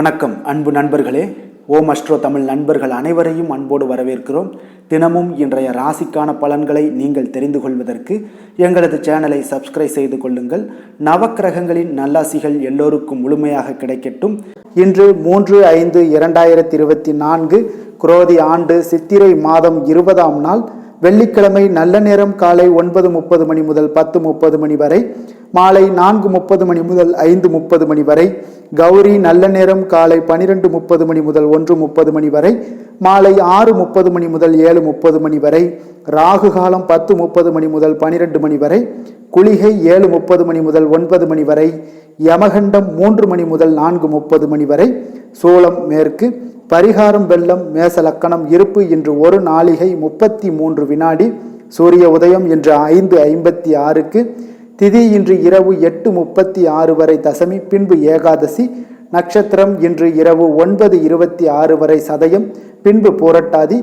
வணக்கம் அன்பு நண்பர்களே. ஓம் அஸ்ட்ரோ தமிழ் நண்பர்கள் அனைவரையும் அன்போடு வரவேற்கிறோம். தினமும் இன்றைய ராசிக்கான பலன்களை நீங்கள் தெரிந்து கொள்வதற்கு எங்களது சேனலை சப்ஸ்கிரைப் செய்து கொள்ளுங்கள். நவக்கிரகங்களின் நல்லாசிகள் எல்லோருக்கும் முழுமையாக கிடைக்கட்டும். இன்று 3/5/2024 குரோதி ஆண்டு சித்திரை மாதம் 20ஆம் நாள் வெள்ளிக்கிழமை. நல்ல நேரம் காலை 9:30 மணி முதல் 10:30 மணி வரை, மாலை 4:30 மணி முதல் 5:30 மணி வரை. கௌரி நல்ல நேரம் காலை 12:30 மணி முதல் 1:30 மணி வரை, மாலை 6:30 மணி முதல் 7:30 மணி வரை. ராகு காலம் 10:30 மணி முதல் 12 மணி வரை. குளிகை 7:30 மணி முதல் 9 மணி வரை. யமகண்டம் 3 மணி முதல் 4:30 மணி வரை. சூலம் மேற்கு. பரிகாரம் வெள்ளம். மேச லக்கணம். இருப்பு இன்று 1 நாளிகை 33 வினாடி. சூரிய உதயம் இன்று 5:56. திதி இன்று இரவு 8:36 வரை தசமி, பின்பு ஏகாதசி. நட்சத்திரம் இன்று இரவு 9:26 வரை சதயம், பின்பு பூரட்டாதி.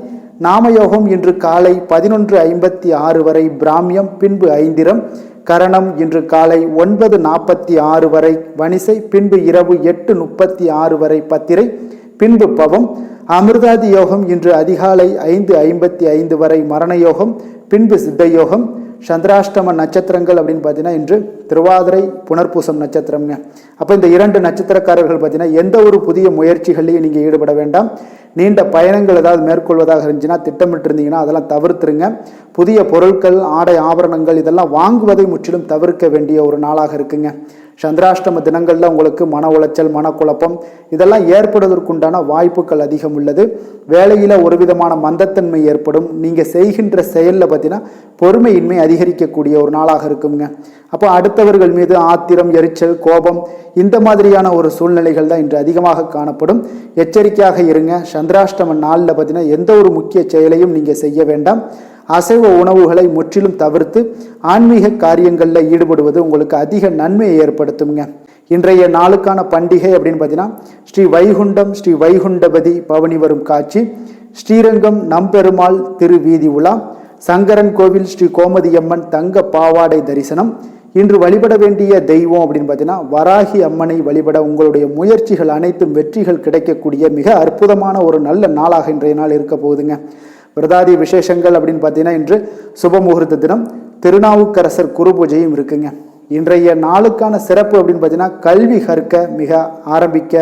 நாமயோகம் இன்று காலை 11:56 வரை பிராமியம், பின்பு ஐந்திரம். கரணம் இன்று காலை 9:46 வரை வணிசை, பின்பு இரவு 8:36 வரை பத்திரை, பின்பு பவம். அமிர்தாதி யோகம் இன்று அதிகாலை 5:55 வரை மரண யோகம், பின்பு சித்த யோகம். சந்திராஷ்டம நட்சத்திரங்கள் அப்படின்னு பார்த்தீங்கன்னா இன்று திருவாதிரை புனர்பூசம் நட்சத்திரம்ங்க. அப்போ இந்த 2 நட்சத்திரக்காரர்கள் பார்த்தீங்கன்னா எந்த ஒரு புதிய முயற்சிகள்லையும் நீங்கள் ஈடுபட வேண்டாம். நீண்ட பயணங்கள் ஏதாவது மேற்கொள்வதாக இருந்துச்சுன்னா திட்டமிட்டு இருந்தீங்கன்னா அதெல்லாம் தவிர்த்துருங்க. புதிய பொருட்கள், ஆடை, ஆபரணங்கள் இதெல்லாம் வாங்குவதை முற்றிலும் தவிர்க்க வேண்டிய ஒரு நாளாக இருக்குங்க. சந்திராஷ்டம தினங்களில் உங்களுக்கு மன உளைச்சல், மனக்குழப்பம் இதெல்லாம் ஏற்படுவதற்குண்டான வாய்ப்புகள் அதிகம் உள்ளது. வேலையில் ஒரு விதமான மந்தத்தன்மை ஏற்படும். நீங்கள் செய்கின்ற செயலில் பார்த்தீங்கன்னா பொறுமையின்மை அதிகரிக்கக்கூடிய ஒரு நாளாக இருக்குங்க. அப்போ அடுத்தவர்கள் மீது ஆத்திரம், எரிச்சல், கோபம் இந்த மாதிரியான ஒரு சூழ்நிலைகள் தான் இன்று அதிகமாக காணப்படும். எச்சரிக்கையாக இருங்க. சந்திராஷ்டம நாளில் பார்த்தீங்கன்னா எந்த ஒரு முக்கிய செயலையும் நீங்கள் செய்ய வேண்டாம். அசைவ உணவுகளை முற்றிலும் தவிர்த்து ஆன்மீக காரியங்களில் ஈடுபடுவது உங்களுக்கு அதிக நன்மையை ஏற்படுத்துங்க. இன்றைய நாளுக்கான பண்டிகை அப்படின்னு பார்த்தீங்கன்னா ஸ்ரீ வைகுண்டம், ஸ்ரீ வைகுண்டபதி பவனி வரும் காட்சி, ஸ்ரீரங்கம் நம்பெருமாள் திருவீதி உலா, சங்கரன் கோவில் ஸ்ரீ கோமதியம்மன் தங்க பாவாடை தரிசனம். இன்று வழிபட வேண்டிய தெய்வம் அப்படின்னு பார்த்தீங்கன்னா வராகி அம்மனை வழிபட உங்களுடைய முயற்சிகள் அனைத்தும் வெற்றிகள் கிடைக்கக்கூடிய மிக அற்புதமான ஒரு நல்ல நாளாக இன்றைய நாள் இருக்க போகுதுங்க. விரதாதி விசேஷங்கள் அப்படின்னு பார்த்தீங்கன்னா இன்று சுப முகூர்த்த தினம், திருநாவுக்கரசர் குரு பூஜையும் இருக்குங்க. இன்றைய நாளுக்கான சிறப்பு அப்படின்னு பார்த்தீங்கன்னா கல்வி கற்க ஆரம்பிக்க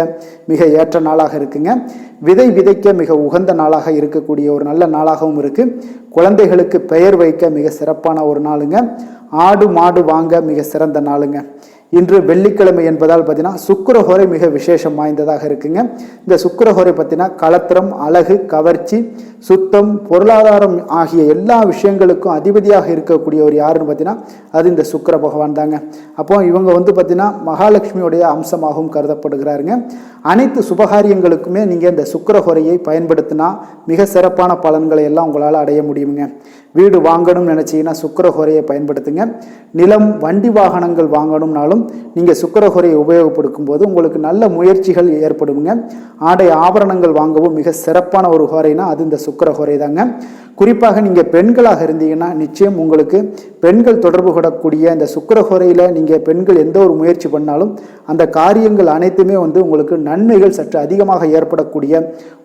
மிக ஏற்ற நாளாக இருக்குங்க. விதை விதைக்க மிக உகந்த நாளாக இருக்கக்கூடிய ஒரு நல்ல நாளாகவும் இருக்கு. குழந்தைகளுக்கு பெயர் வைக்க மிக சிறப்பான ஒரு நாளுங்க. ஆடு மாடு வாங்க மிக சிறந்த நாளுங்க. இன்று வெள்ளிக்கிழமை என்பதால் பார்த்தீங்கன்னா சுக்கிரஹோரை மிக விசேஷம் வாய்ந்ததாக இருக்குங்க. இந்த சுக்கிரஹோரை பார்த்தீங்கன்னா கலத்திரம், அழகு, கவர்ச்சி, சுத்தம், பொருளாதாரம் ஆகிய எல்லா விஷயங்களுக்கும் அதிபதியாக இருக்கக்கூடியவர் யாருன்னு பார்த்தீங்கன்னா அது இந்த சுக்கிர பகவான் தாங்க. அப்போ இவங்க பார்த்தீங்கன்னா மகாலட்சுமியுடைய அம்சமாகவும் கருதப்படுகிறாருங்க. அனைத்து சுபகாரியங்களுக்குமே நீங்கள் இந்த சுக்கிரஹோரையை பயன்படுத்தினா மிக சிறப்பான பலன்களை எல்லாம் உங்களால் அடைய முடியுங்க. வீடு வாங்கணும்னு நினச்சிங்கன்னா சுக்கிரஹோரையை பயன்படுத்துங்க. நிலம், வண்டி வாகனங்கள் வாங்கணும்னாலும் நீங்கள் சுக்கிரஹோரையை உபயோகப்படுத்தும் போது உங்களுக்கு நல்ல முயற்சிகள் ஏற்படுங்க. ஆடை ஆபரணங்கள் வாங்கவும் மிக சிறப்பான ஒரு ஹோரைனா அது இந்த சுக்கிரஹோரை தாங்க. குறிப்பாக நீங்கள் பெண்களாக இருந்தீங்கன்னா நிச்சயம் உங்களுக்கு பெண்கள் தொடர்பு கொள்ளக்கூடிய இந்த சுக்கிரஹோரையில் நீங்கள் பெண்கள் எந்த ஒரு முயற்சி பண்ணாலும் அந்த காரியங்கள் அனைத்துமே உங்களுக்கு நன்மைகள் சற்று அதிகமாக ஏற்படக்கூடிய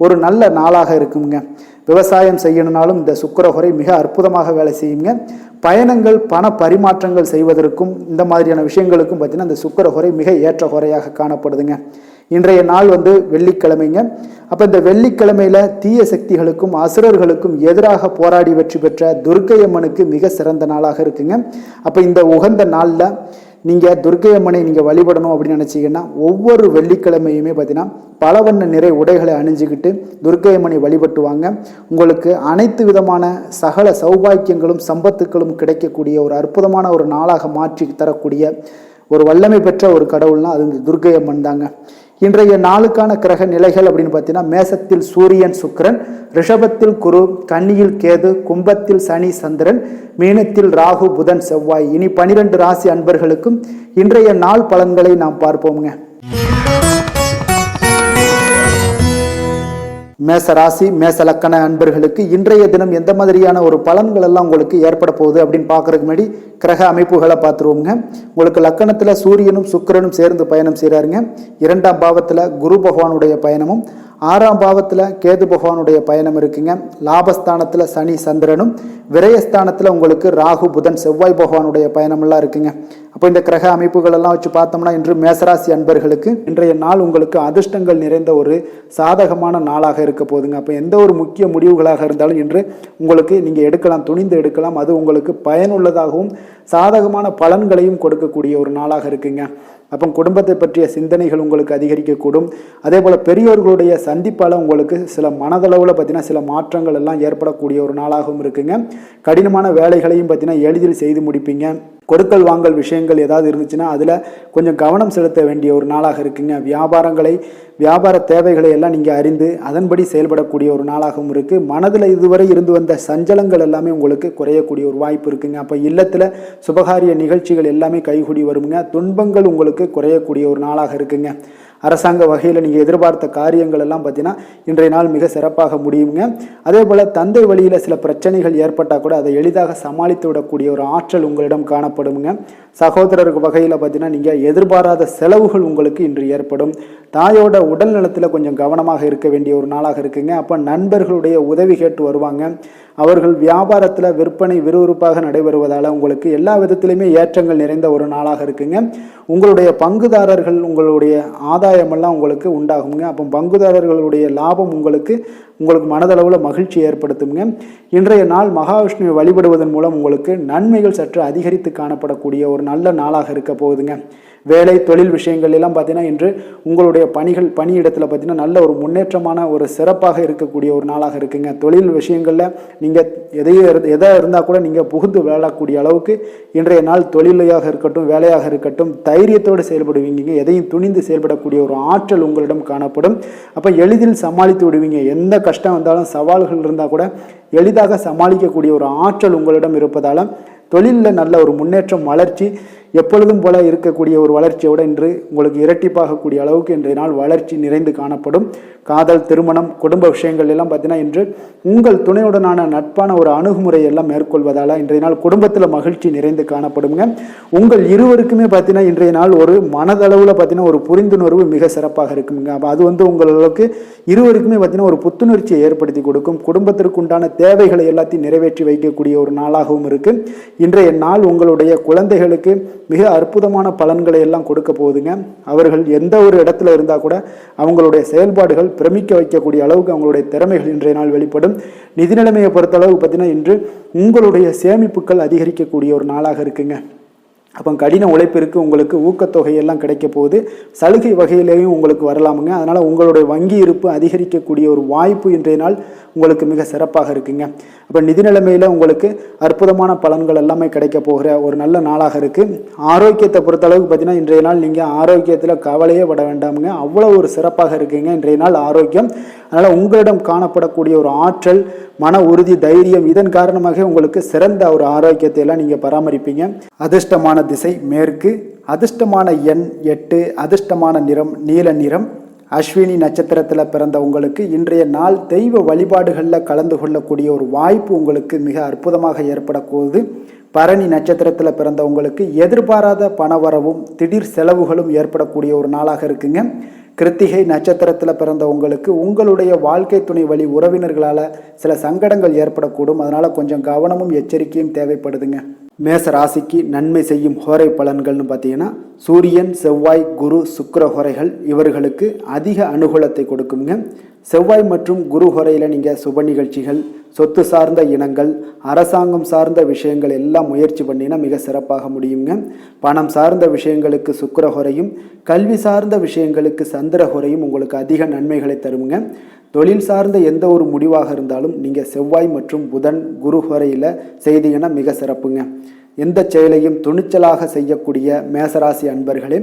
ஒரு நல்ல நாளாக இருக்குங்க. விவசாயம் செய்யணும்னாலும் இந்த சுக்கிரஹோரை மிக அற்புதமாக வேலை செய்யுங்க. பயணங்கள், பண பரிமாற்றங்கள் செய்வதற்கும் இந்த மாதிரியான விஷயங்களுக்கும் பார்த்தீங்கன்னா இந்த சுக்கிரஹோரை மிக ஏற்ற ஹோரையாக காணப்படுதுங்க. இன்றைய நாள் வெள்ளிக்கிழமைங்க. அப்போ இந்த வெள்ளிக்கிழமையில தீய சக்திகளுக்கும் அசுரர்களுக்கும் எதிராக போராடி வெற்றி பெற்ற துர்க்கையம்மனுக்கு மிக சிறந்த நாளாக இருக்குங்க. அப்போ இந்த உகந்த நாளில் நீங்கள் துர்க்கையம்மனை நீங்கள் வழிபடணும் அப்படின்னு நினச்சிங்கன்னா ஒவ்வொரு வெள்ளிக்கிழமையுமே பார்த்தீங்கன்னா பல வண்ண நிறை உடைகளை அணிஞ்சுக்கிட்டு துர்க்கையம்மனை வழிபட்டுவாங்க. உங்களுக்கு அனைத்து விதமான சகல சௌபாக்கியங்களும் சம்பத்துக்களும் கிடைக்கக்கூடிய ஒரு அற்புதமான ஒரு நாளாக மாற்றி தரக்கூடிய ஒரு வல்லமை பெற்ற ஒரு கடவுள்னா அது இந்த துர்க்கையம்மன் தாங்க. இன்றைய நாளுக்கான கிரக நிலைகள் அப்படின்னு பார்த்தீங்கன்னா மேசத்தில் சூரியன் சுக்கிரன், ரிஷபத்தில் குரு, கன்னியில் கேது, கும்பத்தில் சனி சந்திரன், மீனத்தில் ராகு புதன் செவ்வாய். இனி 12 ராசி அன்பர்களுக்கும் இன்றைய நாள் பலன்களை நாம் பார்ப்போம்ங்க. மேச ராசி மேச லக்கண அன்பர்களுக்கு இன்றைய தினம் எந்த மாதிரியான ஒரு பலன்கள் எல்லாம் உங்களுக்கு ஏற்பட போகுது அப்படின்னு பார்க்கறதுக்கு முன்னாடி கிரக அமைப்புகளை பார்த்துருவோங்க. உங்களுக்கு லக்கணத்தில் சூரியனும் சுக்கிரனும் சேர்ந்து பயணம் செய்கிறாருங்க. 2ஆம் பாவத்தில் குரு பகவானுடைய பயணமும் 6ஆம் பாவத்தில் கேது பகவானுடைய பயணம் இருக்குங்க. லாபஸ்தானத்தில் சனி சந்திரனும், விரயஸ்தானத்தில் உங்களுக்கு ராகு புதன் செவ்வாய் பகவானுடைய பயணமெல்லாம் இருக்குங்க. அப்போ இந்த கிரக அமைப்புகள் எல்லாம் வச்சு பார்த்தோம்னா இன்று மேசராசி அன்பர்களுக்கு இன்றைய நாள் உங்களுக்கு அதிர்ஷ்டங்கள் நிறைந்த ஒரு சாதகமான நாளாக இருக்க போகுதுங்க. அப்போ எந்த ஒரு முக்கிய முடிவுகளாக இருந்தாலும் இன்று உங்களுக்கு நீங்கள் எடுக்கலாம், துணிந்து எடுக்கலாம். அது உங்களுக்கு பயனுள்ளதாகவும் சாதகமான பலன்களையும் கொடுக்கக்கூடிய ஒரு நாளாக இருக்குங்க. அப்போ குடும்பத்தை பற்றிய சிந்தனைகள் உங்களுக்கு அதிகரிக்கக்கூடும். அதே போல் பெரியோர்களுடைய சந்திப்பால் உங்களுக்கு சில மனதளவில் பார்த்தீங்கன்னா சில மாற்றங்கள் எல்லாம் ஏற்படக்கூடிய ஒரு நாளாகவும் இருக்குங்க. கடினமான வேலைகளையும் பார்த்தீங்கன்னா எளிதில் செய்து முடிப்பீங்க. கொடுக்கல் வாங்கல் விஷயங்கள் ஏதாவது இருந்துச்சுன்னா அதில் கொஞ்சம் கவனம் செலுத்த வேண்டிய ஒரு நாளாக இருக்குங்க. வியாபார தேவைகளை எல்லாம் நீங்கள் அறிந்து அதன்படி செயல்படக்கூடிய ஒரு நாளாகவும் இருக்குது. மனதில் இதுவரை இருந்து வந்த சஞ்சலங்கள் எல்லாமே உங்களுக்கு குறையக்கூடிய ஒரு வாய்ப்பு இருக்குங்க. அப்போ இல்லத்தில் சுபகாரிய நிகழ்ச்சிகள் எல்லாமே கைகூடி வருங்க. துன்பங்கள் உங்களுக்கு குறையக்கூடிய ஒரு நாளாக இருக்குங்க. அரசாங்க வகையில் நீங்கள் எதிர்பார்த்த காரியங்கள் எல்லாம் பார்த்தீங்கன்னா இன்றைய நாள் மிக சிறப்பாக முடியுங்க. அதே போல் தந்தை வழியில் சில பிரச்சனைகள் ஏற்பட்டால் கூட அதை எளிதாக சமாளித்து விடக்கூடிய ஒரு ஆற்றல் உங்களிடம் காணப்படுங்க. சகோதரருக்கு வகையில் பார்த்தீங்கன்னா நீங்கள் எதிர்பாராத செலவுகள் உங்களுக்கு இன்று ஏற்படும். தாயோட உடல் நலத்தில் கொஞ்சம் கவனமாக இருக்க வேண்டிய ஒரு நாளாக இருக்குங்க. அப்போ நண்பர்களுடைய உதவி கேட்டு வருவாங்க. அவர்கள் வியாபாரத்தில் விற்பனை விறுவிறுப்பாக நடைபெறுவதால் உங்களுக்கு எல்லா விதத்திலையுமே ஏற்றங்கள் நிறைந்த ஒரு நாளாக இருக்குங்க. உங்களுடைய பங்குதாரர்கள் உங்களுடைய ஆதாயமெல்லாம் உங்களுக்கு உண்டாகுங்க. அப்போ பங்குதாரர்களுடைய லாபம் உங்களுக்கு மனதளவில் மகிழ்ச்சி ஏற்படுத்துங்க. இன்றைய நாள் மகாவிஷ்ணுவை வழிபடுவதன் மூலம் உங்களுக்கு நன்மைகள் சற்று அதிகரித்து காணப்படக்கூடிய ஒரு நல்ல நாளாக இருக்க போகுதுங்க. வேலை தொழில் விஷயங்கள் எல்லாம் பார்த்தீங்கன்னா இன்று உங்களுடைய பணியிடத்தில் பார்த்தீங்கன்னா நல்ல ஒரு முன்னேற்றமான ஒரு சிறப்பாக இருக்கக்கூடிய ஒரு நாளாக இருக்குங்க. தொழில் விஷயங்களில் நீங்கள் எதாக இருந்தால் கூட நீங்கள் புகுந்து விளையாடக்கூடிய அளவுக்கு இன்றைய நாள் தொழிலையாக இருக்கட்டும் வேலையாக இருக்கட்டும் தைரியத்தோடு செயல்படுவீங்க. எதையும் துணிந்து செயல்படக்கூடிய ஒரு ஆற்றல் உங்களிடம் காணப்படும். அப்போ எளிதில் சமாளித்து விடுவீங்க. எந்த கஷ்டம் வந்தாலும் சவால்கள் இருந்தால் கூட எளிதாக சமாளிக்கக்கூடிய ஒரு ஆற்றல் உங்களிடம் இருப்பதால் தொழிலில் நல்ல ஒரு முன்னேற்றம் வளர்ச்சி எப்பொழுதும் போல இருக்கக்கூடிய ஒரு வளர்ச்சியோடு இன்று உங்களுக்கு இரட்டிப்பாகக்கூடிய அளவுக்கு இன்றைய நாள் வளர்ச்சி நிறைந்து காணப்படும். காதல் திருமணம் குடும்ப விஷயங்கள் எல்லாம் பார்த்தீங்கன்னா இன்று உங்கள் துணையுடனான நட்பான ஒரு அணுகுமுறை எல்லாம் மேற்கொள்வதால் இன்றைய நாள் குடும்பத்தில் மகிழ்ச்சி நிறைந்து காணப்படுங்க. உங்கள் இருவருக்குமே பார்த்தீங்கன்னா இன்றைய நாள் ஒரு மனதளவில் பார்த்தீங்கன்னா ஒரு புரிந்துணர்வு மிக சிறப்பாக இருக்குங்க. அப்போ அது உங்களுக்கு இருவருக்குமே பார்த்தீங்கன்னா ஒரு புத்துணர்ச்சியை ஏற்படுத்தி கொடுக்கும். குடும்பத்திற்கு உண்டான தேவைகளை எல்லாத்தையும் நிறைவேற்றி வைக்கக்கூடிய ஒரு நாளாகவும் இருக்கு. இன்றைய நாள் உங்களுடைய குழந்தைகளுக்கு மிக அற்புதமான பலன்களை எல்லாம் கொடுக்க போகுதுங்க. அவர்கள் எந்த ஒரு இடத்துல இருந்தால் கூட அவங்களுடைய செயல்பாடுகள் பிரமிக்க வைக்கக்கூடிய அளவுக்கு அவங்களுடைய திறமைகள் இன்றைய நாள் வெளிப்படும். நிதி நிலைமையை பொறுத்த அளவுக்கு பார்த்தீங்கன்னா இன்று உங்களுடைய சேமிப்புகள் அதிகரிக்கக்கூடிய ஒரு நாளாக இருக்குங்க. அப்போ கடின உழைப்பிற்கு உங்களுக்கு ஊக்கத்தொகையெல்லாம் கிடைக்க போகுது. சலுகை வகையிலேயும் உங்களுக்கு வரலாமுங்க. அதனால் உங்களுடைய வங்கி இருப்பு அதிகரிக்கக்கூடிய ஒரு வாய்ப்பு இன்றைய நாள் உங்களுக்கு மிக சிறப்பாக இருக்குங்க. அப்போ நிதி நிலைமையில் உங்களுக்கு அற்புதமான பலன்கள் எல்லாமே கிடைக்க போகிற ஒரு நல்ல நாளாக இருக்குது. ஆரோக்கியத்தை பொறுத்தளவுக்கு பார்த்தீங்கன்னா இன்றைய நாள் நீங்கள் ஆரோக்கியத்தில் கவலையே பட வேண்டாமுங்க. அவ்வளோ ஒரு சிறப்பாக இருக்குங்க இன்றைய நாள் ஆரோக்கியம். அதனால் உங்களிடம் காணப்படக்கூடிய ஒரு ஆற்றல் மன உறுதி தைரியம் இதன் காரணமாக உங்களுக்கு சிறந்த ஒரு ஆரோக்கியத்தை எல்லாம் நீங்கள் பராமரிப்பீங்க. அதிர்ஷ்டமான திசை மேற்கு, அதிர்ஷ்டமான எண் 8, அதிர்ஷ்டமான நிறம் நீல நிறம். அஸ்வினி நட்சத்திரத்தில் பிறந்த உங்களுக்கு இன்றைய நாள் தெய்வ வழிபாடுகளில் கலந்து கொள்ளக்கூடிய ஒரு வாய்ப்பு உங்களுக்கு மிக அற்புதமாக ஏற்படக்கூடுது. பரணி நட்சத்திரத்தில் பிறந்த உங்களுக்கு எதிர்பாராத பணவரவும் திடீர் செலவுகளும் ஏற்படக்கூடிய ஒரு நாளாக இருக்குங்க. கிருத்திகை நட்சத்திரத்தில் பிறந்த உங்களுக்கு உங்களுடைய வாழ்க்கை துணை வழி உறவினர்களால் சில சங்கடங்கள் ஏற்படக்கூடும். அதனால் கொஞ்சம் கவனமும் எச்சரிக்கையும் தேவைப்படுதுங்க. மேச ராசிக்கு நன்மை செய்யும் ஹோரை பலன்கள்னு பார்த்தீங்கன்னா சூரியன் செவ்வாய் குரு சுக்கிர ஹோரைகள் இவர்களுக்கு அதிக அனுகூலத்தை கொடுக்குங்க. செவ்வாய் மற்றும் குரு ஹோரையில் நீங்கள் சுப நிகழ்ச்சிகள் சொத்து சார்ந்த இனங்கள் அரசாங்கம் சார்ந்த விஷயங்கள் எல்லாம் முயற்சி பண்ணினா மிக சிறப்பாக முடியுங்க. பணம் சார்ந்த விஷயங்களுக்கு சுக்கிர ஹோரையும் கல்வி சார்ந்த விஷயங்களுக்கு சந்திர ஹோரையும் உங்களுக்கு அதிக நன்மைகளை தருங்க. தொழில் சார்ந்த எந்த ஒரு முடிவாக இருந்தாலும் நீங்கள் செவ்வாய் மற்றும் புதன் குரு ஹோரையில் செய்தீங்கன்னா மிக சிறப்புங்க. எந்த செயலையும் துணிச்சலாக செய்யக்கூடிய மேசராசி அன்பர்களே,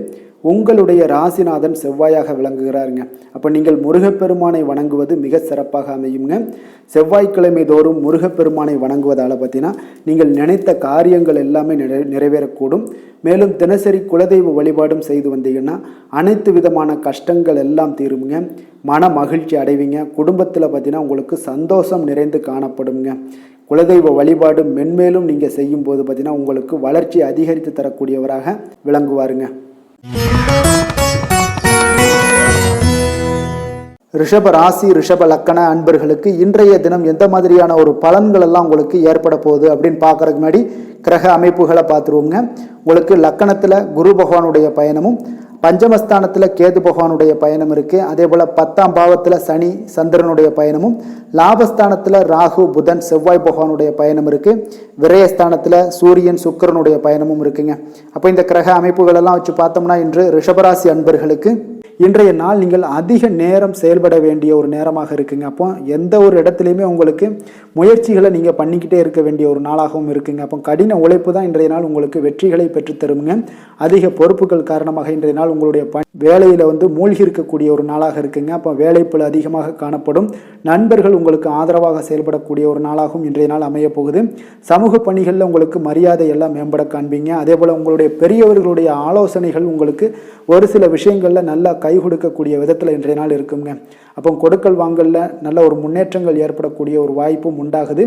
உங்களுடைய ராசிநாதன் செவ்வாயாக விளங்குகிறாருங்க. அப்போ நீங்கள் முருகப்பெருமானை வணங்குவது மிக சிறப்பாக அமையுங்க. செவ்வாய்க்கிழமை தோறும் முருகப்பெருமானை வணங்குவதால் பார்த்தீங்கன்னா நீங்கள் நினைத்த காரியங்கள் எல்லாமே நிறைவேறக்கூடும். மேலும் தினசரி குலதெய்வ வழிபாடும் செய்து வந்தீங்கன்னா அனைத்து விதமான கஷ்டங்கள் எல்லாம் தீருங்க. மன மகிழ்ச்சி அடைவீங்க. குடும்பத்தில் பார்த்தீங்கன்னா உங்களுக்கு சந்தோஷம் நிறைந்து காணப்படுங்க. குலதெய்வ வழிபாடு மென்மேலும் நீங்கள் செய்யும்போது பார்த்தீங்கன்னா உங்களுக்கு வளர்ச்சி அதிகரித்து தரக்கூடியவராக விளங்குவாருங்க. ரிஷப ராசி ரிஷப லக்கண அன்பர்களுக்கு இன்றைய தினம் எந்த மாதிரியான ஒரு பலன்கள் எல்லாம் உங்களுக்கு ஏற்பட போகுது அப்படின்னு பார்க்கறதுக்கு முன்னாடி கிரக அமைப்புகளை பார்த்துருவோங்க. உங்களுக்கு லக்கணத்தில் குரு பகவானுடைய பயணமும், பஞ்சமஸ்தானத்தில் கேது பகவானுடைய பயணம் இருக்குது. அதே போல் 10ஆம் பாவத்தில் சனி சந்திரனுடைய பயணமும், லாபஸ்தானத்தில் ராகு புதன் செவ்வாய் பகவானுடைய பயணம் இருக்குது. விரயஸ்தானத்தில் சூரியன் சுக்கிரனுடைய பயணமும் இருக்குங்க. அப்போ இந்த கிரக அமைப்புகளெல்லாம் வச்சு பார்த்தோம்னா இன்று ரிஷபராசி அன்பர்களுக்கு இன்றைய நாள் நீங்கள் அதிக நேரம் செயல்பட வேண்டிய ஒரு நேரமாக இருக்குங்க. அப்போ எந்த ஒரு இடத்துலையுமே உங்களுக்கு முயற்சிகளை நீங்கள் பண்ணிக்கிட்டே இருக்க வேண்டிய ஒரு நாளாகவும் இருக்குங்க. அப்போ கடின உழைப்பு தான் இன்றைய நாள் உங்களுக்கு வெற்றிகளை பெற்றுத்தருங்க. அதிக பொறுப்புகள் காரணமாக இன்றைய நாள் உங்களுடைய வேலையில் மூழ்கி இருக்கக்கூடிய ஒரு நாளாக இருக்குங்க. அப்போ வேலைப்பளு அதிகமாக காணப்படும். நண்பர்கள் உங்களுக்கு ஆதரவாக செயல்படக்கூடிய ஒரு நாளாகவும் இன்றைய நாள் அமைய போகுது. சமூக பணிகளில் உங்களுக்கு மரியாதை எல்லாம் மேம்பட காண்பீங்க. அதே போல் உங்களுடைய பெரியவர்களுடைய ஆலோசனைகள் உங்களுக்கு ஒரு சில விஷயங்களில் நல்லா கை கொடுக்கக்கூடிய விதத்தில் இன்றைய நாள் இருக்குங்க. அப்போ கொடுக்கல் வாங்கலில் நல்ல ஒரு முன்னேற்றங்கள் ஏற்படக்கூடிய ஒரு வாய்ப்பும் உண்டாகுது.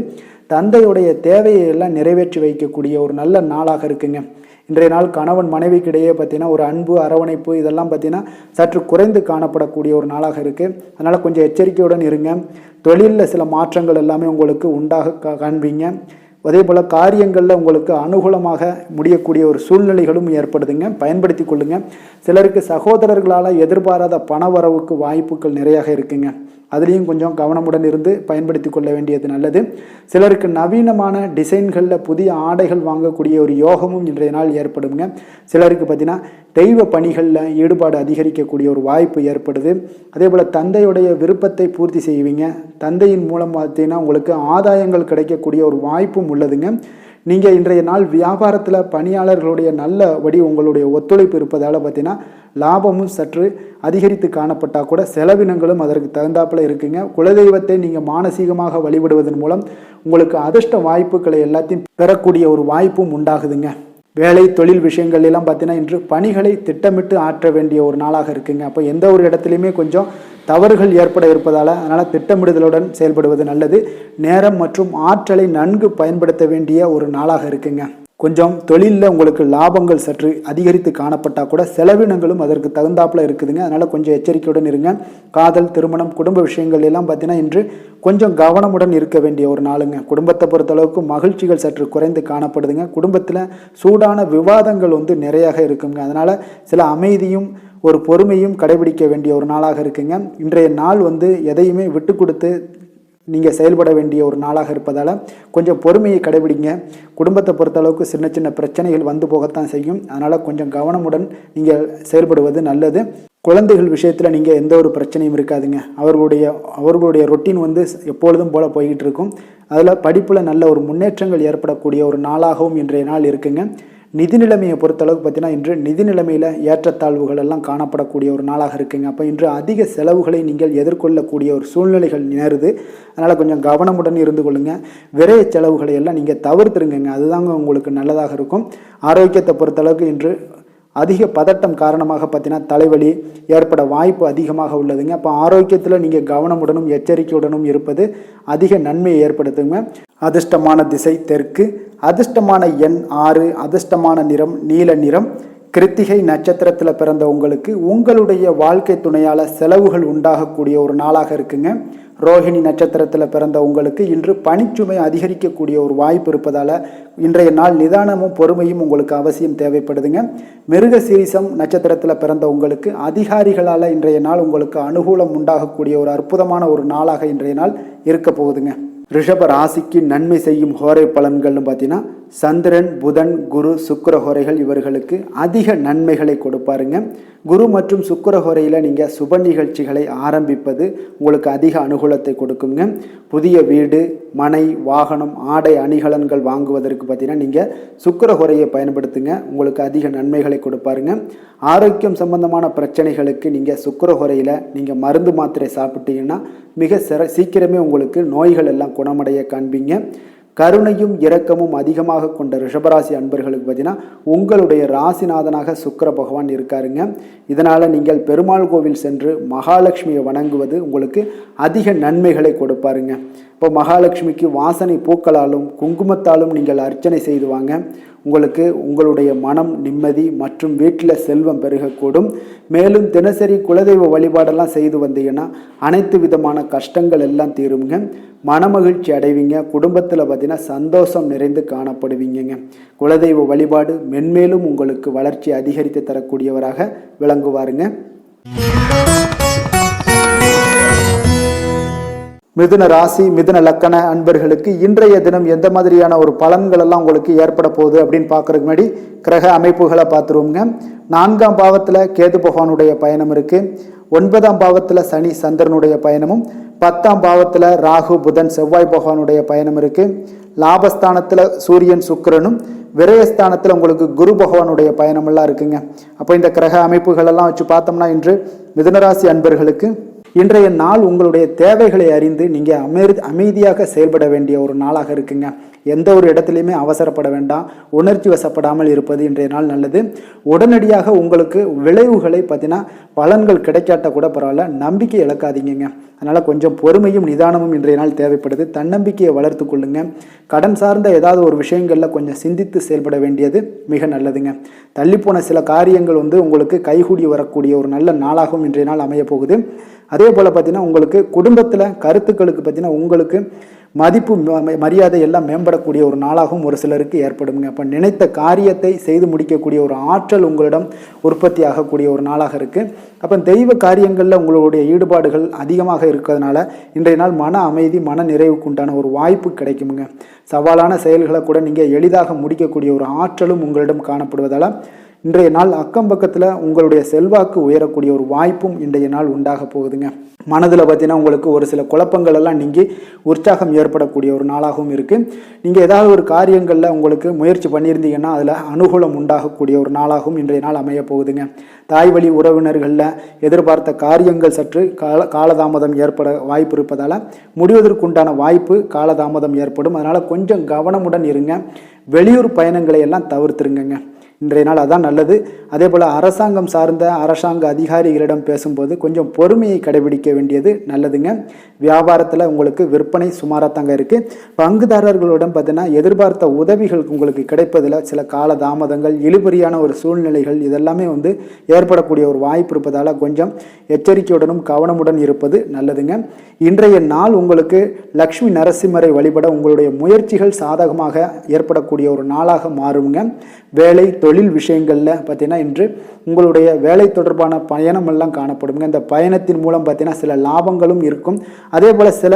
தந்தையுடைய தேவையை எல்லாம் நிறைவேற்றி வைக்கக்கூடிய ஒரு நல்ல நாளாக இருக்குங்க. இன்றைய நாள் கணவன் மனைவிக்கிடையே பார்த்தீங்கன்னா ஒரு அன்பு அரவணைப்பு இதெல்லாம் பார்த்தீங்கன்னா சற்று குறைந்து காணப்படக்கூடிய ஒரு நாளாக இருக்குது. அதனால் கொஞ்சம் எச்சரிக்கையுடன் இருங்க. தொழிலில் சில மாற்றங்கள் எல்லாமே உங்களுக்கு உண்டாக காண்பீங்க. அதே போல் காரியங்களில் உங்களுக்கு அனுகூலமாக முடியக்கூடிய ஒரு சூழ்நிலைகளும் ஏற்படுதுங்க. பயன்படுத்தி கொள்ளுங்க. சிலருக்கு சகோதரர்களால் எதிர்பாராத பண வரவுக்கு வாய்ப்புகள் நிறையாக இருக்குங்க. அதுலேயும் கொஞ்சம் கவனமுடன் இருந்து பயன்படுத்தி கொள்ள வேண்டியது நல்லது. சிலருக்கு நவீனமான டிசைன்களில் புதிய ஆடைகள் வாங்கக்கூடிய ஒரு யோகமும் இன்றைய நாள் ஏற்படுங்க. சிலருக்கு பார்த்தீங்கன்னா தெய்வ பணிகளில் ஈடுபாடு அதிகரிக்கக்கூடிய ஒரு வாய்ப்பு ஏற்படுது. அதே போல் தந்தையுடைய விருப்பத்தை பூர்த்தி செய்வீங்க. தந்தையின் மூலம் பார்த்தீங்கன்னா உங்களுக்கு ஆதாயங்கள் கிடைக்கக்கூடிய ஒரு வாய்ப்பும் உள்ளதுங்க. நீங்கள் இன்றைய நாள் வியாபாரத்தில் பணியாளர்களுடைய நல்லபடி உங்களுடைய ஒத்துழைப்பு இருப்பதால் பார்த்தீங்கன்னா லாபமும் சற்று அதிகரித்து காணப்பட்டால் கூட செலவினங்களும் அதற்கு தகுந்தாப்பில் இருக்குங்க. குலதெய்வத்தை நீங்கள் மானசீகமாக வழிபடுவதன் மூலம் உங்களுக்கு அதிர்ஷ்ட வாய்ப்புகளை எல்லாத்தையும் பெறக்கூடிய ஒரு வாய்ப்பும் உண்டாகுதுங்க. வேலை தொழில் விஷயங்கள் எல்லாம் பார்த்தீங்கன்னா இன்று பணிகளை திட்டமிட்டு ஆற்ற வேண்டிய ஒரு நாளாக இருக்குங்க. அப்போ எந்த ஒரு இடத்துலையுமே கொஞ்சம் தவறுகள் ஏற்பட இருப்பதால் அதனால் திட்டமிடுதலுடன் செயல்படுவது நல்லது. நேரம் மற்றும் ஆற்றலை நன்கு பயன்படுத்த வேண்டிய ஒரு நாளாக இருக்குங்க. கொஞ்சம் தொழிலில் உங்களுக்கு லாபங்கள் சற்று அதிகரித்து காணப்பட்டால் கூட செலவினங்களும் அதற்கு தகுந்தாப்பில் இருக்குதுங்க. அதனால் கொஞ்சம் எச்சரிக்கையுடன் இருங்க. காதல் திருமணம் குடும்ப விஷயங்கள் எல்லாம் பார்த்தீங்கன்னா இன்று கொஞ்சம் கவனமுடன் இருக்க வேண்டிய ஒரு நாளுங்க. குடும்பத்தை பொறுத்தளவுக்கு மகிழ்ச்சிகள் சற்று குறைந்து காணப்படுதுங்க. குடும்பத்தில் சூடான விவாதங்கள் நிறையாக இருக்குங்க. அதனால் சில அமைதியும் ஒரு பொறுமையும் கடைபிடிக்க வேண்டிய ஒரு நாளாக இருக்குங்க. இன்றைய நாள் எதையுமே விட்டு கொடுத்து நீங்கள் செயல்பட வேண்டிய ஒரு நாளாக இருப்பதால் கொஞ்சம் பொறுமையை கடைபிடிங்க. குடும்பத்தை பொறுத்தளவுக்கு சின்ன சின்ன பிரச்சனைகள் போகத்தான் செய்யும். அதனால் கொஞ்சம் கவனமுடன் நீங்கள் செயல்படுவது நல்லது. குழந்தைகள் விஷயத்தில் நீங்கள் எந்த ஒரு பிரச்சனையும் இருக்காதுங்க. அவர்களுடைய ரொட்டீன் எப்பொழுதும் போல் போய்கிட்டு இருக்கும். அதில் படிப்பில் நல்ல ஒரு முன்னேற்றங்கள் ஏற்படக்கூடிய ஒரு நாளாகவும் இன்றைய நாள் இருக்குங்க. நிதி நிலைமையை பொறுத்தளவுக்கு பார்த்தீங்கன்னா இன்று நிதி நிலைமையில் ஏற்றத்தாழ்வுகள் எல்லாம் காணப்படக்கூடிய ஒரு நாளாக இருக்குங்க. அப்போ இன்று அதிக செலவுகளை நீங்கள் எதிர்கொள்ளக்கூடிய ஒரு சூழ்நிலைகள் நேருது. அதனால் கொஞ்சம் கவனமுடன் இருந்து கொள்ளுங்கள். விரைய செலவுகளை எல்லாம் நீங்கள் தவிர்த்துருங்க. அதுதாங்க உங்களுக்கு நல்லதாக இருக்கும். ஆரோக்கியத்தை பொறுத்தளவுக்கு இன்று அதிக பதட்டம் காரணமாக பார்த்தீங்கன்னா தலைவலி ஏற்பட வாய்ப்பு அதிகமாக உள்ளதுங்க. அப்போ ஆரோக்கியத்தில் நீங்கள் கவனமுடனும் எச்சரிக்கையுடனும் இருப்பது அதிக நன்மையை ஏற்படுத்துங்க. அதிர்ஷ்டமான திசை தெற்கு, அதிர்ஷ்டமான எண் 6, அதிர்ஷ்டமான நிறம் நீல நிறம். கிருத்திகை நட்சத்திரத்தில் பிறந்த உங்களுக்கு உங்களுடைய வாழ்க்கை துணையால் செலவுகள் உண்டாகக்கூடிய ஒரு நாளாக இருக்குங்க. ரோஹிணி நட்சத்திரத்தில் பிறந்த உங்களுக்கு இன்று பணிச்சுமை அதிகரிக்கக்கூடிய ஒரு வாய்ப்பு இருப்பதால் இன்றைய நாள் நிதானமும் பொறுமையும் உங்களுக்கு அவசியம் தேவைப்படுதுங்க. மிருக சீரிசம் நட்சத்திரத்தில் பிறந்த உங்களுக்கு அதிகாரிகளால் இன்றைய நாள் உங்களுக்கு அனுகூலம் உண்டாகக்கூடிய ஒரு அற்புதமான ஒரு நாளாக இன்றைய நாள் இருக்க போகுதுங்க. ரிஷப ராசிக்கு நன்மை செய்யும் ஹோரை பலன்கள்னு பார்த்தீங்கன்னா சந்திரன், புதன், குரு, சுக்கிர ஹோரைகள் இவர்களுக்கு அதிக நன்மைகளை கொடுப்பாருங்க. குரு மற்றும் சுக்கிர ஹோரையில் நீங்கள் சுப நிகழ்ச்சிகளை ஆரம்பிப்பது உங்களுக்கு அதிக அனுகூலத்தை கொடுக்குங்க. புதிய வீடு, மனை, வாகனம், ஆடை அணிகலன்கள் வாங்குவதற்கு பார்த்தீங்கன்னா நீங்கள் சுக்கிர ஹோரையை பயன்படுத்துங்க, உங்களுக்கு அதிக நன்மைகளை கொடுப்பாருங்க. ஆரோக்கியம் சம்பந்தமான பிரச்சனைகளுக்கு நீங்கள் சுக்கிர ஹோரையில் நீங்கள் மருந்து மாத்திரை சாப்பிட்டீங்கன்னா மிக சீக்கிரமே உங்களுக்கு நோய்கள் எல்லாம் குணமடைய காண்பீங்க. கருணையும் இரக்கமும் அதிகமாக கொண்ட ரிஷபராசி அன்பர்களுக்கு பார்த்தீங்கன்னா உங்களுடைய ராசிநாதனாக சுக்கிர பகவான் இருக்காருங்க. இதனால் நீங்கள் பெருமாள் கோவில் சென்று மகாலட்சுமியை வணங்குவது உங்களுக்கு அதிக நன்மைகளை கொடுப்பாருங்க. இப்போ மகாலட்சுமிக்கு வாசனை பூக்களாலும் குங்குமத்தாலும் நீங்கள் அர்ச்சனை செய்து வாங்க. உங்களுக்கு உங்களுடைய மனம் நிம்மதி மற்றும் வீட்டில் செல்வம் பெருகக்கூடும். மேலும் தினசரி குலதெய்வ வழிபாடெல்லாம் செய்து வந்தீங்கன்னா அனைத்து விதமான கஷ்டங்கள் எல்லாம் தீருங்க. மனமகிழ்ச்சி அடைவீங்க. குடும்பத்தில் பார்த்தீங்கன்னா சந்தோஷம் நிறைந்து காணப்படுவீங்க. குலதெய்வ வழிபாடு மென்மேலும் உங்களுக்கு வளர்ச்சி அதிகரித்து தரக்கூடியவராக விளங்குவாருங்க. மிதுன ராசி, மிதுன லக்கண அன்பர்களுக்கு இன்றைய தினம் எந்த மாதிரியான ஒரு பலன்கள் எல்லாம் உங்களுக்கு ஏற்பட போகுது அப்படின்னு பார்க்கறதுக்கு முன்னாடி கிரக அமைப்புகளை பார்த்துருவோங்க. 4ஆம் பாவத்தில் கேது பகவானுடைய பயணம் இருக்கு. 9ஆம் பாவத்தில் சனி சந்திரனுடைய பயணமும், 10ஆம் பாவத்தில் ராகு புதன் செவ்வாய் பகவானுடைய பயணம் இருக்கு. லாபஸ்தானத்தில் சூரியன் சுக்கிரனும், விரயஸ்தானத்தில் உங்களுக்கு குரு பகவானுடைய பயணமெல்லாம் இருக்குங்க. அப்போ இந்த கிரக அமைப்புகள் எல்லாம் வச்சு பார்த்தோம்னா இன்று மிதுனராசி அன்பர்களுக்கு இன்றைய நாள் உங்களுடைய தேவைகளை அறிந்து நீங்கள் அமைதியாக செயல்பட வேண்டிய ஒரு நாளாக இருக்குங்க. எந்த ஒரு இடத்துலையுமே அவசரப்பட வேண்டாம். உணர்ச்சி வசப்படாமல் இருப்பது இன்றைய நாள் நல்லது. உடனடியாக உங்களுக்கு விளைவுகளை பார்த்தீங்கன்னா பலன்கள் கிடைக்காட்ட கூட பரவாயில்ல, நம்பிக்கை இழக்காதீங்க. அதனால் கொஞ்சம் பொறுமையும் நிதானமும் இன்றைய நாள் தேவைப்படுது. தன்னம்பிக்கையை வளர்த்து கொள்ளுங்க. கடன் சார்ந்த ஏதாவது ஒரு விஷயங்களில் கொஞ்சம் சிந்தித்து செயல்பட வேண்டியது மிக நல்லதுங்க. தள்ளிப்போன சில காரியங்கள் உங்களுக்கு கைகூடி வரக்கூடிய ஒரு நல்ல நாளாகவும் இன்றைய நாள் அமைய போகுது. அதே போல் பார்த்தீங்கன்னா உங்களுக்கு குடும்பத்தில் கருத்துக்களுக்கு பார்த்தீங்கன்னா உங்களுக்கு மதிப்பு மரியாதை எல்லாம் மேம்படக்கூடிய ஒரு நாளாகவும் ஒரு சிலருக்கு ஏற்படுங்க. அப்போ நினைத்த காரியத்தை செய்து முடிக்கக்கூடிய ஒரு ஆற்றல் உங்களிடம் உற்பத்தி ஆகக்கூடிய ஒரு நாளாக இருக்குது. அப்போ தெய்வ காரியங்களில் உங்களுடைய ஈடுபாடுகள் அதிகமாக இருக்கிறதுனால இன்றைய நாள் மன அமைதி, மன நிறைவுக்கு உண்டான ஒரு வாய்ப்பு கிடைக்குமுங்க. சவாலான செயல்களை கூட நீங்கள் எளிதாக முடிக்கக்கூடிய ஒரு ஆற்றலும் உங்களிடம் காணப்படுவதால் இன்றைய நாள் அக்கம் பக்கத்தில் உங்களுடைய செல்வாக்கு உயரக்கூடிய ஒரு வாய்ப்பும் இன்றைய நாள் உண்டாக போகுதுங்க. மனதில் பார்த்தீங்கன்னா உங்களுக்கு ஒரு சில குழப்பங்கள் எல்லாம் நீங்கி உற்சாகம் ஏற்படக்கூடிய ஒரு நாளாகவும் இருக்குது. நீங்கள் ஏதாவது ஒரு காரியங்களில் உங்களுக்கு முயற்சி பண்ணியிருந்தீங்கன்னா அதில் அனுகூலம் உண்டாகக்கூடிய ஒரு நாளாகவும் இன்றைய நாள் அமைய போகுதுங்க. தாய் வழி உறவினர்களில் எதிர்பார்த்த காரியங்கள் சற்று காலதாமதம் ஏற்பட வாய்ப்பு இருப்பதால் முடிவதற்குண்டான வாய்ப்பு காலதாமதம் ஏற்படும். அதனால் கொஞ்சம் கவனமுடன் இருங்க. வெளியூர் பயணங்களை எல்லாம் தவிர்த்துருங்க. இன்றைய நாள் அதான் நல்லது. அதே போல் அரசாங்கம் சார்ந்த அரசாங்க அதிகாரிகளிடம் பேசும்போது கொஞ்சம் பொறுமையை கடைபிடிக்க வேண்டியது நல்லதுங்க. வியாபாரத்தில் உங்களுக்கு விற்பனை சுமாராக தாங்க இருக்குது. பங்குதாரர்களிடம் பார்த்தீங்கன்னா எதிர்பார்த்த உதவிகள் உங்களுக்கு கிடைப்பதில் சில கால தாமதங்கள், இழுபறியான ஒரு சூழ்நிலைகள் இதெல்லாமே ஏற்படக்கூடிய ஒரு வாய்ப்பு இருப்பதால் கொஞ்சம் எச்சரிக்கையுடனும் கவனமுடன் இருப்பது நல்லதுங்க. இன்றைய நாள் உங்களுக்கு லக்ஷ்மி நரசிம்மரை வழிபட உங்களுடைய முயற்சிகள் சாதகமாக ஏற்படக்கூடிய ஒரு நாளாக மாறுங்க. வேலை தொழில் விஷயங்களில் பார்த்தீங்கன்னா இன்று உங்களுடைய வேலை தொடர்பான பயணம் எல்லாம் காணப்படுங்க. இந்த பயணத்தின் மூலம் பார்த்தீங்கன்னா சில லாபங்களும் இருக்கும். அதே போல் சில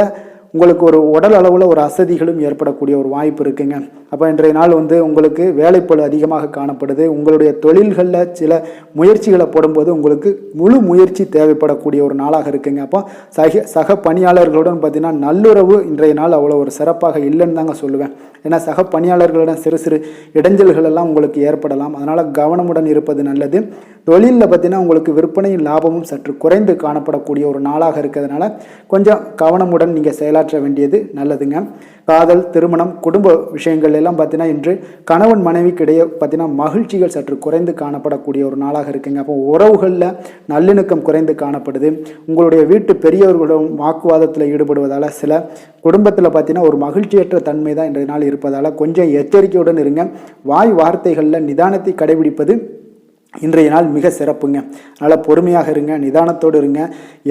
உங்களுக்கு ஒரு உடல் அளவில் ஒரு அசதிகளும் ஏற்படக்கூடிய ஒரு வாய்ப்பு இருக்குங்க. அப்போ இன்றைய நாள் உங்களுக்கு வேலைப்பளு அதிகமாக காணப்படுது. உங்களுடைய தொழில்களில் சில முயற்சிகளை போடும்போது உங்களுக்கு முழு முயற்சி தேவைப்படக்கூடிய ஒரு நாளாக இருக்குங்க. அப்போ சக பணியாளர்களுடன் பார்த்தீங்கன்னா நல்லுறவு இன்றைய நாள் அவ்வளோ ஒரு சிறப்பாக இல்லைன்னு தாங்க சொல்லுவேன். ஏன்னா சக பணியாளர்களிடம் சிறு சிறு இடைஞ்சல்கள் எல்லாம் உங்களுக்கு ஏற்படலாம். அதனால் கவனமுடன் இருப்பது நல்லது. தொழிலில் பார்த்தீங்கன்னா உங்களுக்கு விற்பனையும் லாபமும் சற்று குறைந்து காணப்படக்கூடிய ஒரு நாளாக இருக்கிறதுனால கொஞ்சம் கவனமுடன் நீங்கள் செயலாற்ற வேண்டியது நல்லதுங்க. காதல், திருமணம், குடும்ப விஷயங்கள் எல்லாம் பார்த்தீங்கன்னா இன்று கணவன் மனைவிக்கு இடையே பார்த்தீங்கன்னா மகிழ்ச்சிகள் சற்று குறைந்து காணப்படக்கூடிய ஒரு நாளாக இருக்குங்க. அப்போ உறவுகளில் நல்லிணக்கம் குறைந்து காணப்படுது. உங்களுடைய வீட்டு பெரியவர்களுடன் வாக்குவாதத்தில் ஈடுபடுவதால் சில குடும்பத்தில் பார்த்தீங்கன்னா ஒரு மகிழ்ச்சியற்ற தன்மை தான் இன்றைய நாள் இருப்பதால் கொஞ்சம் எச்சரிக்கையுடன் இருங்க. வாய் வார்த்தைகளில் நிதானத்தை கடைபிடிப்பது இன்றைய நாள் மிக சிறப்புங்க. அதனால் பொறுமையாக இருங்க, நிதானத்தோடு இருங்க,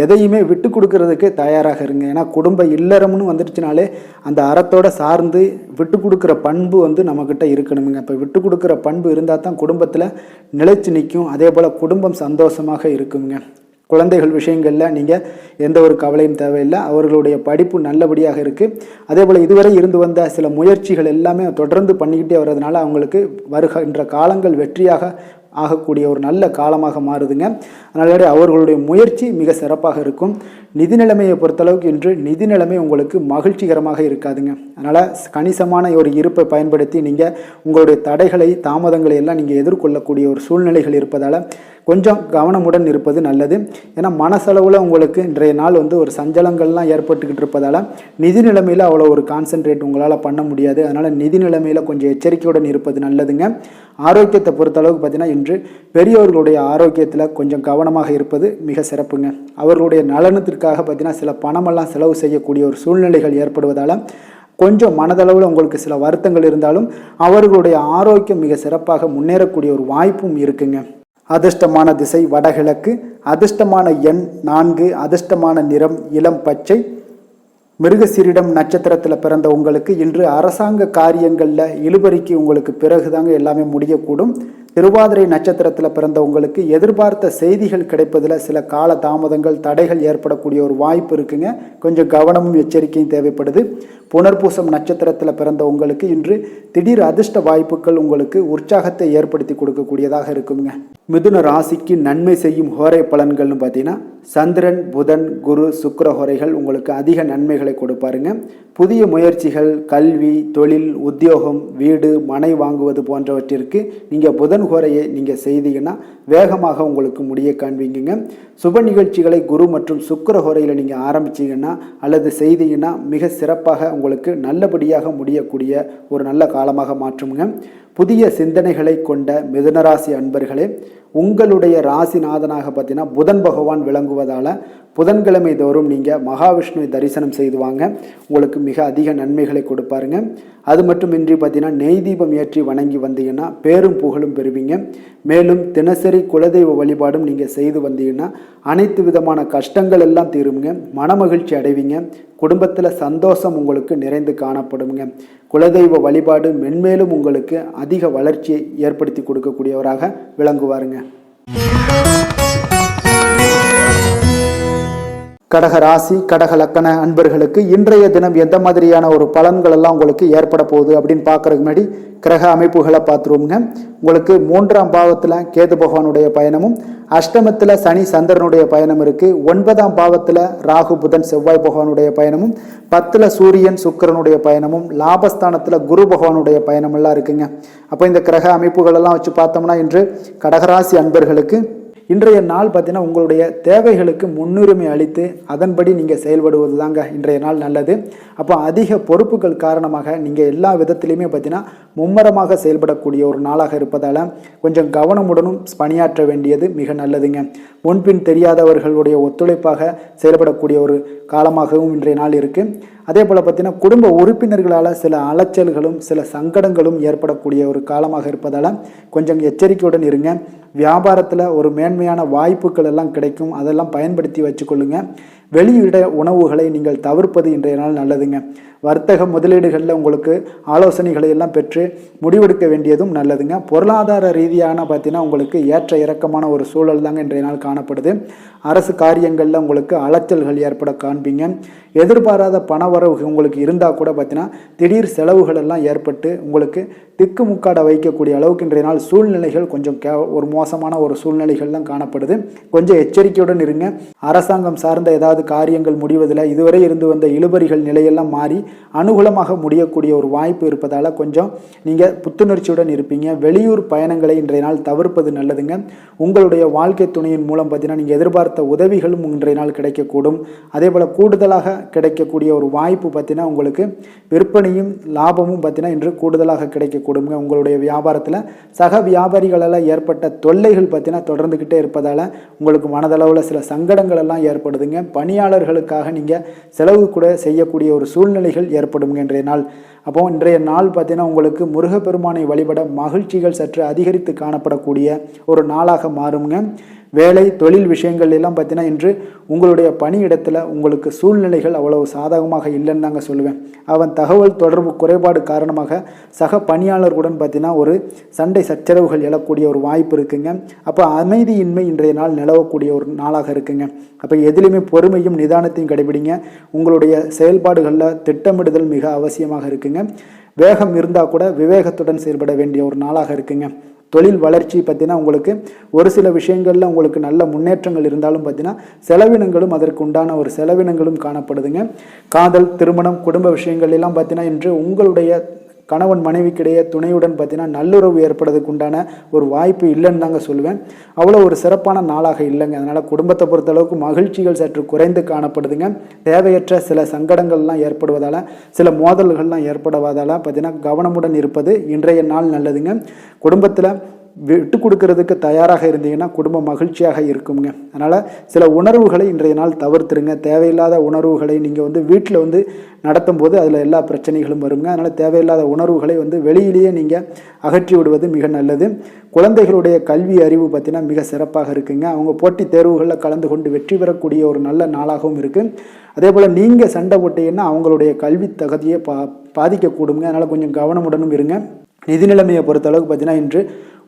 எதையுமே விட்டு கொடுக்கறதுக்கு தயாராக இருங்க. ஏன்னா குடும்ப இல்லறம்னு வந்துடுச்சுனாலே அந்த அறத்தோட சார்ந்து விட்டு கொடுக்குற பண்பு நம்மக்கிட்ட இருக்கணுங்க. இப்போ விட்டு கொடுக்குற பண்பு இருந்தால் தான் குடும்பத்தில் நிலைச்சு நிற்கும். அதே போல் குடும்பம் சந்தோஷமாக இருக்குங்க. குழந்தைகள் விஷயங்களில் நீங்கள் எந்த ஒரு கவலையும் தேவையில்லை. அவர்களுடைய படிப்பு நல்லபடியாக இருக்குது. அதே போல் இதுவரை இருந்து வந்த சில முயற்சிகள் எல்லாமே தொடர்ந்து பண்ணிக்கிட்டே வர்றதுனால அவங்களுக்கு வருகின்ற காலங்கள் வெற்றியாக ஆகக்கூடிய ஒரு நல்ல காலமாக மாறுதுங்க. அதனால அவர்களுடைய முயற்சி மிக சிறப்பாக இருக்கும். நிதி நிலைமையை பொறுத்தளவுக்கு இன்று நிதி நிலைமை உங்களுக்கு மகிழ்ச்சிகரமாக இருக்காதுங்க. அதனால் கணிசமான ஒரு இருப்பை பயன்படுத்தி நீங்கள் உங்களுடைய தடைகளை தாமதங்களை எல்லாம் நீங்கள் எதிர்கொள்ளக்கூடிய ஒரு சூழ்நிலைகள் இருப்பதால் கொஞ்சம் கவனமுடன் இருப்பது நல்லது. ஏன்னா மனசளவில் உங்களுக்கு இன்றைய நாள் ஒரு சஞ்சலங்கள்லாம் ஏற்பட்டுக்கிட்டு இருப்பதால் நிதி நிலைமையில் அவ்வளோ ஒரு கான்சன்ட்ரேட் உங்களால் பண்ண முடியாது. அதனால் நிதி நிலைமையில் கொஞ்சம் எச்சரிக்கையுடன் இருப்பது நல்லதுங்க. ஆரோக்கியத்தை பொறுத்தளவுக்கு பார்த்தீங்கன்னா இன்று பெரியவர்களுடைய ஆரோக்கியத்தில் கொஞ்சம் கவனமாக இருப்பது மிக சிறப்புங்க. அவர்களுடைய நலனத்திற்காக பார்த்தீங்கன்னா சில பணமெல்லாம் செலவு செய்யக்கூடிய ஒரு சூழ்நிலைகள் ஏற்படுவதால் கொஞ்சம் மனதளவில் உங்களுக்கு சில வருத்தங்கள் இருந்தாலும் அவர்களுடைய ஆரோக்கியம் மிக சிறப்பாக முன்னேறக்கூடிய ஒரு வாய்ப்பும் இருக்குங்க. அதிர்ஷ்டமான திசை வடகிழக்கு, அதிர்ஷ்டமான எண் 4, அதிர்ஷ்டமான நிறம் இளம் பச்சை. மிருகசீரிடம் நட்சத்திரத்தில் பிறந்த உங்களுக்கு இன்று அரசாங்க காரியங்களில் இழுபறிக்கு உங்களுக்கு பிறகுதாங்க எல்லாமே முடியக்கூடும். திருவாதிரை நட்சத்திரத்தில் பிறந்த உங்களுக்கு எதிர்பார்த்த செய்திகள் கிடைப்பதில் சில கால தாமதங்கள் தடைகள் ஏற்படக்கூடிய ஒரு வாய்ப்பு இருக்குங்க. கொஞ்சம் கவனமும் எச்சரிக்கையும் தேவைப்படுது. புனர்பூசம் நட்சத்திரத்தில் பிறந்த உங்களுக்கு இன்று திடீர் அதிர்ஷ்ட வாய்ப்புகள் உங்களுக்கு உற்சாகத்தை ஏற்படுத்தி கொடுக்கக்கூடியதாக இருக்குங்க. மிதுன ராசிக்கு நன்மை செய்யும் ஹோரை பலன்கள்னு பார்த்தீங்கன்னா சந்திரன், புதன், குரு, சுக்கிர ஹோரைகள் உங்களுக்கு அதிக நன்மைகளை கொடுப்பாருங்க. புதிய முயற்சிகள், கல்வி, தொழில், உத்தியோகம், வீடு, மனை வாங்குவது போன்றவற்றிற்கு நீங்கள் புதன் ஹோரையை நீங்கள் செய்தீங்கன்னா வேகமாக உங்களுக்கு முடிய காண்பீங்க. சுப நிகழ்ச்சிகளை குரு மற்றும் சுக்கிர ஹோரையில் நீங்கள் ஆரம்பிச்சிங்கன்னா அல்லது செய்தீங்கன்னா மிக சிறப்பாக உங்களுக்கு நல்லபடியாக முடியக்கூடிய ஒரு நல்ல காலமாக மாற்றுங்க. புதிய சிந்தனைகளை கொண்ட மிதுனராசி அன்பர்களே, உங்களுடைய ராசிநாதனாக பார்த்தீங்கன்னா புதன் பகவான் விளங்குவதால் புதன்கிழமை தோறும் நீங்கள் மகாவிஷ்ணுவை தரிசனம் செய்து வாங்க. உங்களுக்கு மிக அதிக நன்மைகளை கொடுப்பாருங்க. அது மட்டுமின்றி பார்த்தீங்கன்னா நெய் தீபம் ஏற்றி வணங்கி வந்தீங்கன்னா பேரும் புகழும் பெறுவீங்க. மேலும் தினசரி குலதெய்வ வழிபாடும் நீங்கள் செய்து வந்தீங்கன்னா அனைத்து விதமான கஷ்டங்கள் எல்லாம் தீருங்க. மனமகிழ்ச்சி அடைவீங்க. குடும்பத்தில் சந்தோஷம் உங்களுக்கு நிறைந்து காணப்படுங்க. குலதெய்வ வழிபாடு மென்மேலும் உங்களுக்கு அதிக வளர்ச்சியை ஏற்படுத்தி கொடுக்கக்கூடியவராக விளங்குவாருங்க. கடக ராசி, கடக லக்கண அன்பர்களுக்கு இன்றைய தினம் எந்த மாதிரியான ஒரு பலன்கள் எல்லாம் உங்களுக்கு ஏற்பட போகுது அப்படின்னு பார்க்கறதுக்கு முன்னாடி கிரக அமைப்புகளை பார்த்துருவோங்க. உங்களுக்கு 3ஆம் பாவத்தில் கேது பகவானுடைய பயணமும், அஷ்டமத்தில் சனி சந்திரனுடைய பயணம் இருக்குது. 9ஆம் பாவத்தில் ராகு புதன் செவ்வாய் பகவானுடைய பயணமும், 10ல் சூரியன் சுக்கிரனுடைய பயணமும், லாபஸ்தானத்தில் குரு பகவானுடைய பயணம் எல்லாம் இருக்குங்க. அப்போ இந்த கிரக அமைப்புகள் எல்லாம் வச்சு பார்த்தோம்னா இன்று கடகராசி அன்பர்களுக்கு இன்றைய நாள் பார்த்தீங்கன்னா உங்களுடைய தேவைகளுக்கு முன்னுரிமை அளித்து அதன்படி நீங்கள் செயல்படுவது தாங்க இன்றைய நாள் நல்லது. அப்போ அதிக பொறுப்புகள் காரணமாக நீங்கள் எல்லா விதத்திலையுமே பார்த்தீங்கன்னா மும்மரமாக செயல்படக்கூடிய ஒரு நாளாக இருப்பதால் கொஞ்சம் கவனமுடனும் பணியாற்ற வேண்டியது மிக நல்லதுங்க. முன்பின் தெரியாதவர்களுடைய ஒத்துழைப்பாக செயல்படக்கூடிய ஒரு காலமாகவும் இன்றைய நாள் இருக்குது. அதே போல் பார்த்தீங்கன்னா குடும்ப உறுப்பினர்களால் சில அலைச்சல்களும் சில சங்கடங்களும் ஏற்படக்கூடிய ஒரு காலமாக இருப்பதால் கொஞ்சம் எச்சரிக்கையுடன் இருங்க. வியாபாரத்தில் ஒரு மேன்மையான வாய்ப்புகள் எல்லாம் கிடைக்கும், அதெல்லாம் பயன்படுத்தி வச்சுக்கொள்ளுங்க. வெளியிட உணவுகளை நீங்கள் தவிர்ப்பது இன்றைய நாள் நல்லதுங்க. வர்த்தக முதலீடுகளில் உங்களுக்கு ஆலோசனைகளை எல்லாம் பெற்று முடிவெடுக்க வேண்டியதும் நல்லதுங்க. பொருளாதார ரீதியான பார்த்தீங்கன்னா உங்களுக்கு ஏற்ற இறக்கமான ஒரு சூழல் தாங்க இன்றைய நாள் காணப்படுது. அரசு காரியங்களில் உங்களுக்கு அலைச்சல்கள் ஏற்பட காண்பீங்க. எதிர்பாராத பணவரவு உங்களுக்கு இருந்தால் கூட பார்த்தீங்கன்னா திடீர் செலவுகள் எல்லாம் ஏற்பட்டு உங்களுக்கு திக்குமுக்காட வைக்கக்கூடிய அளவுக்கு இன்றைய நாள் சூழ்நிலைகள் கொஞ்சம் ஒரு மோசமான ஒரு சூழ்நிலைகள் தான் காணப்படுது. கொஞ்சம் எச்சரிக்கையுடன் இருங்க. அரசாங்கம் சார்ந்த ஏதாவது காரியங்கள் முடிவதில் இதுவரை இருந்து வந்த இழுபறிகள் நிலையெல்லாம் மாறி அனுகூலமாக முடியக்கூடிய ஒரு வாய்ப்பு இருப்பதால் கொஞ்சம் நீங்கள் புத்துணர்ச்சியுடன் இருப்பீங்க. வெளியூர் பயணங்களை இன்றைய நாள் தவிர்ப்பது நல்லதுங்க. உங்களுடைய வாழ்க்கை துணையின் மூலம் பார்த்தீங்கன்னா நீங்கள் எதிர்பார்த்த உதவிகளும் இன்றைய நாள் கிடைக்கக்கூடும். அதே போல் கூடுதலாக கிடைக்கக்கூடிய ஒரு வாய்ப்பு பார்த்தீங்கன்னா உங்களுக்கு விற்பனையும் லாபமும் பார்த்தீங்கன்னா இன்று கூடுதலாக கிடைக்கக்கூடுங்க. உங்களுடைய வியாபாரத்தில் சக வியாபாரிகளால் ஏற்பட்ட தொல்லைகள் பார்த்தீங்கன்னா தொடர்ந்துக்கிட்டே இருப்பதால் உங்களுக்கு மனதளவில் சில சங்கடங்கள் எல்லாம் ஏற்படுதுங்க. பணியாளர்களுக்காக நீங்கள் செலவு கூட செய்யக்கூடிய ஒரு சூழ்நிலைகள் ஏற்படும் இன்றைய நாள். அப்போ இன்றைய நாள் பார்த்தீங்கன்னா உங்களுக்கு முருகப்பெருமானை வழிபட மகிழ்ச்சிகள் சற்று அதிகரித்து காணப்படக்கூடிய ஒரு நாளாக மாறுங்க. வேலை தொழில் விஷயங்கள் எல்லாம் பார்த்தீங்கன்னா இன்று உங்களுடைய பணியிடத்தில் உங்களுக்கு சூழ்நிலைகள் அவ்வளவு சாதகமாக இல்லைன்னு தாங்க சொல்லுவேன். அவன் தகவல் தொடர்பு குறைபாடு காரணமாக சக பணியாளர்களுடன் பார்த்தீங்கன்னா ஒரு சண்டை சச்சரவுகள் எழக்கூடிய ஒரு வாய்ப்பு இருக்குங்க. அப்போ அமைதியின்மை இன்றைய நாள் நிலவக்கூடிய ஒரு நாளாக இருக்குங்க. அப்போ எதிலுமே பொறுமையும் நிதானத்தையும் கடைபிடிங்க. உங்களுடைய செயல்பாடுகளில் திட்டமிடுதல் மிக அவசியமாக இருக்குங்க. வேகம் இருந்தால் கூட விவேகத்துடன் செயல்பட வேண்டிய ஒரு நாளாக இருக்குங்க. தொழில் வளர்ச்சி பார்த்தீங்கன்னா உங்களுக்கு ஒரு சில விஷயங்களில் உங்களுக்கு நல்ல முன்னேற்றங்கள் இருந்தாலும் பார்த்தீங்கன்னா செலவினங்களும் அதற்கு உண்டான ஒரு செலவினங்களும் காணப்படுதுங்க. காதல், திருமணம், குடும்ப விஷயங்கள் எல்லாம் பார்த்தீங்கன்னா இன்று உங்களுடைய கணவன் மனைவிக்கிடையே துணையுடன் பார்த்தீங்கன்னா நல்லுறவு ஏற்படுறதுக்கு உண்டான ஒரு வாய்ப்பு இல்லைன்னு தாங்க சொல்லுவேன். அவ்வளோ ஒரு சிறப்பான நாளாக இல்லைங்க. அதனால் குடும்பத்தை பொறுத்தளவுக்கு மகிழ்ச்சிகள் சற்று குறைந்து காணப்படுதுங்க. தேவையற்ற சில சங்கடங்கள்லாம் ஏற்படுவதால், சில மோதல்கள்லாம் ஏற்படுவதால் பார்த்தீங்கன்னா கவனமுடன் இருப்பது இன்றைய நாள் நல்லதுங்க. குடும்பத்தில் விட்டு கொடுக்கறதுக்கு தயாராக இருந்தீங்கன்னா குடும்பம் மகிழ்ச்சியாக இருக்குங்க. அதனால் சில உணர்வுகளை இன்றைய நாள் தவிர்த்துருங்க. தேவையில்லாத உணர்வுகளை நீங்கள் வீட்டில் நடத்தும் போது அதில் எல்லா பிரச்சனைகளும் வருங்க. அதனால் தேவையில்லாத உணர்வுகளை வெளியிலேயே நீங்கள் அகற்றி விடுவது மிக நல்லது. குழந்தைகளுடைய கல்வி அறிவு பார்த்தீங்கன்னா மிக சிறப்பாக இருக்குங்க. அவங்க போட்டித் தேர்வுகளில் கலந்து கொண்டு வெற்றி பெறக்கூடிய ஒரு நல்ல நாளாகவும் இருக்குது. அதே போல் நீங்கள் சண்டை போட்டீங்கன்னா அவங்களுடைய கல்வி தகுதியை பாதிக்கக்கூடுங்க. அதனால் கொஞ்சம் கவனமுடனும் இருங்க. நிதி நிலைமையை பொறுத்தளவுக்கு பார்த்தீங்கன்னா இன்று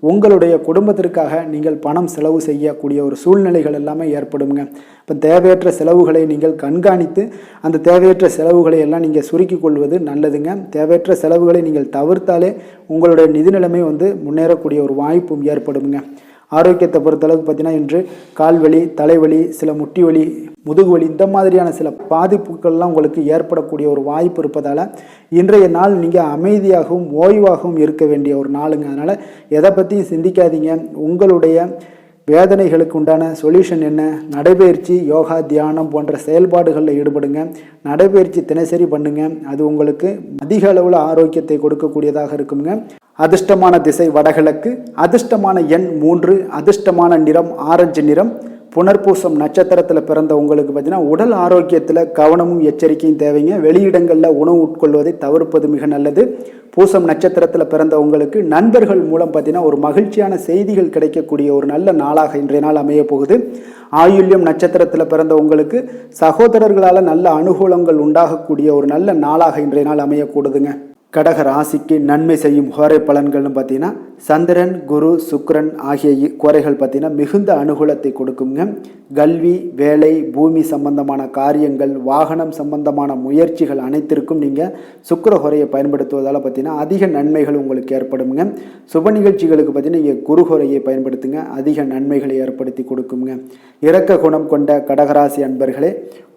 உங்களுடைய குடும்பத்திற்காக நீங்கள் பணம் செலவு செய்யக்கூடிய ஒரு சூழ்நிலைகள் எல்லாமே ஏற்படுங்க. இப்போ தேவையற்ற செலவுகளை நீங்கள் கண்காணித்து அந்த தேவையற்ற செலவுகளை எல்லாம் நீங்கள் சுருக்கி கொள்வது நல்லதுங்க. தேவையற்ற செலவுகளை நீங்கள் தவிர்த்தாலே உங்களுடைய நிதி நிலைமை முன்னேறக்கூடிய ஒரு வாய்ப்பும் ஏற்படுங்க. ஆரோக்கியத்தை பொறுத்தளவுக்கு பார்த்தீங்கன்னா இன்று கால்வலி, தலைவலி, சில முட்டி வலி, முதுகுவலி இந்த மாதிரியான சில பாதிப்புகள்லாம் உங்களுக்கு ஏற்படக்கூடிய ஒரு வாய்ப்பு இருப்பதால் இன்றைய நாள் நீங்கள் அமைதியாகவும் ஓய்வாகவும் இருக்க வேண்டிய ஒரு நாளுங்க. அதனால் எதை பற்றியும் சிந்திக்காதீங்க. உங்களுடைய வேதனைகளுக்கு உண்டான சொல்யூஷன் என்ன? நடைபயிற்சி, யோகா, தியானம் போன்ற செயல்பாடுகளில் ஈடுபடுங்க. நடைபயிற்சி தினசரி பண்ணுங்க. அது உங்களுக்கு அதிக அளவில் ஆரோக்கியத்தை கொடுக்கக்கூடியதாக இருக்குங்க. அதிர்ஷ்டமான திசை வடகிழக்கு, அதிர்ஷ்டமான எண் 3, அதிர்ஷ்டமான நிறம் ஆரஞ்சு நிறம். புனர்பூசம் நட்சத்திரத்தில் பிறந்த உங்களுக்கு பார்த்தீங்கன்னா உடல் ஆரோக்கியத்தில் கவனமும் எச்சரிக்கையும் தேவைங்க. வெளியிடங்களில் உணவு உட்கொள்வதை தவிர்ப்பது மிக நல்லது. பூசம் நட்சத்திரத்தில் பிறந்த உங்களுக்கு நண்பர்கள் மூலம் பார்த்தீங்கன்னா ஒரு மகிழ்ச்சியான செய்திகள் கிடைக்கக்கூடிய ஒரு நல்ல நாளாக இன்றைய நாள் அமைய போகுது. ஆயுள்யம் நட்சத்திரத்தில் பிறந்த உங்களுக்கு சகோதரர்களால் நல்ல அனுகூலங்கள் உண்டாகக்கூடிய ஒரு நல்ல நாளாக இன்றைய நாள் அமையக்கூடுதுங்க. கடக ராசிக்கு நன்மை செய்யும் ஹோரை பலன்கள்னு பார்த்தீங்கன்னா சந்திரன், குரு, சுக்கிரன் ஆகிய குறைகள் பார்த்தீங்கன்னா மிகுந்த அனுகூலத்தை கொடுக்குங்க. கல்வி, வேலை, பூமி சம்பந்தமான காரியங்கள், வாகனம் சம்பந்தமான முயற்சிகள் அனைத்திற்கும் நீங்கள் சுக்கிர ஹோரையை பயன்படுத்துவதால் பார்த்தீங்கன்னா அதிக நன்மைகள் உங்களுக்கு ஏற்படுங்க. சுப நிகழ்ச்சிகளுக்கு பார்த்தீங்கன்னா நீங்கள் குரு ஹோரையை பயன்படுத்துங்க. அதிக நன்மைகளை ஏற்படுத்தி கொடுக்குங்க. இரக்க குணம் கொண்ட கடகராசி அன்பர்களே,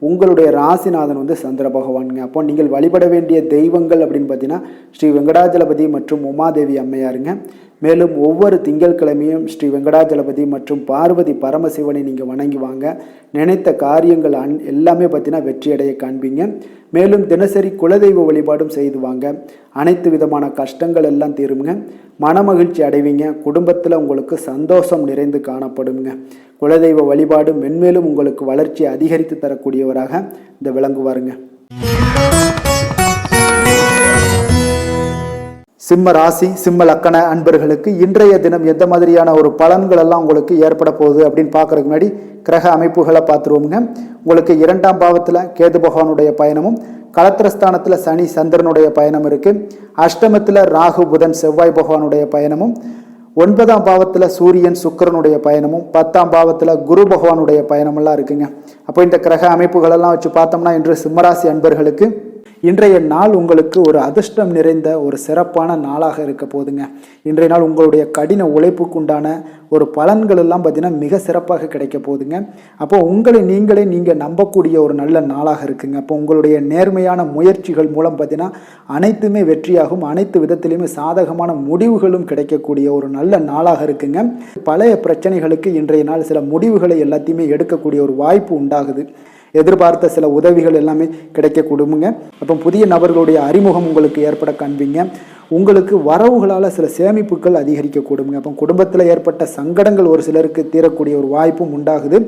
உங்களுடைய ராசிநாதன் சந்திர பகவானுங்க. அப்போ நீங்கள் வழிபட வேண்டிய தெய்வங்கள் அப்படின்னு பார்த்தீங்கன்னா ஸ்ரீ வெங்கடாஜலபதி மற்றும் உமாதேவி அம்மையாருங்க. மேலும் ஒவ்வொரு திங்கட்கிழமையும் ஸ்ரீ வெங்கடாஜலபதி மற்றும் பார்வதி பரமசிவனை நீங்கள் வணங்கி வாங்க. நினைத்த காரியங்கள் எல்லாமே பார்த்தீங்கன்னா வெற்றியடைய காண்பீங்க. மேலும் தினசரி குலதெய்வ வழிபாடும் செய்து வாங்க. அனைத்து விதமான கஷ்டங்கள் எல்லாம் தீருங்க. மனமகிழ்ச்சி அடைவீங்க. குடும்பத்தில் உங்களுக்கு சந்தோஷம் நிறைந்து காணப்படுங்க. குலதெய்வ வழிபாடு மென்மேலும் உங்களுக்கு வளர்ச்சி அதிகரித்து தரக்கூடியவராக இந்த விளங்குவாருங்க. சிம்ம ராசி, சிம்ம லக்கண அன்பர்களுக்கு இன்றைய தினம் எந்த மாதிரியான ஒரு பலன்கள் எல்லாம் உங்களுக்கு ஏற்பட போகுது அப்படின்னு பார்க்கறதுக்கு முன்னாடி கிரக அமைப்புகளை பார்த்துருவோமுங்க. உங்களுக்கு 2ஆம் பாவத்தில் கேது பகவானுடைய பயணமும், களத்திரஸ்தானத்தில் சனி சந்திரனுடைய பயணம் இருக்கு. அஷ்டமத்தில் ராகு புதன் செவ்வாய் பகவானுடைய பயணமும், 9ஆம் பாவத்தில் சூரியன் சுக்கிரனுடைய பயணமும், 10ஆம் பாவத்தில் குரு பகவானுடைய பயணமெல்லாம் இருக்குங்க. அப்போ இந்த கிரக அமைப்புகளெல்லாம் வச்சு பார்த்தோம்னா இன்று சிம்மராசி அன்பர்களுக்கு இன்றைய நாள் உங்களுக்கு ஒரு அதிர்ஷ்டம் நிறைந்த ஒரு சிறப்பான நாளாக இருக்க போதுங்க. இன்றைய நாள் உங்களுடைய கடின உழைப்புக்கு உண்டான ஒரு பலன்கள் எல்லாம் பார்த்தீங்கன்னா மிக சிறப்பாக கிடைக்க போகுதுங்க. அப்போ உங்களை நீங்கள் நம்பக்கூடிய ஒரு நல்ல நாளாக இருக்குங்க. அப்போ உங்களுடைய நேர்மையான முயற்சிகள் மூலம் பார்த்தீங்கன்னா அனைத்துமே வெற்றியாகும். அனைத்து விதத்திலையுமே சாதகமான முடிவுகளும் கிடைக்கக்கூடிய ஒரு நல்ல நாளாக இருக்குங்க. பழைய பிரச்சனைகளுக்கு இன்றைய நாள் சில முடிவுகளை எல்லாத்தையுமே எடுக்கக்கூடிய ஒரு வாய்ப்பு உண்டாகுது. எதிர்பார்த்த சில உதவிகள் எல்லாமே கிடைக்க கொடுங்க. அப்போ புதிய நபர்களுடைய அறிமுகம் உங்களுக்கு ஏற்பட காண்பீங்க. உங்களுக்கு வரவுகளால் சில சேமிப்புகள் அதிகரிக்க கொடுங்க. அப்போ குடும்பத்தில் ஏற்பட்ட சங்கடங்கள் ஒரு சிலருக்கு தீரக்கூடிய ஒரு வாய்ப்பும் உண்டாகுது.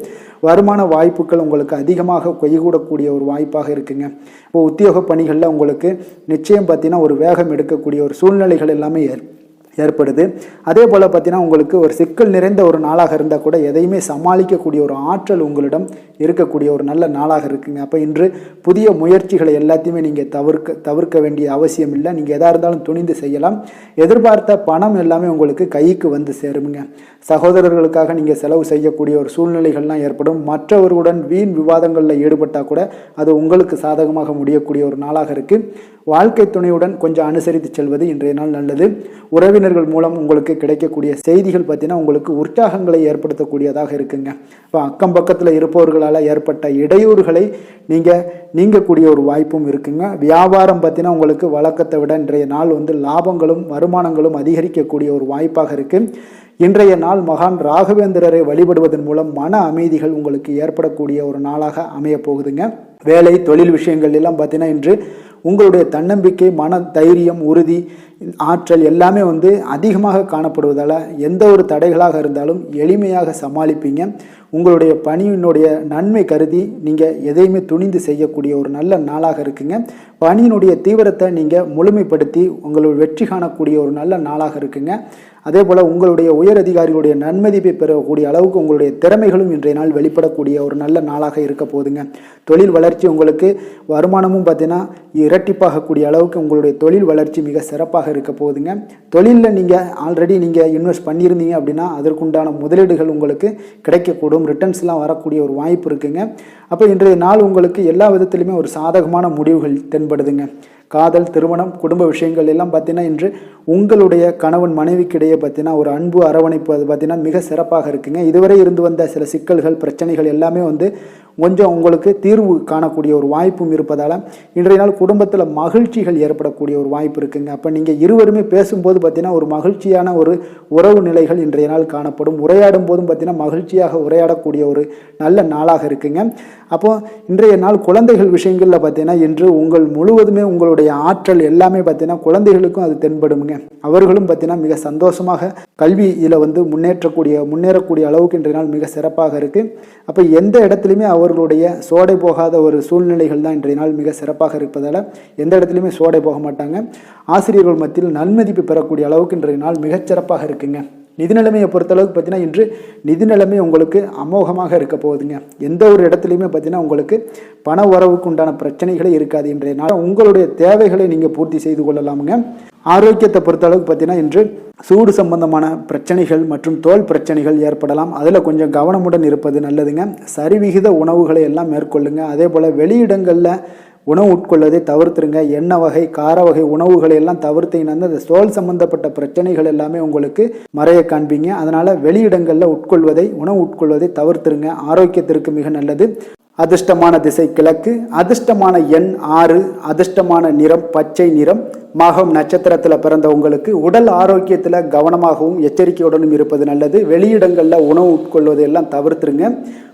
வருமான வாய்ப்புகள் உங்களுக்கு அதிகமாக கைகூடக்கூடிய ஒரு வாய்ப்பாக இருக்குங்க. இப்போ உத்தியோக பணிகளில் உங்களுக்கு நிச்சயம் பார்த்தீங்கன்னா ஒரு வேகம் எடுக்கக்கூடிய ஒரு சூழ்நிலைகள் எல்லாமே ஏற்படுது. அதே போல் பார்த்தீங்கன்னா உங்களுக்கு ஒரு சிக்கல் நிறைந்த ஒரு நாளாக இருந்தால் கூட எதையுமே சமாளிக்கக்கூடிய ஒரு ஆற்றல் உங்களிடம் இருக்கக்கூடிய ஒரு நல்ல நாளாக இருக்குங்க. அப்போ இன்று புதிய முயற்சிகளை எல்லாத்தையுமே நீங்கள் தவிர்க்க வேண்டிய அவசியம் இல்லை. நீங்கள் எதாக இருந்தாலும் துணிந்து செய்யலாம். எதிர்பார்த்த பணம் எல்லாமே உங்களுக்கு கைக்கு வந்து சேருங்க. சகோதரர்களுக்காக நீங்கள் செலவு செய்யக்கூடிய ஒரு சூழ்நிலைகள்லாம் ஏற்படும். மற்றவர்களுடன் வீண் விவாதங்களில் ஈடுபட்டால் கூட அது உங்களுக்கு சாதகமாக முடியக்கூடிய ஒரு நாளாக இருக்குது. வாழ்க்கை துணையுடன் கொஞ்சம் அனுசரித்து செல்வது இன்றைய நாள் நல்லது. உறவினர்கள் மூலம் உங்களுக்கு கிடைக்கக்கூடிய செய்திகள் பார்த்தீங்கன்னா உங்களுக்கு உற்சாகங்களை ஏற்படுத்தக்கூடியதாக இருக்குங்க. இப்போ அக்கம் பக்கத்தில் இருப்பவர்களால் ஏற்பட்ட இடையூறுகளை நீங்கக்கூடிய ஒரு வாய்ப்பும் இருக்குங்க. வியாபாரம் பார்த்தீங்கன்னா உங்களுக்கு வழக்கத்தை விட இன்றைய நாள் லாபங்களும் வருமானங்களும் அதிகரிக்கக்கூடிய ஒரு வாய்ப்பாக இருக்குது. இன்றைய நாள் மகான் ராகவேந்திரரை வழிபடுவதன் மூலம் மன அமைதிகள் உங்களுக்கு ஏற்படக்கூடிய ஒரு நாளாக அமைய போகுதுங்க. வேலை தொழில் விஷயங்கள் எல்லாம் பார்த்தீங்கன்னா இன்று உங்களுடைய தன்னம்பிக்கை, மன தைரியம், உறுதி, ஆற்றல் எல்லாமே அதிகமாக காணப்படுவதால் எந்த ஒரு தடைகளாக இருந்தாலும் எளிமையாக சமாளிப்பீங்க. உங்களுடைய பணியினுடைய நன்மை கருதி நீங்கள் எதையுமே துணிந்து செய்யக்கூடிய ஒரு நல்ல நாளாக இருக்குங்க. பணியினுடைய தீவிரத்தை நீங்கள் முழுமைப்படுத்தி உங்களுடைய வெற்றி காணக்கூடிய ஒரு நல்ல நாளாக இருக்குங்க. அதே போல் உங்களுடைய உயர் அதிகாரிகளுடைய நன்மதிப்பை பெறக்கூடிய அளவுக்கு உங்களுடைய திறமைகளும் இன்றைய நாள் வெளிப்படக்கூடிய ஒரு நல்ல நாளாக இருக்க போகுதுங்க. தொழில் வளர்ச்சி உங்களுக்கு வருமானமும் பார்த்தீங்கன்னா இரட்டிப்பாகக்கூடிய அளவுக்கு உங்களுடைய தொழில் வளர்ச்சி மிக சிறப்பாக இருக்க போகுதுங்க. தொழிலில் நீங்கள் ஆல்ரெடி இன்வெஸ்ட் பண்ணியிருந்தீங்க அப்படின்னா அதற்குண்டான முதலீடுகள் உங்களுக்கு கிடைக்கக்கூடும். ரிட்டர்ன்ஸ்லாம் வரக்கூடிய ஒரு வாய்ப்பு இருக்குங்க. அப்போ இன்றைய நாள் உங்களுக்கு எல்லா விதத்திலுமே ஒரு சாதகமான முடிவுகள் தென்படுதுங்க. காதல், திருமணம், குடும்ப விஷயங்கள் எல்லாம் பார்த்தீங்கன்னா இன்று உங்களுடைய கணவன் மனைவிக்கிடையே பார்த்தீங்கன்னா ஒரு அன்பு அரவணைப்பு அது பார்த்தீங்கன்னா மிக சிறப்பாக இருக்குங்க. இதுவரை இருந்து வந்த சில சிக்கல்கள் பிரச்சனைகள் எல்லாமே கொஞ்சம் உங்களுக்கு தீர்வு காணக்கூடிய ஒரு வாய்ப்பும் இருப்பதால் இன்றைய நாள் குடும்பத்தில் மகிழ்ச்சிகள் ஏற்படக்கூடிய ஒரு வாய்ப்பு இருக்குங்க. அப்போ நீங்கள் இருவருமே பேசும்போது பார்த்தீங்கன்னா ஒரு மகிழ்ச்சியான ஒரு உறவு நிலைகள் இன்றைய நாள் காணப்படும். உரையாடும் போதும் பார்த்தீங்கன்னா மகிழ்ச்சியாக உரையாடக்கூடிய ஒரு நல்ல நாளாக இருக்குங்க. அப்போ இன்றைய நாள் குழந்தைகள் விஷயங்களில் பார்த்தீங்கன்னா இன்று முழுவதுமே உங்களுடைய ஆற்றல் எல்லாமே பார்த்தீங்கன்னா குழந்தைகளுக்கும் அது தென்படுங்க. அவர்களும் பார்த்தீங்கன்னா மிக சந்தோஷமாக கல்வியில் முன்னேறக்கூடிய அளவுக்கு இன்றைய நாள் மிக சிறப்பாக இருக்குது. அப்போ எந்த இடத்துலையுமே அவர்களுடைய சோடை போகாத ஒரு சூழ்நிலைகள் தான் இன்றைய நாள் மிக சிறப்பாக இருப்பதால் எந்த இடத்துலையுமே சோடை போக மாட்டாங்க. ஆசிரியர்கள் மத்தியில் நன்மதிப்பு பெறக்கூடிய அளவுக்கு இன்றைய நாள் மிகச்சிறப்பாக இருக்குங்க. நிதி நிலைமையை பொறுத்தளவுக்கு பார்த்தீங்கன்னா இன்று நிதி நிலைமை உங்களுக்கு அமோகமாக இருக்க போகுதுங்க. எந்த ஒரு இடத்துலையுமே பார்த்தீங்கன்னா உங்களுக்கு பண வரவுக்கு உண்டான பிரச்சனைகளே இருக்காது. இன்றைய நாள் உங்களுடைய தேவைகளை நீங்கள் பூர்த்தி செய்து கொள்ளலாமுங்க. ஆரோக்கியத்தை பொறுத்தளவுக்கு பார்த்தீங்கன்னா இன்று சூடு சம்பந்தமான பிரச்சனைகள் மற்றும் தோல் பிரச்சனைகள் ஏற்படலாம். அதில் கொஞ்சம் கவனமுடன் இருப்பது நல்லதுங்க. சரிவிகித உணவுகளை எல்லாம் மேற்கொள்ளுங்க. அதே போல் வெளியிடங்களில் உணவு உட்கொள்வதை தவிர்த்துருங்க. எண்ணெய் வகை, கார வகை உணவுகளை எல்லாம் தவிர்த்தீங்கன்னா அந்த தோல் சம்பந்தப்பட்ட பிரச்சனைகள் எல்லாமே உங்களுக்கு மறைய காண்பீங்க. அதனால் வெளியிடங்களில் உணவு உட்கொள்வதை தவிர்த்துருங்க. ஆரோக்கியத்திற்கு மிக நல்லது. அதிர்ஷ்டமான திசை கிழக்கு, அதிர்ஷ்டமான எண் 6, அதிர்ஷ்டமான நிறம் பச்சை நிறம். மகம் நட்சத்திரத்தில் பிறந்த உங்களுக்கு உடல் ஆரோக்கியத்தில் கவனமாகவும் எச்சரிக்கையுடனும் இருப்பது நல்லது. வெளியிடங்களில் உணவு உட்கொள்வதை எல்லாம் தவிர்த்துருங்க.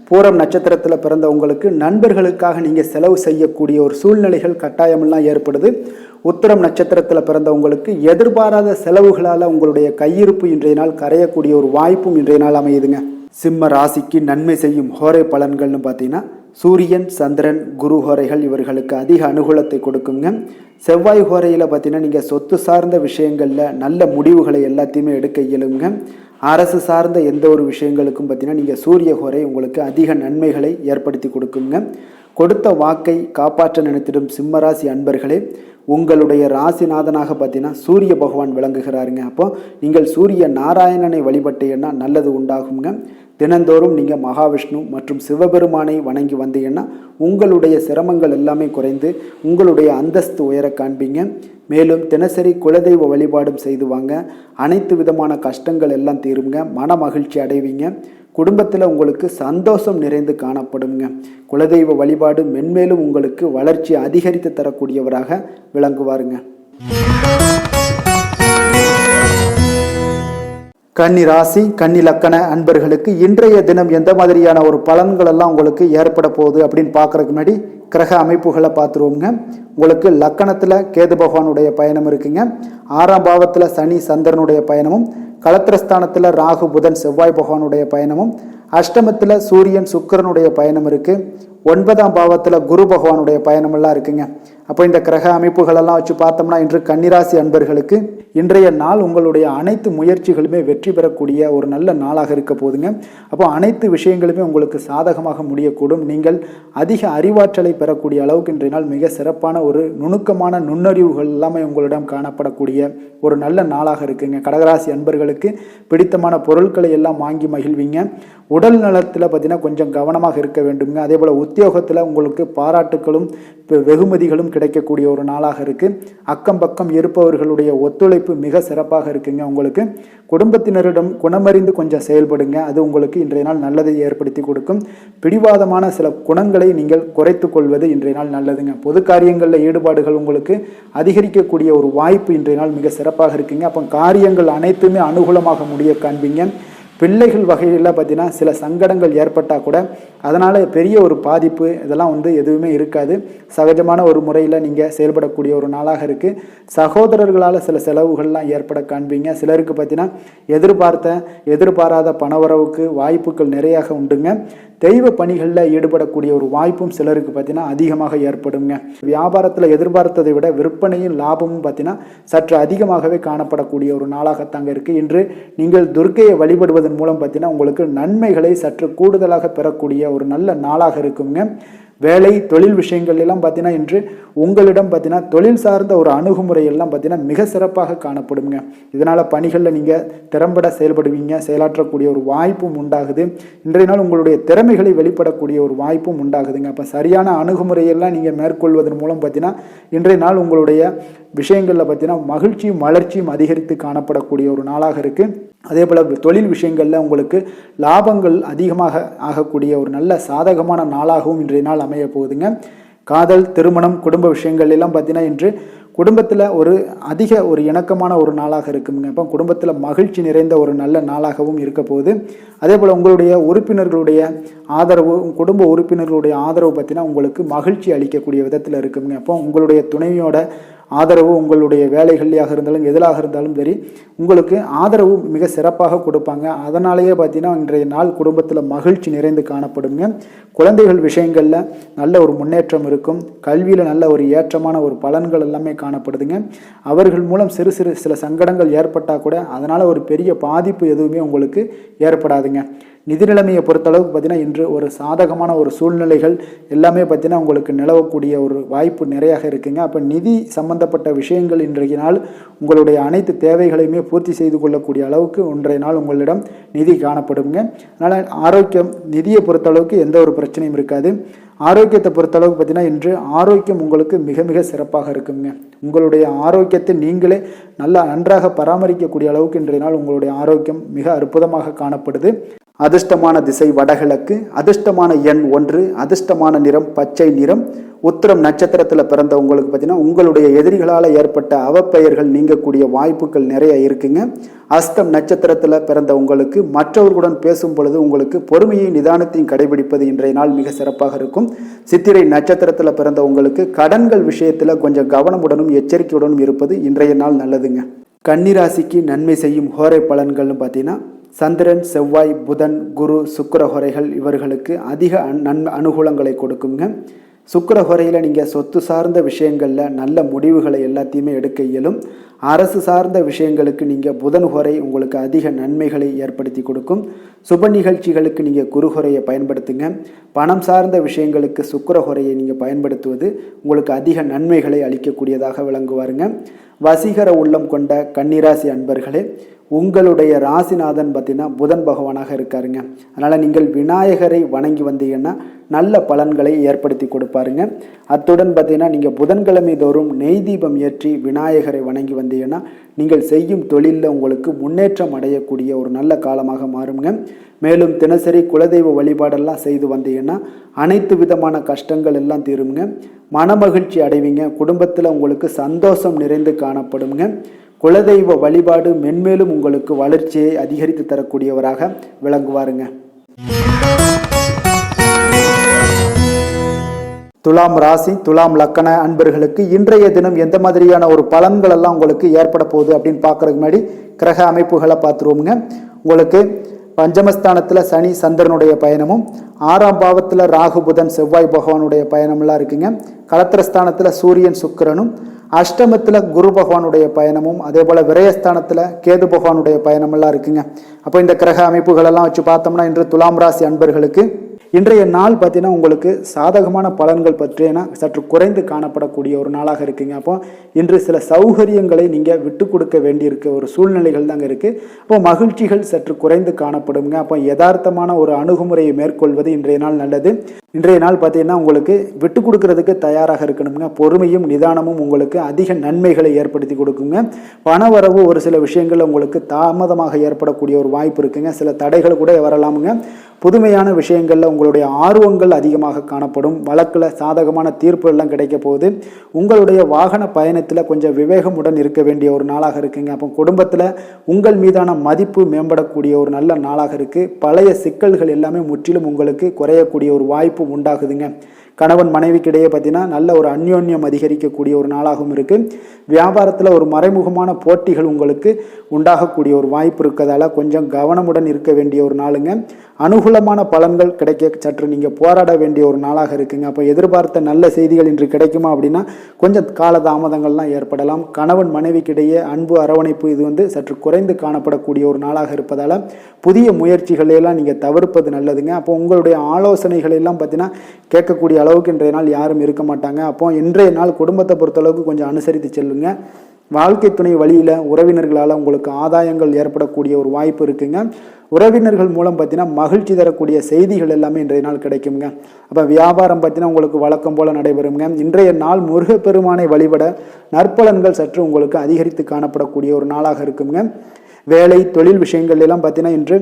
பூரம் நட்சத்திரத்தில் பிறந்த உங்களுக்கு நண்பர்களுக்காக நீங்கள் செலவு செய்யக்கூடிய ஒரு சூழ்நிலைகள் கட்டாயமெல்லாம் ஏற்படுது. உத்திரம் நட்சத்திரத்தில் பிறந்த உங்களுக்கு எதிர்பாராத செலவுகளால் உங்களுடைய கையிருப்பு இன்றைய நாள் கரையக்கூடிய ஒரு வாய்ப்பும் இன்றைய நாள் அமையுதுங்க. சிம்ம ராசிக்கு நன்மை செய்யும் ஹோரை பலன்கள்னு பார்த்தீங்கன்னா சூரியன், சந்திரன், குரு ஹோரைகள் இவர்களுக்கு அதிக அனுகூலத்தை கொடுக்குங்க. செவ்வாய் ஹோரையில் பார்த்தீங்கன்னா நீங்கள் சொத்து சார்ந்த விஷயங்களில் நல்ல முடிவுகளை எல்லாத்தையுமே எடுக்க இயலுங்க. அரசு சார்ந்த எந்த ஒரு விஷயங்களுக்கும் பார்த்தீங்கன்னா நீங்கள் சூரிய ஹோரை உங்களுக்கு அதிக நன்மைகளை ஏற்படுத்தி கொடுக்குங்க. கொடுத்த வாக்கை காப்பாற்ற நினைத்திடும் சிம்மராசி அன்பர்களே, உங்களுடைய ராசிநாதனாக பார்த்தீங்கன்னா சூரிய பகவான் விளங்குகிறாருங்க. அப்போ நீங்கள் சூரிய நாராயணனை வழிபட்டீங்கன்னா நல்லது உண்டாகுங்க. தினந்தோறும் நீங்கள் மகாவிஷ்ணு மற்றும் சிவபெருமானை வணங்கி வந்தீங்கன்னா உங்களுடைய சிரமங்கள் எல்லாமே குறைந்து உங்களுடைய அந்தஸ்து உயர காண்பீங்க. மேலும் தினசரி குலதெய்வ வழிபாடும் செய்து வாங்க. அனைத்து விதமான கஷ்டங்கள் எல்லாம் தீருங்க. மன மகிழ்ச்சி அடைவீங்க. குடும்பத்தில் உங்களுக்கு சந்தோஷம் நிறைந்து காணப்படுங்க. குலதெய்வ வழிபாடு மென்மேலும் உங்களுக்கு வளர்ச்சி அதிகரித்து தரக்கூடியவராக விளங்குவாருங்க. கன்னி ராசி கன்னி லக்கண அன்பர்களுக்கு இன்றைய தினம் எந்த மாதிரியான ஒரு பலன்கள் எல்லாம் உங்களுக்கு ஏற்பட போகுது அப்படின்னு பார்க்கறதுக்கு முன்னாடி கிரக அமைப்புகளை பார்த்துருவோங்க. உங்களுக்கு லக்கணத்தில் கேது பகவானுடைய பயணம் இருக்குங்க. 6ஆம் பாவத்தில் சனி சந்திரனுடைய பயணமும், களத்திரஸ்தானத்தில் ராகு புதன் செவ்வாய் பகவானுடைய பயணமும், அஷ்டமத்தில் சூரியன் சுக்கிரனுடைய பயணம் இருக்கு. 9ஆம் பாவத்தில் குரு பகவானுடைய பயணமெல்லாம் இருக்குங்க. அப்போ இந்த கிரக அமைப்புகளெல்லாம் வச்சு பார்த்தோம்னா இன்று கன்னிராசி அன்பர்களுக்கு இன்றைய நாள் உங்களுடைய அனைத்து முயற்சிகளுமே வெற்றி பெறக்கூடிய ஒரு நல்ல நாளாக இருக்க போதுங்க. அப்போ அனைத்து விஷயங்களுமே உங்களுக்கு சாதகமாக முடியக்கூடும். நீங்கள் அதிக அறிவாற்றலை பெறக்கூடிய அளவுக்கு இன்றைய நாள் மிக சிறப்பான ஒரு நுணுக்கமான நுண்ணறிவுகள் எல்லாமே உங்களிடம் காணப்படக்கூடிய ஒரு நல்ல நாளாக இருக்குங்க. கடகராசி அன்பர்களுக்கு பிடித்தமான பொருட்களை எல்லாம் வாங்கி மகிழ்வீங்க. உடல் நலத்தில் பார்த்தீங்கன்னா கொஞ்சம் கவனமாக இருக்க வேண்டுங்க. அதே போல் உத்தியோகத்தில் உங்களுக்கு பாராட்டுகளும் வெகுமதிகளும் கிடைக்கக்கூடிய ஒரு நாளாக இருக்குது. அக்கம் பக்கம் இருப்பவர்களுடைய ஒத்துழைப்பு மிக சிறப்பாக இருக்குங்க. உங்களுக்கு குடும்பத்தினரிடம் குணமறிந்து கொஞ்சம் செயல்படுங்க. அது உங்களுக்கு இன்றைய நாள் நல்லதை ஏற்படுத்தி கொடுக்கும். பிடிவாதமான சில குணங்களை நீங்கள் குறைத்து கொள்வது இன்றைய நாள் நல்லதுங்க. பொது காரியங்களில் ஈடுபாடுகள் உங்களுக்கு அதிகரிக்கக்கூடிய ஒரு வாய்ப்பு இன்றைய நாள் மிக சிறப்பாக இருக்குங்க. அப்போ காரியங்கள் அனைத்துமே அனுகூலமாக முடிய காண்பீங்க. பிள்ளைகள் வகையில் பார்த்தீங்கன்னா சில சங்கடங்கள் ஏற்பட்டால் கூட அதனால் பெரிய ஒரு பாதிப்பு இதெல்லாம் எதுவுமே இருக்காது. சகஜமான ஒரு முறையில் நீங்கள் செயல்படக்கூடிய ஒரு நாளாக இருக்குது. சகோதரர்களால் சில செலவுகள்லாம் ஏற்பட காண்பீங்க. சிலருக்கு பார்த்தீங்கன்னா எதிர்பாராத பணவரவுக்கு வாய்ப்புகள் நிறையாக உண்டுங்க. தெய்வ பணிகளில் ஈடுபடக்கூடிய ஒரு வாய்ப்பும் சிலருக்கு பார்த்தீங்கன்னா அதிகமாக ஏற்படுங்க. வியாபாரத்தில் எதிர்பார்த்ததை விட விற்பனையும் லாபமும் பார்த்தீங்கன்னா சற்று அதிகமாகவே காணப்படக்கூடிய ஒரு நாளாகத்தாங்க இருக்குது. இன்று நீங்கள் துர்க்கையை வழிபடுவதன் மூலம் பார்த்தீங்கன்னா உங்களுக்கு நன்மைகளை சற்று கூடுதலாக பெறக்கூடிய ஒரு நல்ல நாளாக இருக்குங்க. வேலை தொழில் விஷயங்கள் எல்லாம் பார்த்தீங்கன்னா இன்று உங்களிடம் பார்த்தீங்கன்னா தொழில் சார்ந்த ஒரு அணுகுமுறை எல்லாம் பார்த்தீங்கன்னா மிக சிறப்பாக காணப்படுங்க. இதனால் பணிகளில் நீங்கள் திறம்பட செயல்படுவீங்க. செயலாற்றக்கூடிய ஒரு வாய்ப்பும் உண்டாகுது. இன்றைய நாள் உங்களுடைய திறமைகளை வெளிப்படக்கூடிய ஒரு வாய்ப்பும் உண்டாகுதுங்க. அப்போ சரியான அணுகுமுறையெல்லாம் நீங்கள் மேற்கொள்வதன் மூலம் பார்த்தீங்கன்னா இன்றைய நாள் உங்களுடைய விஷயங்களில் பார்த்தீங்கன்னா மகிழ்ச்சியும் வளர்ச்சியும் அதிகரித்து காணப்படக்கூடிய ஒரு நாளாக இருக்குது. அதே போல் தொழில் விஷயங்களில் உங்களுக்கு லாபங்கள் அதிகமாக ஆகக்கூடிய ஒரு நல்ல சாதகமான நாளாகவும் இன்றைய நாள் அமைய போகுதுங்க. காதல் திருமணம் குடும்ப விஷயங்கள் எல்லாம் பார்த்தீங்கன்னா இன்று குடும்பத்தில் அதிக ஒரு இணக்கமான ஒரு நாளாக இருக்குங்க. இப்போ குடும்பத்தில் மகிழ்ச்சி நிறைந்த ஒரு நல்ல நாளாகவும் இருக்க போகுது. அதே போல் உங்களுடைய உறுப்பினர்களுடைய ஆதரவு, குடும்ப உறுப்பினர்களுடைய ஆதரவு பார்த்தீங்கன்னா உங்களுக்கு மகிழ்ச்சி அளிக்கக்கூடிய விதத்தில் இருக்குங்க. அப்போ உங்களுடைய துணையோட ஆதரவு உங்களுடைய வேலைகள்லையாக இருந்தாலும் எதிலாக இருந்தாலும் சரி உங்களுக்கு ஆதரவு மிக சிறப்பாக கொடுப்பாங்க. அதனாலேயே பார்த்தீங்கன்னா இன்றைய நாள் குடும்பத்தில் மகிழ்ச்சி நிறைந்து காணப்படுங்க. குழந்தைகள் விஷயங்களில் நல்ல ஒரு முன்னேற்றம் இருக்கும். கல்வியில் நல்ல ஒரு ஏற்றமான ஒரு பலன்கள் எல்லாமே காணப்படுதுங்க. அவர்கள் மூலம் சில சங்கடங்கள் ஏற்பட்டால் கூட அதனால் ஒரு பெரிய பாதிப்பு எதுவுமே உங்களுக்கு ஏற்படாதுங்க. நிதி நிலைமையை பொறுத்தளவுக்கு பார்த்தீங்கன்னா இன்று ஒரு சாதகமான ஒரு சூழ்நிலைகள் எல்லாமே பார்த்தீங்கன்னா உங்களுக்கு நிலவக்கூடிய ஒரு வாய்ப்பு நிறையாக இருக்குங்க. அப்போ நிதி சம்பந்தப்பட்ட விஷயங்கள் இன்றைய நாள் உங்களுடைய அனைத்து தேவைகளையுமே பூர்த்தி செய்து கொள்ளக்கூடிய அளவுக்கு இன்றைய நாள் உங்களிடம் நிதி காணப்படுங்க. அதனால் ஆரோக்கியம், நிதியை பொறுத்தளவுக்கு எந்த ஒரு பிரச்சனையும் இருக்காது. ஆரோக்கியத்தை பொறுத்தளவுக்கு பார்த்தீங்கன்னா இன்று ஆரோக்கியம் உங்களுக்கு மிக மிக சிறப்பாக இருக்குங்க. உங்களுடைய ஆரோக்கியத்தை நீங்களே நன்றாக பராமரிக்கக்கூடிய அளவுக்கு இன்றைய நாள் உங்களுடைய ஆரோக்கியம் மிக அற்புதமாக காணப்படுது. அதிர்ஷ்டமான திசை வடகிழக்கு, அதிர்ஷ்டமான எண் 1, அதிர்ஷ்டமான நிறம் பச்சை நிறம். உத்திரம் நட்சத்திரத்தில் பிறந்த உங்களுக்கு பார்த்தீங்கன்னா உங்களுடைய எதிரிகளால் ஏற்பட்ட அவப்பெயர்கள் நீங்கக்கூடிய வாய்ப்புகள் நிறைய இருக்குங்க. அஸ்தம் நட்சத்திரத்தில் பிறந்த உங்களுக்கு மற்றவர்களுடன் பேசும் பொழுது உங்களுக்கு பொறுமையை நிதானத்தையும் கடைபிடிப்பது இன்றைய நாள் மிக சிறப்பாக இருக்கும். சித்திரை நட்சத்திரத்தில் பிறந்த உங்களுக்கு கடன்கள் விஷயத்தில் கொஞ்சம் கவனமுடனும் எச்சரிக்கையுடனும் இருப்பது இன்றைய நாள் நல்லதுங்க. கன்னிராசிக்கு நன்மை செய்யும் ஹோரை பலன்கள்னு பார்த்தீங்கன்னா சந்திரன் செவ்வாய் புதன் குரு சுக்கிர ஹோரைகள் இவர்களுக்கு அதிக அனுகூலங்களை கொடுக்குங்க. சுக்கிர ஹோரையில் நீங்கள் சொத்து சார்ந்த விஷயங்களில் நல்ல முடிவுகளை எல்லாத்தையுமே எடுக்க இயலும். அரசு சார்ந்த விஷயங்களுக்கு நீங்கள் புதன் ஹோரை உங்களுக்கு அதிக நன்மைகளை ஏற்படுத்தி கொடுக்கும். சுப நிகழ்ச்சிகளுக்கு நீங்கள் குரு ஹோரையை பயன்படுத்துங்க. பணம் சார்ந்த விஷயங்களுக்கு சுக்கிர ஹோரையை நீங்கள் பயன்படுத்துவது உங்களுக்கு அதிக நன்மைகளை அளிக்கக்கூடியதாக விளங்குவாருங்க. வசீகர உள்ளம் கொண்ட கன்னிராசி அன்பர்களே, உங்களுடைய ராசிநாதன் பார்த்தீங்கன்னா புதன் பகவானாக இருக்காருங்க. அதனால் நீங்கள் விநாயகரை வணங்கி வந்தீங்கன்னா நல்ல பலன்களை ஏற்படுத்தி கொடுப்பாருங்க. அத்துடன் பார்த்தீங்கன்னா நீங்கள் புதன்கிழமை தோறும் நெய் தீபம் ஏற்றி விநாயகரை வணங்கி வந்தீங்கன்னா நீங்கள் செய்யும் தொழிலில் உங்களுக்கு முன்னேற்றம் அடையக்கூடிய ஒரு நல்ல காலமாக மாறுங்க. மேலும் தினசரி குலதெய்வ வழிபாடெல்லாம் செய்து வந்தீங்கன்னா அனைத்து விதமான கஷ்டங்கள் எல்லாம் தீருங்க. மனமகிழ்ச்சி அடைவீங்க. குடும்பத்தில் உங்களுக்கு சந்தோஷம் நிறைந்து காணப்படுங்க. குலதெய்வ வழிபாடு மென்மேலும் உங்களுக்கு வளர்ச்சியை அதிகரித்து தரக்கூடியவராக விளங்குவாருங்க. துலாம் ராசி துலாம் லக்கண அன்பர்களுக்கு இன்றைய தினம் எந்த மாதிரியான ஒரு பலன்கள் எல்லாம் உங்களுக்கு ஏற்பட போகுது அப்படின்னு பார்க்கறதுக்கு முன்னாடி கிரக அமைப்புகளை பார்த்துருவோமுங்க. உங்களுக்கு பஞ்சமஸ்தானத்தில் சனி சந்திரனுடைய பயணமும், 6ஆம் பாவத்தில் ராகு புதன் செவ்வாய் பகவானுடைய பயணம்லாம் இருக்குங்க. களத்திரஸ்தானத்தில் சூரியன் சுக்கிரனும், அஷ்டமத்தில் குரு பகவானுடைய பயணமும், அதே போல் விரயஸ்தானத்தில் கேது பகவானுடைய பயணமெல்லாம் இருக்குங்க. அப்போ இந்த கிரக அமைப்புகளெல்லாம் வச்சு பார்த்தோம்னா இன்று துலாம் ராசி அன்பர்களுக்கு இன்றைய நாள் பார்த்தீங்கன்னா உங்களுக்கு சாதகமான பலன்கள் பற்றினா சற்று குறைந்து காணப்படக்கூடிய ஒரு நாளாக இருக்குங்க. அப்போ இன்று சில சௌகரியங்களை நீங்கள் விட்டு கொடுக்க வேண்டியிருக்க ஒரு சூழ்நிலைகள் தாங்க இருக்குது. அப்போ மகிழ்ச்சிகள் சற்று குறைந்து காணப்படுங்க. அப்போ யதார்த்தமான ஒரு அணுகுமுறையை மேற்கொள்வது இன்றைய நாள் நல்லது. இன்றைய நாள் பார்த்தீங்கன்னா உங்களுக்கு விட்டு கொடுக்கறதுக்கு தயாராக இருக்கணுங்க. பொறுமையும் நிதானமும் உங்களுக்கு அதிக நன்மைகளை ஏற்படுத்தி கொடுக்குங்க. பணவரவு ஒரு சில விஷயங்கள் உங்களுக்கு தாமதமாக ஏற்படக்கூடிய ஒரு வாய்ப்பு இருக்குங்க. சில தடைகள் கூட வரலாமுங்க. புதுமையான விஷயங்களில் உங்களுடைய ஆர்வங்கள் அதிகமாக காணப்படும். வழக்கில் சாதகமான தீர்ப்பு எல்லாம் கிடைக்க போகுது. உங்களுடைய வாகன பயணத்தில் கொஞ்சம் விவேகமுடன் இருக்க வேண்டிய ஒரு நாளாக இருக்குங்க. அப்போ குடும்பத்தில் உங்கள் மீதான மதிப்பு மேம்படக்கூடிய ஒரு நல்ல நாளாக இருக்குது. பழைய சிக்கல்கள் எல்லாமே முற்றிலும் உங்களுக்கு குறையக்கூடிய ஒரு வாய்ப்பு உண்டாகுதுங்க. கணவன் மனைவிக்கிடையே பார்த்தீங்கன்னா நல்ல ஒரு அந்யோன்யம் அதிகரிக்கக்கூடிய ஒரு நாளாகவும் இருக்குது. வியாபாரத்தில் ஒரு மறைமுகமான போட்டிகள் உங்களுக்கு உண்டாகக்கூடிய ஒரு வாய்ப்பு இருக்கிறதால கொஞ்சம் கவனமுடன் இருக்க வேண்டிய ஒரு நாளுங்க. அனுகூலமான பலன்கள் கிடைக்க சற்று நீங்கள் போராட வேண்டிய ஒரு நாளாக இருக்குங்க. அப்போ எதிர்பார்த்த நல்ல செய்திகள் இன்று கிடைக்குமா அப்படின்னா கொஞ்சம் காலதாமதங்கள்லாம் ஏற்படலாம். கணவன் மனைவிக்கிடையே அன்பு அரவணைப்பு இது சற்று குறைந்து காணப்படக்கூடிய ஒரு நாளாக இருப்பதால் புதிய முயற்சிகளெல்லாம் நீங்கள் தவிர்ப்பது நல்லதுங்க. அப்போ உங்களுடைய ஆலோசனைகள் எல்லாம் பார்த்தீங்கன்னா கேட்கக்கூடிய அளவுக்கு இன்றைய நாள் யாரும் இருக்க மாட்டாங்க. அப்போ இன்றைய நாள் குடும்பத்தை பொறுத்தளவுக்கு கொஞ்சம் அனுசரித்து செல்லுங்க. வாழ்க்கை துணை வழியில் உறவினர்களால் உங்களுக்கு ஆதாயங்கள் ஏற்படக்கூடிய ஒரு வாய்ப்பு இருக்குங்க. உறவினர்கள் மூலம் பார்த்தீங்கன்னா மகிழ்ச்சி தரக்கூடிய செய்திகள் எல்லாமே இன்றைய நாள் கிடைக்குங்க. அப்போ வியாபாரம் பார்த்தீங்கன்னா உங்களுக்கு வழக்கம் போல் நடைபெறுங்க. இன்றைய நாள் முருகப்பெருமானை வழிபட நற்பலன்கள் சற்று உங்களுக்கு அதிகரித்து காணப்படக்கூடிய ஒரு நாளாக இருக்குங்க. வேலை தொழில் விஷயங்கள் எல்லாம் பார்த்தீங்கன்னா இன்று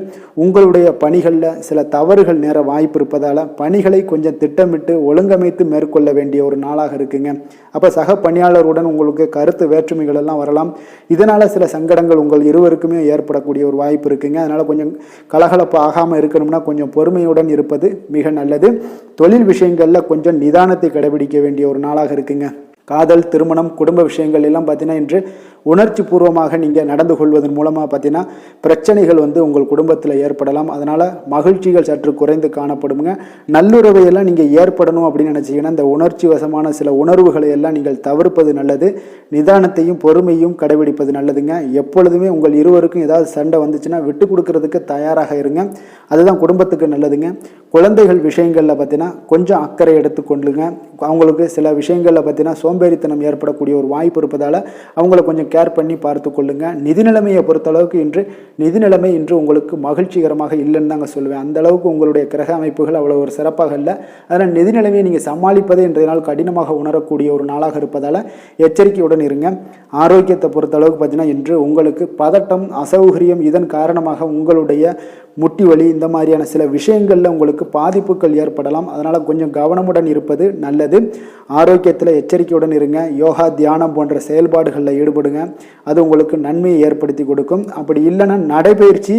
உங்களுடைய பணிகளில் சில தவறுகள் நேர வாய்ப்பு இருப்பதால் பணிகளை கொஞ்சம் திட்டமிட்டு ஒழுங்கமைத்து மேற்கொள்ள வேண்டிய ஒரு நாளாக இருக்குங்க. அப்போ சக பணியாளருடன் உங்களுக்கு கருத்து வேற்றுமைகள் எல்லாம் வரலாம். இதனால் சில சங்கடங்கள் உங்கள் இருவருக்குமே ஏற்படக்கூடிய ஒரு வாய்ப்பு இருக்குங்க. அதனால் கொஞ்சம் கலகலப்பு ஆகாமல் இருக்கணும்னா கொஞ்சம் பொறுமையுடன் இருப்பது மிக நல்லது. தொழில் விஷயங்களில் கொஞ்சம் நிதானத்தை கடைபிடிக்க வேண்டிய ஒரு நாளாக இருக்குங்க. காதல், திருமணம், குடும்ப விஷயங்கள் எல்லாம் பார்த்தீங்கன்னா இன்று உணர்ச்சி பூர்வமாக நீங்கள் நடந்து கொள்வதன் மூலமாக பார்த்தீங்கன்னா பிரச்சனைகள் உங்கள் குடும்பத்தில் ஏற்படலாம். அதனால் மகிழ்ச்சிகள் சற்று குறைந்து காணப்படுங்க. நல்லுறவையெல்லாம் நீங்கள் ஏற்படணும் அப்படின்னு நினச்சிங்கன்னா இந்த உணர்ச்சி வசமான சில உணர்வுகளை எல்லாம் நீங்கள் தவிர்ப்பது நல்லது. நிதானத்தையும் பொறுமையும் கடைபிடிப்பது நல்லதுங்க. எப்பொழுதுமே உங்கள் இருவருக்கும் ஏதாவது சண்டை வந்துச்சுன்னா விட்டு கொடுக்கறதுக்கு தயாராக இருங்க. அதுதான் குடும்பத்துக்கு நல்லதுங்க. குழந்தைகள் விஷயங்களில் பார்த்தீங்கன்னா கொஞ்சம் அக்கறை எடுத்துக்கொள்ளுங்க. அவங்களுக்கு சில விஷயங்களில் பார்த்தீங்கன்னா சோம்பேறித்தனம் ஏற்படக்கூடிய ஒரு வாய்ப்பு இருப்பதால் அவங்கள கொஞ்சம் கேர் பண்ணி பார்த்து கொள்ளுங்க. நிதி நிலைமையை பொறுத்தளவுக்கு நிதி நிலைமை இன்று உங்களுக்கு மகிழ்ச்சிகரமாக இல்லைன்னு தாங்க சொல்லுவேன். அந்த அளவுக்கு உங்களுடைய கிரக அமைப்புகள் அவ்வளோ ஒரு சிறப்பாக இல்லை. அதனால் நிதி நிலைமையை நீங்கள் சமாளிப்பதே இன்றைய நாள் கடினமாக உணரக்கூடிய ஒரு நாளாக இருப்பதால் எச்சரிக்கையுடன் இருங்க. ஆரோக்கியத்தை பொறுத்தளவுக்கு பார்த்தீங்கன்னா இன்று உங்களுக்கு பதட்டம், அசௌகரியம் இதன் காரணமாக உங்களுடைய முட்டி வலி இந்த மாதிரியான சில விஷயங்களில் உங்களுக்கு பாதிப்புகள் ஏற்படலாம். அதனால் கொஞ்சம் கவனமுடன் இருப்பது நல்லது. ஆரோக்கியத்தில் எச்சரிக்கையுடன் இருங்க. யோகா, தியானம் போன்ற செயல்பாடுகளில் ஈடுபடுங்க. அது உங்களுக்கு நன்மையை ஏற்படுத்தி கொடுக்கும். அப்படி இல்லைன்னா நடைபயிற்சி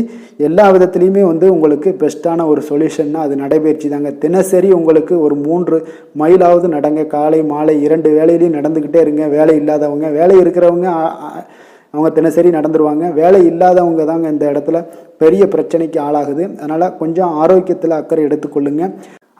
எல்லா விதத்துலேயுமே உங்களுக்கு பெஸ்ட்டான ஒரு சொல்யூஷன்னா அது நடைபயிற்சி தாங்க. தினசரி உங்களுக்கு ஒரு 3 மைலாவது நடங்க. காலை மாலை 2 வேலையிலையும் நடந்துக்கிட்டே இருங்க. வேலை இல்லாதவங்க, வேலை இருக்கிறவங்க அவங்க தினசரி நடந்துருவாங்க. வேலை இல்லாதவங்க தாங்க இந்த இடத்துல பெரிய பிரச்சனைக்கு ஆளாகுது. அதனால் கொஞ்சம் ஆரோக்கியத்தில் அக்கறை எடுத்துக்கொள்ளுங்க.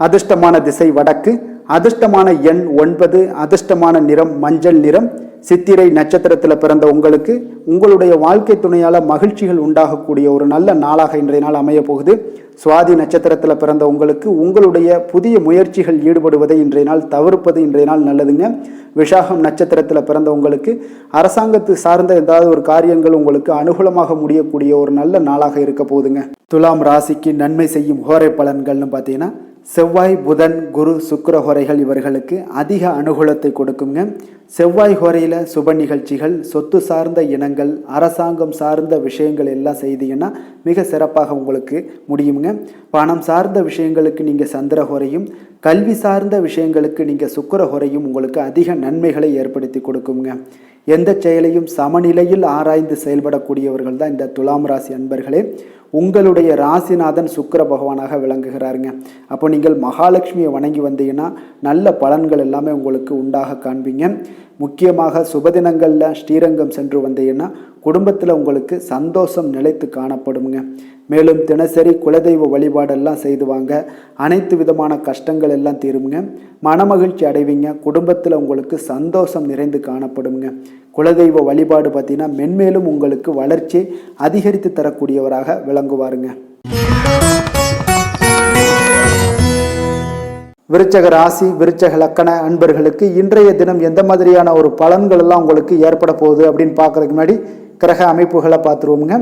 அதிர்ஷ்டமான திசை வடக்கு, அதிர்ஷ்டமான எண் 9, அதிர்ஷ்டமான நிறம் மஞ்சள் நிறம். சித்திரை நட்சத்திரத்தில் பிறந்த உங்களுக்கு உங்களுடைய வாழ்க்கை துணையால் மகிழ்ச்சிகள் உண்டாகக்கூடிய ஒரு நல்ல நாளாக இன்றைய நாள் அமைய போகுது. சுவாதி நட்சத்திரத்தில் பிறந்த உங்களுக்கு உங்களுடைய புதிய முயற்சிகள் ஈடுபடுவதை இன்றைய நாள் தவிர்ப்பது இன்றைய நாள் நல்லதுங்க. விஷாகம் நட்சத்திரத்தில் பிறந்த உங்களுக்கு அரசாங்கத்து சார்ந்த ஏதாவது ஒரு காரியங்கள் உங்களுக்கு அனுகூலமாக முடியக்கூடிய ஒரு நல்ல நாளாக இருக்க போகுதுங்க. துலாம் ராசிக்கு நன்மை செய்யும் ஹோரை பலன்கள்னு பார்த்தீங்கன்னா செவ்வாய், புதன், குரு, சுக்கிர ஹோரைகள் இவர்களுக்கு அதிக அனுகூலத்தை கொடுக்குங்க. செவ்வாய் ஹோரையில் சுப நிகழ்ச்சிகள், சொத்து சார்ந்த இனங்கள், அரசாங்கம் சார்ந்த விஷயங்கள் எல்லாம் செய்தீங்கன்னா மிக சிறப்பாக உங்களுக்கு முடியுங்க. பணம் சார்ந்த விஷயங்களுக்கு நீங்கள் சந்திர ஹோரையும், கல்வி சார்ந்த விஷயங்களுக்கு நீங்கள் சுக்கிர ஹோரையும் உங்களுக்கு அதிக நன்மைகளை ஏற்படுத்தி கொடுக்குங்க. எந்த செயலையும் சமநிலையில் ஆராய்ந்து செயல்படக்கூடியவர்கள் தான் இந்த துலாம் ராசி அன்பர்களே. உங்களுடைய ராசிநாதன் சுக்கிர பகவானாக விளங்குகிறாருங்க. அப்போ நீங்கள் மகாலட்சுமியை வணங்கி வந்தீங்கன்னா நல்ல பலன்கள் எல்லாமே உங்களுக்கு உண்டாக காண்பீங்க. முக்கியமாக சுபதினங்களில் ஸ்ரீரங்கம் சென்று வந்தீங்கன்னா குடும்பத்தில் உங்களுக்கு சந்தோஷம் நிலைத்து காணப்படுங்க. மேலும் தினசரி குலதெய்வ வழிபாடெல்லாம் செய்து வாங்க, அனைத்து விதமான கஷ்டங்கள் எல்லாம் தீருங்க, மனமகிழ்ச்சி அடைவீங்க, குடும்பத்தில் உங்களுக்கு சந்தோஷம் நிறைந்து காணப்படுங்க. குலதெய்வ வழிபாடு பார்த்தீங்கன்னா மென்மேலும் உங்களுக்கு வளர்ச்சி அதிகரித்து தரக்கூடியவராக விளங்குவாருங்க. விருச்சக ராசி விருச்சக லக்கண அன்பர்களுக்கு இன்றைய தினம் எந்த மாதிரியான ஒரு பலன்கள் எல்லாம் உங்களுக்கு ஏற்பட போகுது அப்படின்னு பார்க்கறதுக்கு முன்னாடி கிரக அமைப்புகளை பார்த்துருவோமுங்க.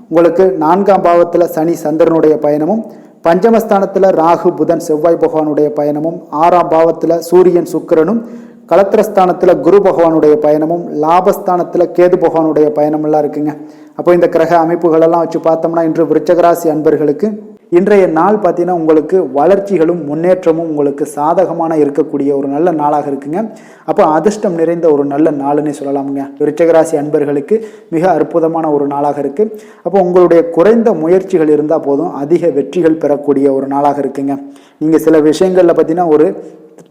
உங்களுக்கு 4ஆம் பாவத்தில் சனி சந்திரனுடைய பயணமும், பஞ்சமஸ்தானத்தில் ராகு புதன் செவ்வாய் பகவானுடைய பயணமும், 6ஆம் பாவத்தில் சூரியன் சுக்கிரனும், களத்திரஸ்தானத்தில் குரு பகவானுடைய பயணமும், லாபஸ்தானத்தில் கேது பகவானுடைய பயணமெல்லாம் இருக்குங்க. அப்போ இந்த கிரக அமைப்புகளெல்லாம் வச்சு பார்த்தோம்னா இன்று விருச்சகராசி அன்பர்களுக்கு இன்றைய நாள் பார்த்தீங்கன்னா உங்களுக்கு வளர்ச்சிகளும் முன்னேற்றமும் உங்களுக்கு சாதகமான இருக்கக்கூடிய ஒரு நல்ல நாளாக இருக்குங்க. அப்போ அதிர்ஷ்டம் நிறைந்த ஒரு நல்ல நாளுன்னே சொல்லலாமுங்க. விருச்சகராசி அன்பர்களுக்கு மிக அற்புதமான ஒரு நாளாக இருக்குது. அப்போ உங்களுடைய குறைந்த முயற்சிகள் இருந்தால் போதும் அதிக வெற்றிகள் பெறக்கூடிய ஒரு நாளாக இருக்குங்க. நீங்கள் சில விஷயங்களில் பார்த்தீங்கன்னா ஒரு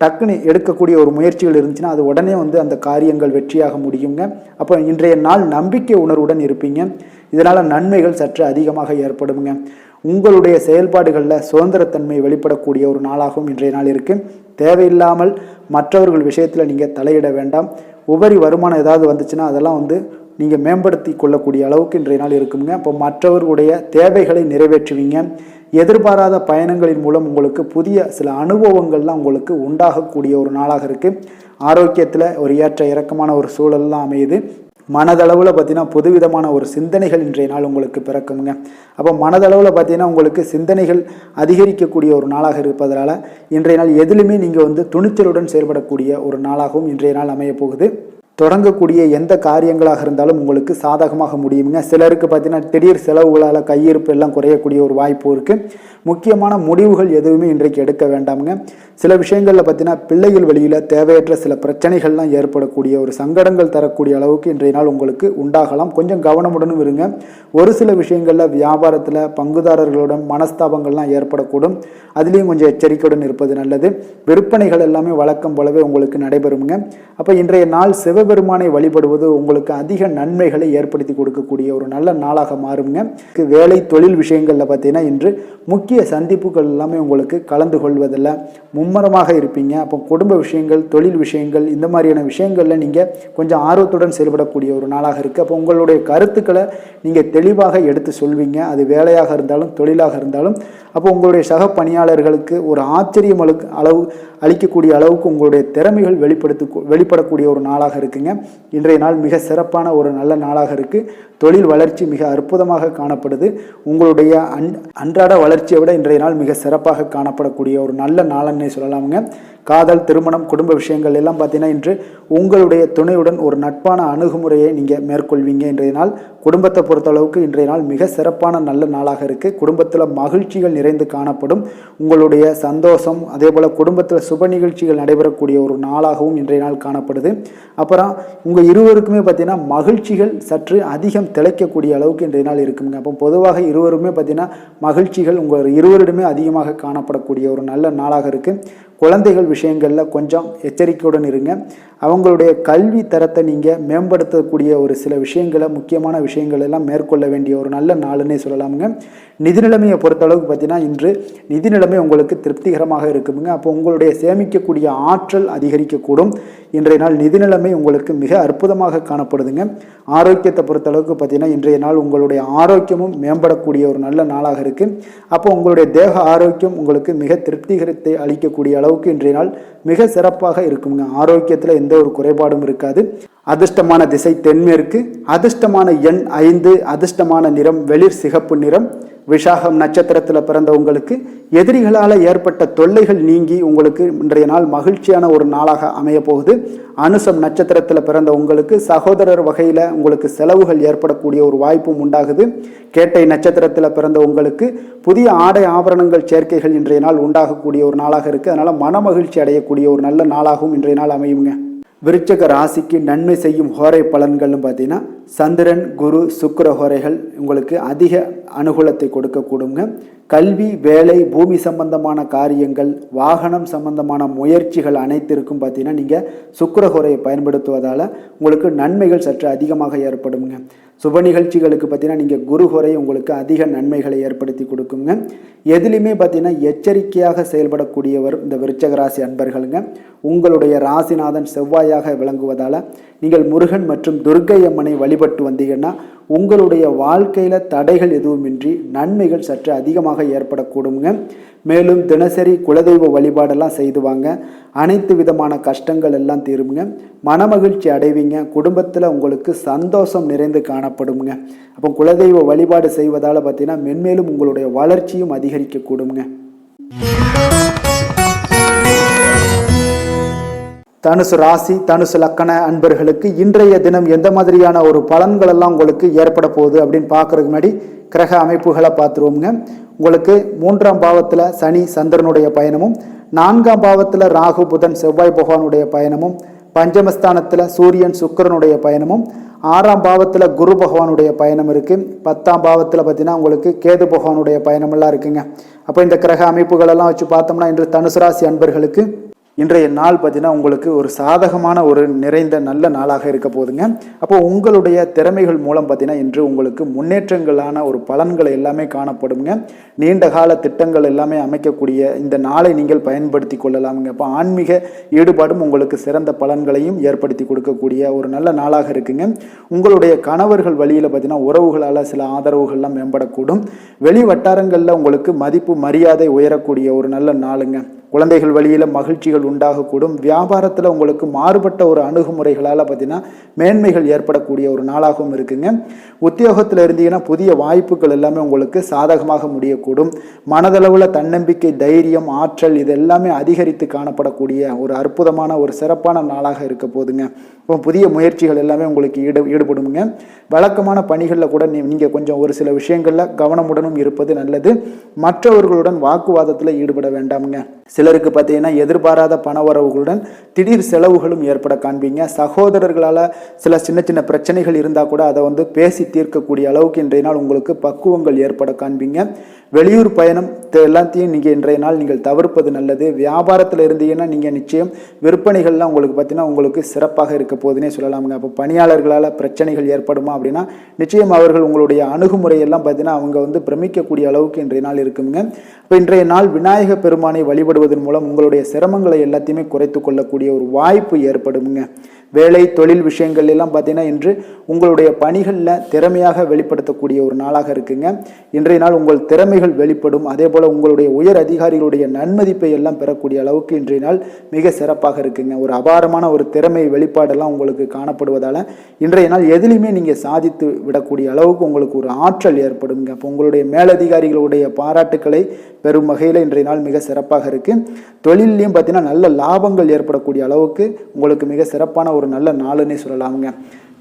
டக்குன்னு எடுக்கக்கூடிய ஒரு முயற்சிகள் இருந்துச்சுன்னா அது உடனே அந்த காரியங்கள் வெற்றியாக முடியுங்க. அப்போ இன்றைய நாள் நம்பிக்கை உணர்வுடன் இருப்பீங்க. இதனால் நன்மைகள் சற்று அதிகமாக ஏற்படுங்க. உங்களுடைய செயல்பாடுகளில் சுதந்திரத்தன்மை வெளிப்படக்கூடிய ஒரு நாளாகவும் இன்றைய நாள் இருக்குது. தேவையில்லாமல் மற்றவர்கள் விஷயத்தில் நீங்கள் தலையிட வேண்டாம். உபரி வருமானம் ஏதாவது வந்துச்சுன்னா அதெல்லாம் நீங்கள் மேம்படுத்தி கொள்ளக்கூடிய அளவுக்கு இன்றைய நாள் இருக்குங்க. அப்போ மற்றவர்களுடைய தேவைகளை நிறைவேற்றுவீங்க. எதிர்பாராத பயணங்களின் மூலம் உங்களுக்கு புதிய சில அனுபவங்கள்லாம் உங்களுக்கு உண்டாகக்கூடிய ஒரு நாளாக இருக்குது. ஆரோக்கியத்தில் ஒரு ஏற்ற இறக்கமான ஒரு சூழல்லாம் அமையுது. மனதளவில் பார்த்தீங்கன்னா புதுவிதமான ஒரு சிந்தனைகள் இன்றைய நாள் உங்களுக்கு பிறக்குங்க. அப்போ மனதளவில் பார்த்தீங்கன்னா உங்களுக்கு சிந்தனைகள் அதிகரிக்கக்கூடிய ஒரு நாளாக இருப்பதனால இன்றைய நாள் எதிலுமே நீங்கள் துணிச்சலுடன் செயல்படக்கூடிய ஒரு நாளாகவும் இன்றைய நாள் அமைய போகுது. தொடங்கக்கூடிய எந்த காரியங்களாக இருந்தாலும் உங்களுக்கு சாதகமாக முடியுங்க. சிலருக்கு பார்த்தீங்கன்னா திடீர் செலவுகளால் கையிருப்பு எல்லாம் குறையக்கூடிய ஒரு வாய்ப்பு இருக்குது. முக்கியமான முடிவுகள் எதுவுமே இன்றைக்கு எடுக்க வேண்டாமுங்க. சில விஷயங்களில் பார்த்தீங்கன்னா பிள்ளைகள் வழியில் தேவையற்ற சில பிரச்சனைகள்லாம் ஏற்படக்கூடிய ஒரு சங்கடங்கள் தரக்கூடிய அளவுக்கு இன்றைய நாள் உங்களுக்கு உண்டாகலாம். கொஞ்சம் கவனமுடனும் இருங்க. ஒரு சில விஷயங்களில் வியாபாரத்தில் பங்குதாரர்களுடன் மனஸ்தாபங்கள்லாம் ஏற்படக்கூடும். அதுலேயும் கொஞ்சம் எச்சரிக்கையுடன் இருப்பது நல்லது. விற்பனைகள் எல்லாமே வழக்கம் போலவே உங்களுக்கு நடைபெறுங்க. அப்போ இன்றைய நாள் சிவபெருமானை வழிபடுவது உங்களுக்கு அதிக நன்மைகளை ஏற்படுத்தி கொடுக்கக்கூடிய ஒரு நல்ல நாளாக மாறுங்க. வேலை தொழில் விஷயங்களில் பார்த்தீங்கன்னா இன்று முக்கிய சந்திப்புகள் எல்லாமே உங்களுக்கு கலந்து கொள்வதில் மும்மரமாக இருப்பீங்க. அப்போ குடும்ப விஷயங்கள் தொழில் விஷயங்கள் இந்த மாதிரியான விஷயங்களில் நீங்கள் கொஞ்சம் ஆர்வத்துடன் செயல்படக்கூடிய ஒரு நாளாக இருக்குது. அப்போ உங்களுடைய கருத்துக்களை நீங்கள் தெளிவாக எடுத்து சொல்வீங்க. அது வேலையாக இருந்தாலும் தொழிலாக இருந்தாலும். அப்போ உங்களுடைய சக பணியாளர்களுக்கு ஒரு ஆச்சரியம் அளவு அளிக்கக்கூடிய அளவுக்கு உங்களுடைய திறமைகள் வெளிப்படக்கூடிய ஒரு நாளாக இருக்குங்க. இன்றைய நாள் மிக சிறப்பான ஒரு நல்ல நாளாக இருக்குது. தொழில் வளர்ச்சி மிக அற்புதமாக காணப்படுது. உங்களுடைய அன்றாட வளர்ச்சியை விட இன்றைய நாள் மிக சிறப்பாக காணப்படக்கூடிய ஒரு நல்ல நாளன்னே சொல்லலாமுங்க. காதல் திருமணம் குடும்ப விஷயங்கள் எல்லாம் பார்த்தீங்கன்னா இன்று உங்களுடைய துணையுடன் ஒரு நட்பான அணுகுமுறையை நீங்கள் மேற்கொள்வீங்க. இன்றைய நாள் குடும்பத்தை பொறுத்தளவுக்கு இன்றைய நாள் மிக சிறப்பான நல்ல நாளாக இருக்குது. குடும்பத்தில் மகிழ்ச்சிகள் நிறைந்து காணப்படும். உங்களுடைய சந்தோஷம் அதே போல் குடும்பத்தில் சுப நிகழ்ச்சிகள் நடைபெறக்கூடிய ஒரு நாளாகவும் இன்றைய நாள் காணப்படுது. அப்புறம் உங்கள் இருவருக்குமே பார்த்தீங்கன்னா மகிழ்ச்சிகள் சற்று அதிகம் திளைக்கக்கூடிய அளவுக்கு இன்றைய நாள் இருக்குங்க. அப்போ பொதுவாக இருவருமே பார்த்தீங்கன்னா மகிழ்ச்சிகள் உங்கள் இருவரிடமே அதிகமாக காணப்படக்கூடிய ஒரு நல்ல நாளாக இருக்குது. குழந்தைகள் விஷயங்களில் கொஞ்சம் எச்சரிக்கையுடன் இருங்க. அவங்களுடைய கல்வி தரத்தை நீங்கள் மேம்படுத்தக்கூடிய ஒரு சில விஷயங்களை முக்கியமான விஷயங்கள் எல்லாம் மேற்கொள்ள வேண்டிய ஒரு நல்ல நாளுன்னே சொல்லலாமுங்க. நிதி நிலைமையை பொறுத்தளவுக்கு பார்த்தீங்கன்னா இன்று நிதி நிலைமை உங்களுக்கு திருப்திகரமாக இருக்குங்க. அப்போ உங்களுடைய சேமிக்கக்கூடிய ஆற்றல் அதிகரிக்கக்கூடும். இன்றைய நாள் நிதி நிலைமை உங்களுக்கு மிக அற்புதமாக காணப்படுதுங்க. ஆரோக்கியத்தை பொறுத்தளவுக்கு பார்த்தீங்கன்னா இன்றைய நாள் உங்களுடைய ஆரோக்கியமும் மேம்படக்கூடிய ஒரு நல்ல நாளாக இருக்குது. அப்போ உங்களுடைய தேக ஆரோக்கியம் உங்களுக்கு மிக திருப்திகரத்தை அளிக்கக்கூடிய அளவுக்கு இன்றைய நாள் மிக சிறப்பாக இருக்குங்க. ஆரோக்கியத்தில் எந்த ஒரு குறைபாடும் இருக்காது. அதிர்ஷ்டமான திசை தென்மேற்கு, அதிர்ஷ்டமான எண் 5, அதிர்ஷ்டமான நிறம் வெளிர் சிகப்பு நிறம். விஷாகம் நட்சத்திரத்தில் பிறந்த உங்களுக்கு எதிரிகளால் ஏற்பட்ட தொல்லைகள் நீங்கி உங்களுக்கு இன்றைய நாள் மகிழ்ச்சியான ஒரு நாளாக அமைய போகுது. அனுசம் நட்சத்திரத்தில் பிறந்த உங்களுக்கு சகோதரர் வகையில் உங்களுக்கு செலவுகள் ஏற்படக்கூடிய ஒரு வாய்ப்பும் உண்டாகுது. கேட்டை நட்சத்திரத்தில் பிறந்த உங்களுக்கு புதிய ஆடை ஆபரணங்கள் சேர்க்கைகள் இன்றைய நாள் உண்டாகக்கூடிய ஒரு நாளாக இருக்குது. அதனால் மன மகிழ்ச்சி அடையக்கூடிய ஒரு நல்ல நாளாகவும் இன்றைய நாள் அமையுங்க. விருச்சக ராசிக்கு நன்மை செய்யும் ஹோரை பலன்கள்னு பார்த்தீங்கன்னா சந்திரன், குரு, சுக்கிர ஹோரைகள் உங்களுக்கு அதிக அனுகூலத்தை கொடுக்கக்கூடுங்க. கல்வி, வேலை, பூமி சம்பந்தமான காரியங்கள், வாகனம் சம்பந்தமான முயற்சிகள் அனைத்திற்கும் பார்த்தீங்கன்னா நீங்கள் சுக்கிர ஹோரையை பயன்படுத்துவதால் உங்களுக்கு நன்மைகள் சற்று அதிகமாக ஏற்படுங்க. சுப நிகழ்ச்சிகளுக்கு பார்த்தீங்கன்னா நீங்கள் குரு ஹோரை உங்களுக்கு அதிக நன்மைகளை ஏற்படுத்தி கொடுக்குங்க. எதுலையுமே பார்த்தீங்கன்னா எச்சரிக்கையாக செயல்படக்கூடியவர் இந்த விருச்சக ராசி அன்பர்களுங்க. உங்களுடைய ராசிநாதன் செவ்வாயாக விளங்குவதால் நீங்கள் முருகன் மற்றும் துர்க்கை அம்மனை வழிபட்டு வந்தீங்கன்னா உங்களுடைய வாழ்க்கையில் தடைகள் எதுவுமின்றி நன்மைகள் சற்று அதிகமாக ஏற்படக்கூடுங்க. மேலும் தினசரி குலதெய்வ வழிபாடெல்லாம் செய்து வாங்க. அனைத்து விதமான கஷ்டங்கள் எல்லாம் தீருங்க. மனமகிழ்ச்சி அடைவீங்க. குடும்பத்தில் உங்களுக்கு சந்தோஷம் நிறைந்து காணப்படுங்க. அப்போ குலதெய்வ வழிபாடு செய்வதால் பார்த்தீங்கன்னா மென்மேலும் உங்களுடைய வளர்ச்சியும் அதிகரிக்கக்கூடுங்க. தனுசு ராசி, தனுசு லக்கண அன்பர்களுக்கு இன்றைய தினம் எந்த மாதிரியான ஒரு பலன்கள் எல்லாம் உங்களுக்கு ஏற்பட போகுது அப்படின்னு பார்க்கறதுக்கு முன்னாடி கிரக அமைப்புகளை பார்த்துருவோங்க. உங்களுக்கு 3ஆம் பாவத்தில் சனி சந்திரனுடைய பயணமும், 4ஆம் பாவத்தில் ராகு புதன் செவ்வாய் பகவானுடைய பயணமும், பஞ்சமஸ்தானத்தில் சூரியன் சுக்கிரனுடைய பயணமும், 6ஆம் பாவத்தில் குரு பகவானுடைய பயணம் இருக்குது. 10ஆம் பாவத்தில் பார்த்தீங்கன்னா உங்களுக்கு கேது பகவானுடைய பயணமெல்லாம் இருக்குங்க. அப்போ இந்த கிரக அமைப்புகளெல்லாம் வச்சு பார்த்தோம்னா இன்று தனுசு ராசி அன்பர்களுக்கு இன்றைய நாள் பார்த்தீங்கன்னா உங்களுக்கு ஒரு சாதகமான ஒரு நிறைந்த நல்ல நாளாக இருக்க போதுங்க. அப்போ உங்களுடைய திறமைகள் மூலம் பார்த்தீங்கன்னா இன்று உங்களுக்கு முன்னேற்றங்களான ஒரு பலன்கள் எல்லாமே காணப்படுங்க. நீண்ட கால திட்டங்கள் எல்லாமே அமைக்கக்கூடிய இந்த நாளை நீங்கள் பயன்படுத்தி கொள்ளலாமுங்க. அப்போ ஆன்மீக ஈடுபாடும் உங்களுக்கு சிறந்த பலன்களையும் ஏற்படுத்தி கொடுக்கக்கூடிய ஒரு நல்ல நாளாக இருக்குங்க. உங்களுடைய கணவர்கள் வழியில் பார்த்தீங்கன்னா உறவுகளால் சில ஆதரவுகள்லாம் மேம்படக்கூடும். வெளி வட்டாரங்களில் உங்களுக்கு மதிப்பு மரியாதை உயரக்கூடிய ஒரு நல்ல நாளுங்க. குழந்தைகள் வழியில் மகிழ்ச்சிகள் உண்டாகக்கூடும். வியாபாரத்தில் உங்களுக்கு மாறுபட்ட ஒரு அணுகுமுறைகளால் பார்த்தீங்கன்னா மேன்மைகள் ஏற்படக்கூடிய ஒரு நாளாகவும் இருக்குங்க. உத்தியோகத்தில் இருந்தீங்கன்னா புதிய வாய்ப்புகள் எல்லாமே உங்களுக்கு சாதகமாக முடியக்கூடும். மனதளவில் தன்னம்பிக்கை, தைரியம், ஆற்றல் இது எல்லாமே அதிகரித்து காணப்படக்கூடிய ஒரு அற்புதமான ஒரு சிறப்பான நாளாக இருக்க போதுங்க. இப்போ புதிய முயற்சிகள் எல்லாமே உங்களுக்கு ஈடுபடுங்க. வழக்கமான பணிகளில் கூட நீங்கள் கொஞ்சம் ஒரு சில விஷயங்களில் கவனமுடனும் இருப்பது நல்லது. மற்றவர்களுடன் வாக்குவாதத்தில் ஈடுபட வேண்டாமுங்க. சிலருக்கு பார்த்தீங்கன்னா எதிர்பாராத பண வரவுகளுடன் திடீர் செலவுகளும் ஏற்பட காண்பீங்க. சகோதரர்களால் சில சின்ன சின்ன பிரச்சனைகள் இருந்தால் கூட அதை பேசி தீர்க்கக்கூடிய அளவுக்கு இன்றைய நாள் உங்களுக்கு பக்குவங்கள் ஏற்பட காண்பீங்க. வெளியூர் பயணம் எல்லாத்தையும் நீங்கள் இன்றைய நாள் நீங்கள் தவிர்ப்பது நல்லது. வியாபாரத்தில் இருந்தீங்கன்னா நீங்கள் நிச்சயம் விற்பனைகள்லாம் உங்களுக்கு பார்த்தீங்கன்னா உங்களுக்கு சிறப்பாக இருக்க போதுன்னே சொல்லலாமுங்க. அப்போ பணியாளர்களால் பிரச்சனைகள் ஏற்படுமா அப்படின்னா நிச்சயம் அவர்கள் உங்களுடைய அணுகுமுறையெல்லாம் பார்த்தீங்கன்னா அவங்க பிரமிக்கக்கூடிய அளவுக்கு இன்றைய நாள் இருக்குங்க. இப்போ இன்றைய நாள் விநாயக பெருமானை வழிபடுவதன் மூலம் உங்களுடைய சிரமங்களை எல்லாத்தையுமே குறைத்து கொள்ளக்கூடிய ஒரு வாய்ப்பு ஏற்படுங்க. வேலை தொழில் விஷயங்கள் எல்லாம் பார்த்தீங்கன்னா இன்று உங்களுடைய பணிகளில் திறமையாக வெளிப்படுத்தக்கூடிய ஒரு நாளாக இருக்குங்க. இன்றைய நாள் உங்கள் திறமைகள் வெளிப்படும். அதே போல் உங்களுடைய உயர் அதிகாரிகளுடைய நன்மதிப்பை எல்லாம் பெறக்கூடிய அளவுக்கு இன்றைய நாள் மிக சிறப்பாக இருக்குங்க. ஒரு அபாரமான ஒரு திறமை வெளிப்பாடெல்லாம் உங்களுக்கு காணப்படுவதால் இன்றைய நாள் எதிலையுமே நீங்கள் சாதித்து விடக்கூடிய அளவுக்கு உங்களுக்கு ஒரு ஆற்றல் ஏற்படுங்க. அப்போ உங்களுடைய மேலதிகாரிகளுடைய பாராட்டுக்களை பெரும் வகையில் இன்றைய நாள் மிக சிறப்பாக இருக்குது. தொழிலையும் பார்த்தீங்கன்னா நல்ல லாபங்கள் ஏற்படக்கூடிய அளவுக்கு உங்களுக்கு மிக சிறப்பான ஒரு நல்ல நாளுன்னே சொல்லலாமுங்க.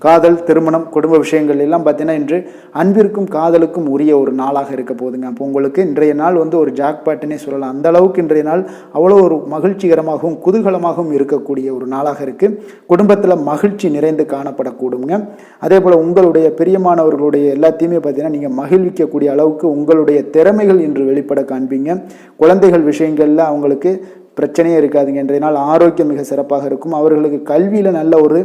காதல், திருமணம், குடும்ப விஷயங்கள் எல்லாம் பார்த்தீங்கன்னா இன்று அன்பிற்கும் காதலுக்கும் உரிய ஒரு நாளாக இருக்க போதுங்க. அப்போ உங்களுக்கு இன்றைய நாள் ஒரு ஜாக்பாட்டுன்னே சொல்லலாம். அந்த அளவுக்கு இன்றைய நாள் அவ்வளோ ஒரு மகிழ்ச்சிகரமாகவும் குதூகலமாகவும் இருக்கக்கூடிய ஒரு நாளாக இருக்குது. குடும்பத்தில் மகிழ்ச்சி நிறைந்து காணப்படக்கூடுங்க. அதே போல் உங்களுடைய பிரியமானவர்களுடைய எல்லாத்தையுமே பார்த்தீங்கன்னா நீங்கள் மகிழ்விக்கக்கூடிய அளவுக்கு உங்களுடைய திறமைகள் இன்று வெளிப்பட காண்பீங்க. குழந்தைகள் விஷயங்களில் அவங்களுக்கு பிரச்சனையே இருக்காதுங்க. இன்றைய நாள் ஆரோக்கியம் மிக சிறப்பாக இருக்கும். அவர்களுக்கு கல்வியில் நல்ல ஒரு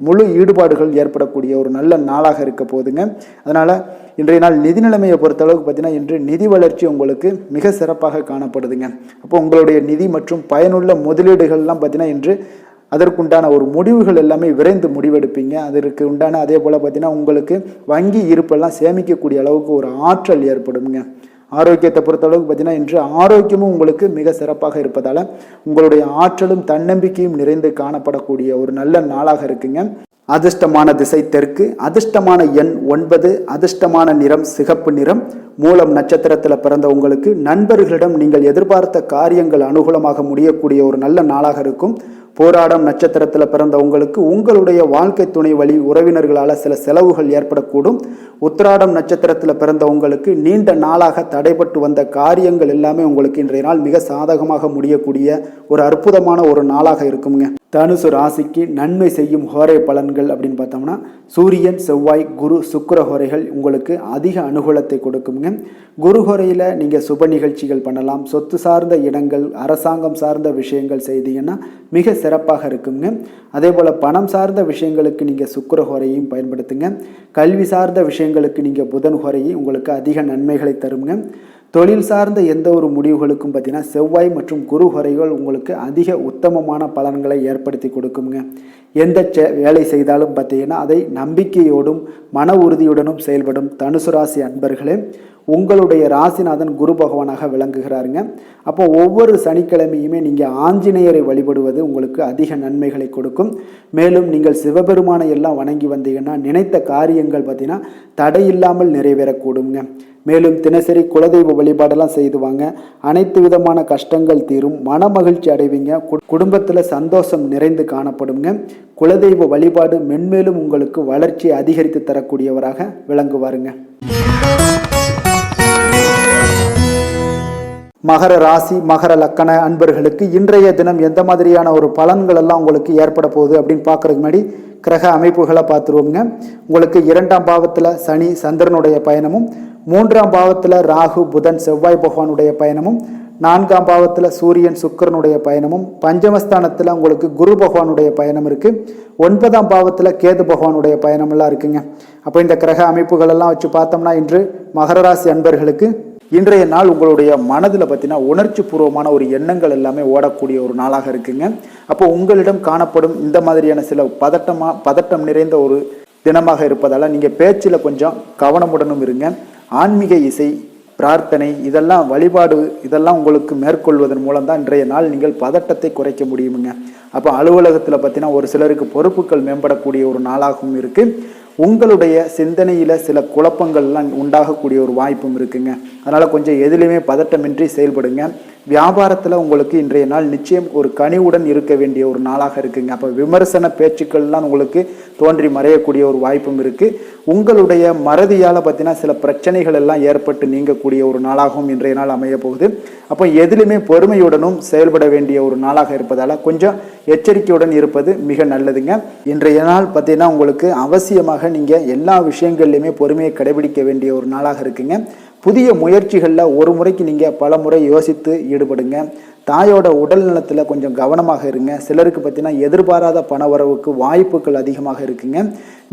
முழு ஈடுபாடுகள் ஏற்படக்கூடிய ஒரு நல்ல நாளாக இருக்க போதுங்க. அதனால் இன்றைய நாள் நிதி நிலைமையை பொறுத்தளவுக்கு பார்த்தீங்கன்னா இன்று நிதி வளர்ச்சி உங்களுக்கு மிக சிறப்பாக காணப்படுதுங்க. அப்போ உங்களுடைய நிதி மற்றும் பயனுள்ள முதலீடுகள்லாம் பார்த்தீங்கன்னா இன்று அதற்குண்டான ஒரு முடிவுகள் எல்லாமே விரைந்து முடிவெடுப்பீங்க. அதற்கு உண்டான அதே போல் பார்த்தீங்கன்னா உங்களுக்கு வங்கி இருப்பெல்லாம் சேமிக்கக்கூடிய அளவுக்கு ஒரு ஆற்றல் ஏற்படுங்க. ஆரோக்கியத்தை பொறுத்தளவுக்கு பார்த்தீங்கன்னா இன்று ஆரோக்கியமும் உங்களுக்கு மிக சிறப்பாக இருப்பதால் உங்களுடைய ஆற்றலும் தன்னம்பிக்கையும் நிறைந்து காணப்படக்கூடிய ஒரு நல்ல நாளாக இருக்குங்க. அதிர்ஷ்டமான திசை தெற்கு, அதிர்ஷ்டமான எண் 9, அதிர்ஷ்டமான நிறம் சிகப்பு நிறம். மூலம் நட்சத்திரத்தில் பிறந்த உங்களுக்கு நண்பர்களிடம் நீங்கள் எதிர்பார்த்த காரியங்கள் அனுகூலமாக முடியக்கூடிய ஒரு நல்ல நாளாக இருக்கும். போராடம் நட்சத்திரத்தில் பிறந்த உங்களுக்கு உங்களுடைய வாழ்க்கை துணை வழி உறவினர்களால் சில செலவுகள் ஏற்படக்கூடும். உத்திராடம் நட்சத்திரத்தில் பிறந்த உங்களுக்கு நீண்ட நாளாக தடைபட்டு வந்த காரியங்கள் எல்லாமே உங்களுக்கு இன்றைய நாள் மிக சாதகமாக முடியக்கூடிய ஒரு அற்புதமான ஒரு நாளாக இருக்குங்க. தனுசு ராசிக்கு நன்மை செய்யும் ஹோரை பலன்கள் அப்படின்னு பார்த்தோம்னா சூரியன், செவ்வாய், குரு, சுக்கிர ஹோரைகள் உங்களுக்கு அதிக அனுகூலத்தை கொடுக்குங்க. குரு ஹோரையில் நீங்கள் சுப நிகழ்ச்சிகள் பண்ணலாம். சொத்து சார்ந்த இடங்கள், அரசாங்கம் சார்ந்த விஷயங்கள் செய்தீங்கன்னா மிக சிறப்பாக இருக்குங்க. அதே போல் பணம் சார்ந்த விஷயங்களுக்கு நீங்கள் சுக்கிர ஹோரையும் பயன்படுத்துங்க. கல்வி சார்ந்த விஷயங்களுக்கு நீங்கள் புதன் ஹோரையும் உங்களுக்கு அதிக நன்மைகளை தருங்க. தொழில் சார்ந்த எந்த ஒரு முடிவுகளுக்கும் பார்த்தீங்கன்னா செவ்வாய் மற்றும் குரு ஹோரைகள் உங்களுக்கு அதிக உத்தமமான பலன்களை ஏற்படுத்தி கொடுக்குங்க. எந்த வேலை செய்தாலும் பார்த்தீங்கன்னா அதை நம்பிக்கையோடும் மன உறுதியுடனும் செயல்படும் தனுசு ராசி அன்பர்களே, உங்களுடைய ராசிநாதன் குரு பகவானாக விளங்குகிறாருங்க. அப்போ ஒவ்வொரு சனிக்கிழமையுமே நீங்கள் ஆஞ்சநேயரை வழிபடுவது உங்களுக்கு அதிக நன்மைகளை கொடுக்கும். மேலும் நீங்கள் சிவபெருமானை எல்லாம் வணங்கி வந்தீங்கன்னா நினைத்த காரியங்கள் பார்த்தீங்கன்னா தடையில்லாமல் நிறைவேறக்கூடுங்க. மேலும் தினசரி குலதெய்வ வழிபாடெல்லாம் செய்துவாங்க. அனைத்து விதமான கஷ்டங்கள் தீரும், மன மகிழ்ச்சி அடைவீங்க, குடும்பத்தில் சந்தோஷம் நிறைந்து காணப்படுங்க. குலதெய்வ வழிபாடு மென்மேலும் உங்களுக்கு வளர்ச்சியை அதிகரித்து தரக்கூடியவராக விளங்குவாருங்க. மகர ராசி மகர லக்கண அன்பர்களுக்கு இன்றைய தினம் எந்த மாதிரியான ஒரு பலன்கள் எல்லாம் உங்களுக்கு ஏற்பட போகுது அப்படின்னு பார்க்கறதுக்கு முன்னாடி கிரக அமைப்புகளை பார்த்துருவோங்க. உங்களுக்கு 2ஆம் பாவத்தில் சனி சந்திரனுடைய பயணமும், 3ஆம் பாவத்தில் ராகு புதன் செவ்வாய் பகவானுடைய பயணமும், 4ஆம் பாவத்தில் சூரியன் சுக்கிரனுடைய பயணமும், பஞ்சமஸ்தானத்தில் உங்களுக்கு குரு பகவானுடைய பயணம் இருக்குது. 9ஆம் பாவத்தில் கேது பகவானுடைய பயணமெல்லாம் இருக்குங்க. அப்போ இந்த கிரக அமைப்புகள் எல்லாம் வச்சு பார்த்தோம்னா இன்று மகர ராசி அன்பர்களுக்கு இன்றைய நாள் உங்களுடைய மனதில் பார்த்தீங்கன்னா உணர்ச்சி பூர்வமான ஒரு எண்ணங்கள் எல்லாமே ஓடக்கூடிய ஒரு நாளாக இருக்குங்க. அப்போ உங்களிடம் காணப்படும் இந்த மாதிரியான சில பதட்டம் நிறைந்த ஒரு தினமாக இருப்பதால் நீங்கள் பேச்சில் கொஞ்சம் கவனமுடனும் இருங்க. ஆன்மீக இசை, பிரார்த்தனை, இதெல்லாம் வழிபாடு, இதெல்லாம் உங்களுக்கு மேற்கொள்வதன் மூலம் தான் இன்றைய நாள் நீங்கள் பதட்டத்தை குறைக்க முடியுமுங்க. அப்போ அலுவலகத்தில் பார்த்தீங்கன்னா ஒரு சிலருக்கு பொறுப்புகள் மேம்படக்கூடிய ஒரு நாளாகவும் இருக்குது. உங்களுடைய சிந்தனையில் சில குழப்பங்கள்லாம் உண்டாகக்கூடிய ஒரு வாய்ப்பும் இருக்குங்க. அதனால் கொஞ்சம் எதிலுமே பதட்டமின்றி செயல்படுங்க. வியாபாரத்தில் உங்களுக்கு இன்றைய நாள் நிச்சயம் ஒரு கனிவுடன் இருக்க வேண்டிய ஒரு நாளாக இருக்குங்க. அப்போ விமர்சன பேச்சுக்கள்லாம் உங்களுக்கு தோன்றி மறையக்கூடிய ஒரு வாய்ப்பும் இருக்குது. உங்களுடைய மறதியால் பார்த்தீங்கன்னா சில பிரச்சனைகள் எல்லாம் ஏற்பட்டு நீங்கக்கூடிய ஒரு நாளாகவும் இன்றைய நாள் அமைய போகுது. அப்போ எதிலுமே பொறுமையுடனும் செயல்பட வேண்டிய ஒரு நாளாக இருப்பதால் கொஞ்சம் எச்சரிக்கையுடன் இருப்பது மிக நல்லதுங்க. இன்றைய நாள் பார்த்தீங்கன்னா உங்களுக்கு அவசியமாக நீங்கள் எல்லா விஷயங்கள்லையுமே பொறுமையை கடைபிடிக்க வேண்டிய ஒரு நாளாக இருக்குங்க. புதிய முயற்சிகளில் ஒரு முறைக்கு நீங்கள் பல முறை யோசித்து ஈடுபடுங்க. தாயோட உடல் நலத்தில் கொஞ்சம் கவனமாக இருங்க. சிலருக்கு பார்த்தீங்கன்னா எதிர்பாராத பண வரவுக்கு வாய்ப்புகள் அதிகமாக இருக்குங்க.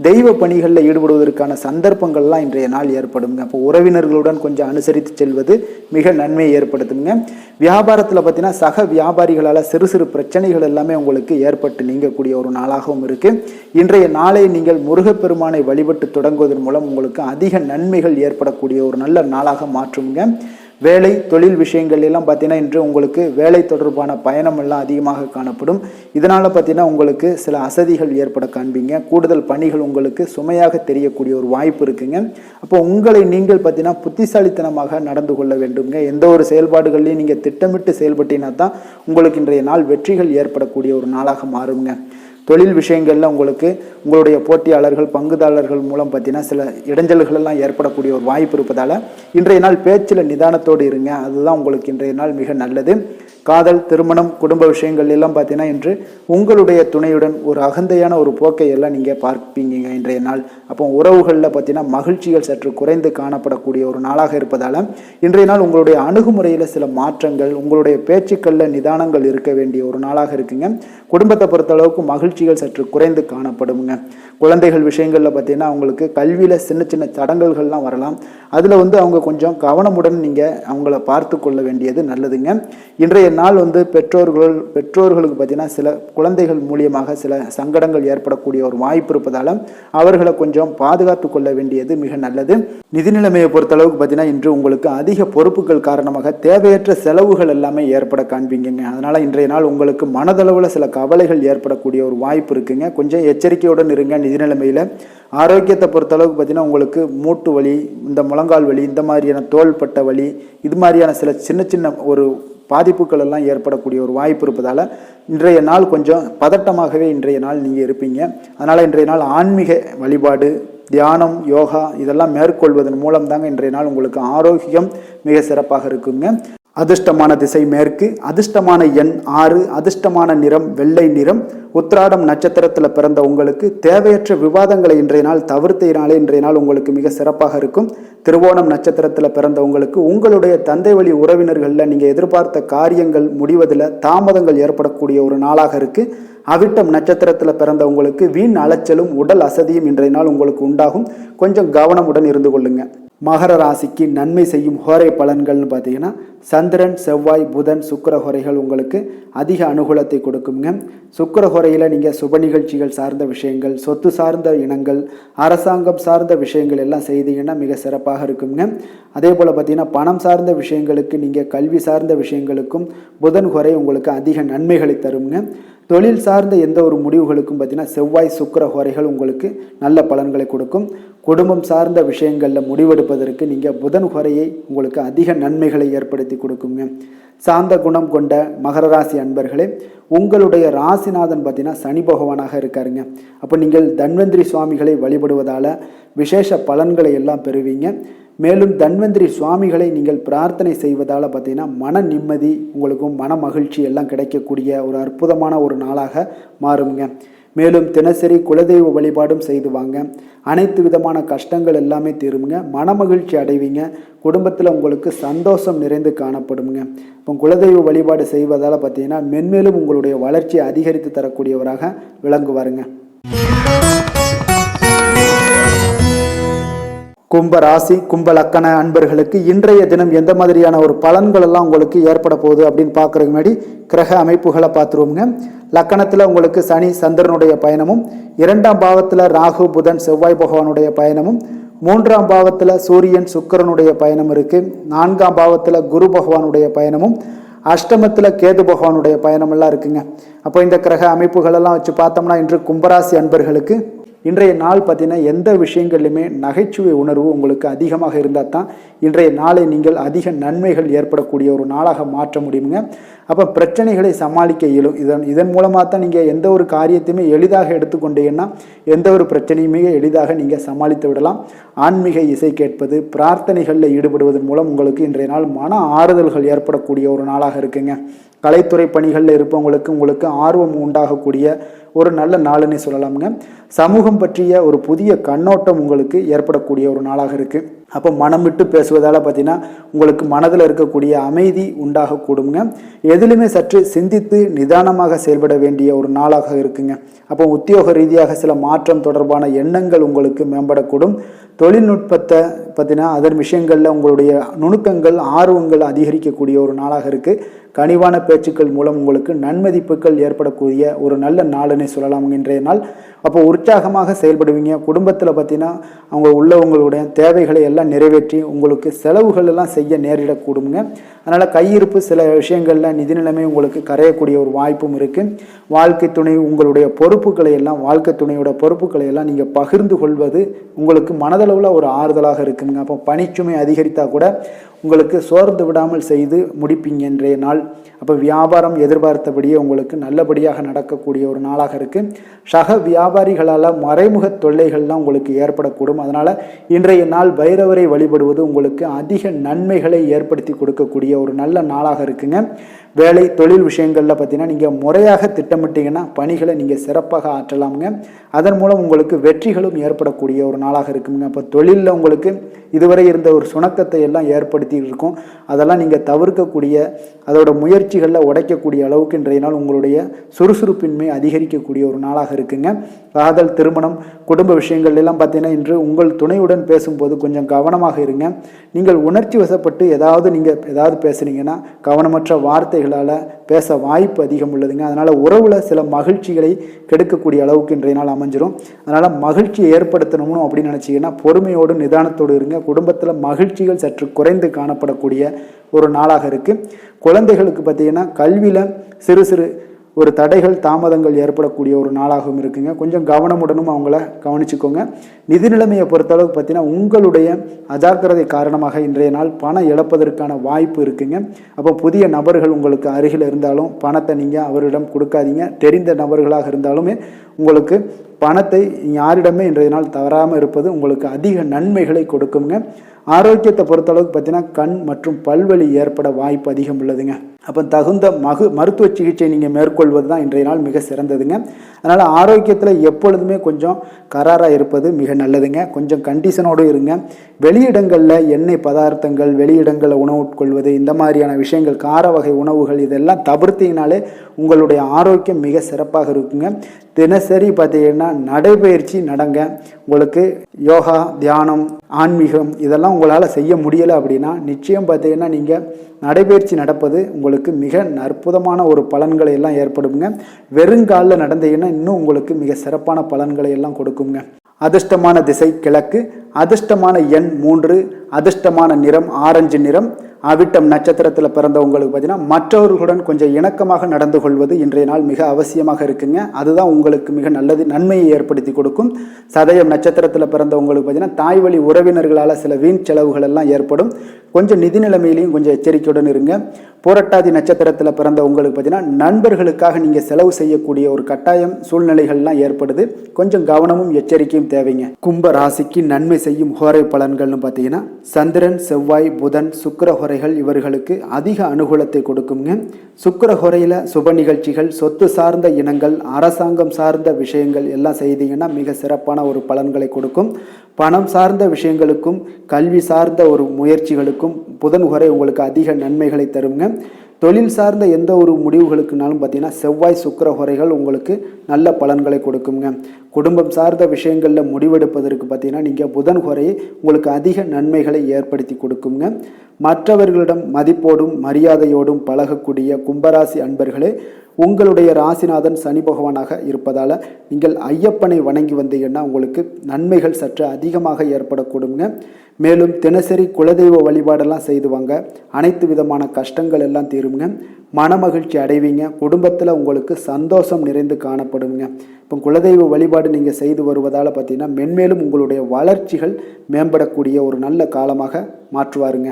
தெய்வ பணிகளில் ஈடுபடுவதற்கான சந்தர்ப்பங்கள்லாம் இன்றைய நாள் ஏற்படுங்க. அப்போ உறவினர்களுடன் கொஞ்சம் அனுசரித்து செல்வது மிக நன்மையை ஏற்படுத்துங்க. வியாபாரத்தில் பார்த்தீங்கன்னா சக வியாபாரிகளால் சிறு சிறு பிரச்சனைகள் எல்லாமே உங்களுக்கு ஏற்பட்டு நீங்கக்கூடிய ஒரு நாளாகவும் இருக்குது. இன்றைய நாளை நீங்கள் முருகப்பெருமானை வழிபட்டு தொடங்குவதன் மூலம் உங்களுக்கு அதிக நன்மைகள் ஏற்படக்கூடிய ஒரு நல்ல நாளாக மாற்றுங்க. வேலை தொழில் விஷயங்கள் எல்லாம் பார்த்தீங்கன்னா இன்று உங்களுக்கு வேலை தொடர்பான பயணம் எல்லாம் அதிகமாக காணப்படும். இதனால் பார்த்தீங்கன்னா உங்களுக்கு சில அசதிகள் ஏற்பட காண்பீங்க. கூடுதல் பணிகள் உங்களுக்கு சுமையாக தெரியக்கூடிய ஒரு வாய்ப்பு இருக்குங்க. அப்போ உங்களை நீங்கள் பார்த்தீங்கன்னா புத்திசாலித்தனமாக நடந்து கொள்ள வேண்டுங்க. எந்த ஒரு செயல்பாடுகள்லையும் நீங்கள் திட்டமிட்டு செயல்பட்டீங்கன்னா தான் உங்களுக்கு இன்றைய நாள் வெற்றிகள் ஏற்படக்கூடிய ஒரு நாளாக மாறுங்க. தொழில் விஷயங்களில் உங்களுக்கு உங்களுடைய போட்டியாளர்கள் பங்குதாரர்கள் மூலம் பார்த்தீங்கன்னா சில இடைஞ்சல்கள் எல்லாம் ஏற்படக்கூடிய ஒரு வாய்ப்பு இருப்பதால் இன்றைய நாள் பேச்சில் நிதானத்தோடு இருங்க. அதுதான் உங்களுக்கு இன்றைய நாள் மிக நல்லது. காதல், திருமணம், குடும்ப விஷயங்கள் எல்லாம் பார்த்தீங்கன்னா இன்று உங்களுடைய துணையுடன் ஒரு அகந்தையான ஒரு போக்கை எல்லாம் நீங்கள் பார்ப்பீங்க இன்றைய நாள். அப்போ உறவுகளில் பார்த்தீங்கன்னா மகிழ்ச்சிகள் சற்று குறைந்து காணப்படக்கூடிய ஒரு நாளாக இருப்பதால் இன்றைய நாள் உங்களுடைய அணுகுமுறையில் சில மாற்றங்கள், உங்களுடைய பேச்சுக்களில் நிதானங்கள் இருக்க வேண்டிய ஒரு நாளாக இருக்குங்க. குடும்பத்தை பொறுத்தளவுக்கு மகிழ்ச்சிகள் சற்று குறைந்து காணப்படுங்க. குழந்தைகள் விஷயங்களில் பார்த்தீங்கன்னா அவங்களுக்கு கல்வியில் சின்ன சின்ன தடங்கல்கள்லாம் வரலாம். அதில் அவங்க கொஞ்சம் கவனமுடன் நீங்கள் அவங்கள பார்த்து கொள்ள வேண்டியது நல்லதுங்க. இன்றைய நாள் பெற்றோர்களுக்கு பார்த்தீங்கன்னா சில குழந்தைகள் மூலியமாக சில சங்கடங்கள் ஏற்படக்கூடிய ஒரு வாய்ப்பு இருப்பதால் அவர்களை கொஞ்சம் பாதுகாத்து கொள்ள வேண்டியது மிக நல்லது. நிதி நிலைமையை பொறுத்தளவுக்கு பார்த்தீங்கன்னா இன்று உங்களுக்கு அதிக பொறுப்புகள் காரணமாக தேவையற்ற செலவுகள் எல்லாமே ஏற்பட காண்பீங்க. அதனால் இன்றைய நாள் உங்களுக்கு மனதளவில் சில கவலைகள் ஏற்படக்கூடிய ஒரு வாய்ப்பு இருக்குங்க. கொஞ்சம் எச்சரிக்கையுடன் இருங்க நிதி நிலைமையில். ஆரோக்கியத்தை பொறுத்தளவுக்கு பார்த்தீங்கன்னா உங்களுக்கு மூட்டு வலி, இந்த முழங்கால் வலி, இந்த மாதிரியான தோள்பட்ட வலி, இது மாதிரியான சில சின்ன சின்ன ஒரு பாதிப்புகள் எல்லாம் ஏற்படக்கூடிய ஒரு வாய்ப்பு இருப்பதால் இன்றைய நாள் கொஞ்சம் பதட்டமாகவே இன்றைய நாள் நீங்கள் இருப்பீங்க. அதனால் இன்றைய நாள் ஆன்மீக வழிபாடு, தியானம், யோகா இதெல்லாம் மேற்கொள்வதன் மூலம் தாங்க இன்றைய நாள் உங்களுக்கு ஆரோக்கியம் மிக சிறப்பாக இருக்குங்க. அதிர்ஷ்டமான திசை மேற்கு, அதிர்ஷ்டமான எண் 6, அதிர்ஷ்டமான நிறம் வெள்ளை நிறம். உத்திராடம் நட்சத்திரத்தில் பிறந்த உங்களுக்கு தேவையற்ற விவாதங்களை இன்றைய நாள் தவிர்த்தினாலே இன்றைய நாள் உங்களுக்கு மிக சிறப்பாக இருக்கும். திருவோணம் நட்சத்திரத்தில் பிறந்த உங்களுக்கு உங்களுடைய தந்தை வழி உறவினர்களில் நீங்கள் எதிர்பார்த்த காரியங்கள் முடிவதில் தாமதங்கள் ஏற்படக்கூடிய ஒரு நாளாக இருக்குது. அவிட்டம் நட்சத்திரத்தில் பிறந்த உங்களுக்கு வீண் அலைச்சலும் உடல் அசதியும் இன்றைய நாள் உங்களுக்கு உண்டாகும். கொஞ்சம் கவனமுடன் இருந்து கொள்ளுங்க. மகர ராசிக்கு நன்மை செய்யும் ஹோரை பலன்கள்னு பார்த்தீங்கன்னா சந்திரன், செவ்வாய், புதன், சுக்கிர ஹோரைகள் உங்களுக்கு அதிக அனுகூலத்தை கொடுக்குங்க. சுக்கிர ஹோரையில் நீங்கள் சுப நிகழ்ச்சிகள் சார்ந்த விஷயங்கள், சொத்து சார்ந்த இனங்கள், அரசாங்கம் சார்ந்த விஷயங்கள் எல்லாம் செய்தீங்கன்னா மிக சிறப்பாக இருக்குங்க. அதே போல் பார்த்தீங்கன்னா பணம் சார்ந்த விஷயங்களுக்கு, நீங்கள் கல்வி சார்ந்த விஷயங்களுக்கும் புதன் ஹோரை உங்களுக்கு அதிக நன்மைகளை தருங்க. தொழில் சார்ந்த எந்த ஒரு முடிவுகளுக்கும் பார்த்தீங்கன்னா செவ்வாய், சுக்கிர ஹோரைகள் உங்களுக்கு நல்ல பலன்களை கொடுக்கும். குடும்பம் சார்ந்த விஷயங்களில் முடிவெடுப்பதற்கு நீங்கள் புதன் ஹோரையை உங்களுக்கு அதிக நன்மைகளை ஏற்படுத்தி கொடுக்குங்க. சாந்த குணம் கொண்ட மகர ராசி அன்பர்களே, உங்களுடைய ராசிநாதன் பார்த்தீங்கன்னா சனி பகவானாக இருக்காருங்க. அப்போ நீங்கள் தன்வந்திரி சுவாமிகளை வழிபடுவதால் விசேஷ பலன்களை எல்லாம் பெறுவீங்க. மேலும் தன்வந்திரி சுவாமிகளை நீங்கள் பிரார்த்தனை செய்வதால் பார்த்தீங்கன்னா மன நிம்மதி, உங்களுக்கும் மன மகிழ்ச்சி எல்லாம் கிடைக்கக்கூடிய ஒரு அற்புதமான ஒரு நாளாக மாறுங்க. மேலும் தினசரி குலதெய்வ வழிபாடும் செய்து வாங்க. அனைத்து விதமான கஷ்டங்கள் எல்லாமே தீருங்க. மன மகிழ்ச்சி அடைவீங்க. குடும்பத்தில் உங்களுக்கு சந்தோஷம் நிறைந்து காணப்படுங்க. இப்போ குலதெய்வ வழிபாடு செய்வதால் பார்த்தீங்கன்னா மென்மேலும் உங்களுடைய வளர்ச்சியை அதிகரித்து தரக்கூடியவராக விளங்குவாருங்க. கும்ப ராசி, கும்ப லக்கண அன்பர்களுக்கு இன்றைய தினம் எந்த மாதிரியான ஒரு பலன்கள் எல்லாம் உங்களுக்கு ஏற்பட போகுது அப்படின்னு பார்க்குறதுக்கு முன்னாடி கிரக அமைப்புகளை பார்த்துருவோங்க. லக்கணத்தில் உங்களுக்கு சனி சந்திரனுடைய பயணமும், 2ஆம் பாவத்தில் ராகு புதன் செவ்வாய் பகவானுடைய பயணமும், 3ஆம் பாவத்தில் சூரியன் சுக்கிரனுடைய பயணம் இருக்குது. 4ஆம் பாவத்தில் குரு பகவானுடைய பயணமும், அஷ்டமத்தில் கேது பகவானுடைய பயணமெல்லாம் இருக்குங்க. அப்போ இந்த கிரக அமைப்புகளெல்லாம் வச்சு பார்த்தோம்னா இன்று கும்பராசி அன்பர்களுக்கு இன்றைய நாள் பார்த்தீங்கன்னா எந்த விஷயங்கள்லையுமே நகைச்சுவை உணர்வு உங்களுக்கு அதிகமாக இருந்தால் தான் இன்றைய நாளை நீங்கள் அதிக நன்மைகள் ஏற்படக்கூடிய ஒரு நாளாக மாற்ற முடியுங்க. அப்போ பிரச்சனைகளை சமாளிக்க இயலும். இதன் மூலமாக தான் நீங்கள் எந்த ஒரு காரியத்தையுமே எளிதாக எடுத்துக்கொண்டீங்கன்னா எந்த ஒரு பிரச்சனையுமே எளிதாக நீங்கள் சமாளித்து விடலாம். ஆன்மீக இசை கேட்பது, பிரார்த்தனைகளில் ஈடுபடுவதன் மூலம் உங்களுக்கு இன்றைய நாள் மன ஆறுதல்கள் ஏற்படக்கூடிய ஒரு நாளாக இருக்குங்க. கலைத்துறை பணிகளில் இருப்பவங்களுக்கு உங்களுக்கு ஆர்வம் உண்டாகக்கூடிய ஒரு நல்ல நாளுன்னு சொல்லலாமுங்க. சமூகம் பற்றிய ஒரு புதிய கண்ணோட்டம் உங்களுக்கு ஏற்படக்கூடிய ஒரு நாளாக இருக்குது. அப்போ மனம் விட்டு பேசுவதால் பார்த்தீங்கன்னா உங்களுக்கு மனதில் இருக்கக்கூடிய அமைதி உண்டாகக்கூடுங்க. எதிலுமே சற்று சிந்தித்து நிதானமாக செயல்பட வேண்டிய ஒரு நாளாக இருக்குங்க. அப்போ உத்தியோக ரீதியாக சில மாற்றம் தொடர்பான எண்ணங்கள் உங்களுக்கு மேம்படக்கூடும். தொழில்நுட்பத்தை பார்த்தீங்கன்னா அதன் விஷயங்களில் உங்களுடைய நுணுக்கங்கள், ஆர்வங்கள் அதிகரிக்கக்கூடிய ஒரு நாளாக இருக்குது. கனிவான பேச்சுக்கள் மூலம் உங்களுக்கு நன்மதிப்புகள் ஏற்படக்கூடிய ஒரு நல்ல நாளுன்னே சொல்லலாம் இன்றைய நாள். அப்போ உற்சாகமாக செயல்படுவீங்க. குடும்பத்தில் பார்த்தீங்கன்னா அவங்க உள்ளவங்களுடைய தேவைகளை எல்லாம் நிறைவேற்றி உங்களுக்கு செலவுகள் எல்லாம் செய்ய நேரிடக்கூடுங்க. அதனால் கையிருப்பு சில விஷயங்களில் நிதி நிலைமை உங்களுக்கு கரையக்கூடிய ஒரு வாய்ப்பும் இருக்குது. வாழ்க்கை துணை உங்களுடைய பொறுப்புகளை எல்லாம், வாழ்க்கை துணையோட பொறுப்புகளை எல்லாம் நீங்கள் பகிர்ந்து கொள்வது உங்களுக்கு மனதளவில் ஒரு ஆறுதலாக இருக்குங்க. அப்போ பணிச்சுமை அதிகரித்தா கூட உங்களுக்கு சோர்ந்து விடாமல் செய்து முடிப்பீங்க இன்றைய நாள். அப்போ வியாபாரம் எதிர்பார்த்தபடியே உங்களுக்கு நல்லபடியாக நடக்கக்கூடிய ஒரு நாளாக இருக்குது. சக வியாபாரிகளால் மறைமுக தொல்லைகள்லாம் உங்களுக்கு ஏற்படக்கூடும். அதனால் இன்றைய நாள் பைரவரை வழிபடுவது உங்களுக்கு அதிக நன்மைகளை ஏற்படுத்தி கொடுக்கக்கூடிய ஒரு நல்ல நாளாக இருக்குங்க. வேலை தொழில் விஷயங்களில் பார்த்தீங்கன்னா நீங்கள் முறையாக திட்டமிட்டீங்கன்னா பணிகளை நீங்கள் சிறப்பாக ஆற்றலாமுங்க. அதன் மூலம் உங்களுக்கு வெற்றிகளும் ஏற்படக்கூடிய ஒரு நாளாக இருக்குங்க. அப்போ தொழிலில் உங்களுக்கு இதுவரை இருந்த ஒரு சுணக்கத்தை எல்லாம் ஏற்படுத்தி இருக்கும். அதெல்லாம் நீங்கள் தவிர்க்கக்கூடிய, அதோட முயற்சிகளில் உடைக்கக்கூடிய அளவுக்கு இன்றைய நாள் உங்களுடைய சுறுசுறுப்பின்மை அதிகரிக்கக்கூடிய ஒரு நாளாக இருக்குங்க. காதல், திருமணம், குடும்ப விஷயங்கள் எல்லாம் பார்த்தீங்கன்னா இன்று உங்கள் துணையுடன் பேசும்போது கொஞ்சம் கவனமாக இருங்க. நீங்கள் உணர்ச்சி வசப்பட்டு ஏதாவது பேசுனீங்கன்னா கவனமற்ற வார்த்தைகளால் பேச வாய்ப்பு அதிகம் உள்ளதுங்க. அதனால் உறவில் சில மகிழ்ச்சிகளை கெடுக்கக்கூடிய அளவுக்கு இன்றைய நாள் அமைஞ்சிரும். அதனால் மகிழ்ச்சியை ஏற்படுத்தணும்னு அப்படின்னு நினச்சிங்கன்னா பொறுமையோடு நிதானத்தோடு இருங்க. குடும்பத்தில் மகிழ்ச்சிகள் சற்று குறைந்து காணப்படக்கூடிய ஒரு நாளாக இருக்குது. குழந்தைகளுக்கு பார்த்தீங்கன்னா கல்வியில் சிறு சிறு ஒரு தடைகள் தாமதங்கள் ஏற்படக்கூடிய ஒரு நாளாகவும் இருக்குங்க. கொஞ்சம் கவனமுடனும் அவங்கள கவனிச்சுக்கோங்க. நிதி நிலைமையை பொறுத்தளவுக்கு பார்த்தீங்கன்னா உங்களுடைய அஜாக்கிரதை காரணமாக இன்றைய நாள் பணம் இழப்பதற்கான வாய்ப்பு இருக்குங்க. அப்போ புதிய நபர்கள் உங்களுக்கு அருகில் இருந்தாலும் பணத்தை நீங்கள் அவரிடம் கொடுக்காதீங்க. தெரிந்த நபர்களாக இருந்தாலுமே உங்களுக்கு பணத்தை யாரிடமே இன்றைய நாள் தவறாமல் இருப்பது உங்களுக்கு அதிக நன்மைகளை கொடுக்குங்க. ஆரோக்கியத்தை பொறுத்தளவுக்கு பார்த்தீங்கன்னா கண் மற்றும் பல்வலி ஏற்பட வாய்ப்பு அதிகம் உள்ளதுங்க. அப்போ தகுந்த மருத்துவ சிகிச்சை நீங்கள் மேற்கொள்வது தான் இன்றைய நாள் மிக சிறந்ததுங்க. அதனால் ஆரோக்கியத்தில் எப்பொழுதுமே கொஞ்சம் கராராக இருப்பது மிக நல்லதுங்க. கொஞ்சம் கண்டிஷனோடு இருங்க. வெளியிடங்களில் எண்ணெய் பதார்த்தங்கள், வெளியிடங்களில் உணவு உட்கொள்வது, இந்த மாதிரியான விஷயங்கள், கார வகை உணவுகள் இதெல்லாம் தவிர்த்தீங்கனாலே உங்களுடைய ஆரோக்கியம் மிக சிறப்பாக இருக்குங்க. தினசரி பார்த்தீங்கன்னா நடைபயிற்சி நடங்க. உங்களுக்கு யோகா, தியானம், ஆன்மீகம் இதெல்லாம் உங்களால் செய்ய முடியலை அப்படின்னா நிச்சயம் பார்த்தீங்கன்னா நீங்கள் நடைபயிற்சி நடப்பது உங்களுக்கு மிக அற்புதமான ஒரு பலன்களை எல்லாம் ஏற்படுங்க. வெறுங்காலில் நடந்தீங்கன்னா இன்னும் உங்களுக்கு மிக சிறப்பான பலன்களை எல்லாம் கொடுக்குங்க. அதிர்ஷ்டமான திசை கிழக்கு, அதிர்ஷ்டமான எண் 3, அதிர்ஷ்டமான நிறம் ஆரஞ்சு நிறம். அவிட்டம் நட்சத்திரத்தில் பிறந்தவங்களுக்கு பார்த்தீங்கன்னா மற்றவர்களுடன் கொஞ்சம் இணக்கமாக நடந்து கொள்வது இன்றைய நாள் மிக அவசியமாக இருக்குங்க. அதுதான் உங்களுக்கு மிக நல்லது, நன்மையை ஏற்படுத்தி கொடுக்கும். சதயம் நட்சத்திரத்தில் பிறந்தவங்களுக்கு பார்த்தீங்கன்னா தாய் வழி உறவினர்களால் சில வீண் செலவுகள் எல்லாம் ஏற்படும். கொஞ்சம் நிதி நிலைமையிலையும் கொஞ்சம் எச்சரிக்கையுடன் இருங்க. புரட்டாதி நட்சத்திரத்தில் பிறந்தவங்களுக்கு பார்த்தீங்கன்னா நண்பர்களுக்காக நீங்கள் செலவு செய்யக்கூடிய ஒரு கட்டாயம் சூழ்நிலைகள்லாம் ஏற்படுது. கொஞ்சம் கவனமும் எச்சரிக்கையும் தேவைங்க. கும்ப ராசிக்கு நன்மை செய்யும் ஹோரை பலன்கள்னு பார்த்தீங்கன்னா சந்திரன், செவ்வாய், புதன், சுக்கிர ஹோரைகள் இவர்களுக்கு அதிக அனுகூலத்தை கொடுக்குங்க. சுக்கிர ஹோரையில் சுப நிகழ்ச்சிகள், சொத்து சார்ந்த இனங்கள், அரசாங்கம் சார்ந்த விஷயங்கள் எல்லாம் செய்தீங்கன்னா மிக சிறப்பான ஒரு பலன்களை கொடுக்கும். பணம் சார்ந்த விஷயங்களுக்கும் கல்வி சார்ந்த ஒரு முயற்சிகளுக்கும் புதன் ஹோரை உங்களுக்கு அதிக நன்மைகளை தருங்க. தொழில் சார்ந்த எந்த ஒரு முடிவுகளுக்குனாலும் பார்த்தீங்கன்னா செவ்வாய், சுக்கிர ஹோரைகள் உங்களுக்கு நல்ல பலன்களை கொடுக்குங்க. குடும்பம் சார்ந்த விஷயங்களில் முடிவெடுப்பதற்கு பார்த்தீங்கன்னா நீங்கள் புதன் ஹோரையை உங்களுக்கு அதிக நன்மைகளை ஏற்படுத்தி கொடுக்குங்க. மற்றவர்களிடம் மதிப்போடும் மரியாதையோடும் பழகக்கூடிய கும்பராசி அன்பர்களே, உங்களுடைய ராசிநாதன் சனி பகவானாக இருப்பதால் நீங்கள் ஐயப்பனை வணங்கி வந்தீங்கன்னா உங்களுக்கு நன்மைகள் சற்று அதிகமாக ஏற்படக்கூடுங்க. மேலும் தினசரி குலதெய்வ வழிபாடெல்லாம் செய்து வாங்க. அனைத்து விதமான கஷ்டங்கள் எல்லாம் தீருங்க. மனமகிழ்ச்சி அடைவீங்க. குடும்பத்தில் உங்களுக்கு சந்தோஷம் நிறைந்து காணப்படுங்க. இப்போ குலதெய்வ வழிபாடு நீங்கள் செய்து வருவதால் பார்த்தீங்கன்னா மென்மேலும் உங்களுடைய வளர்ச்சிகள் மேம்படக்கூடிய ஒரு நல்ல காலமாக மாற்றுவாருங்க.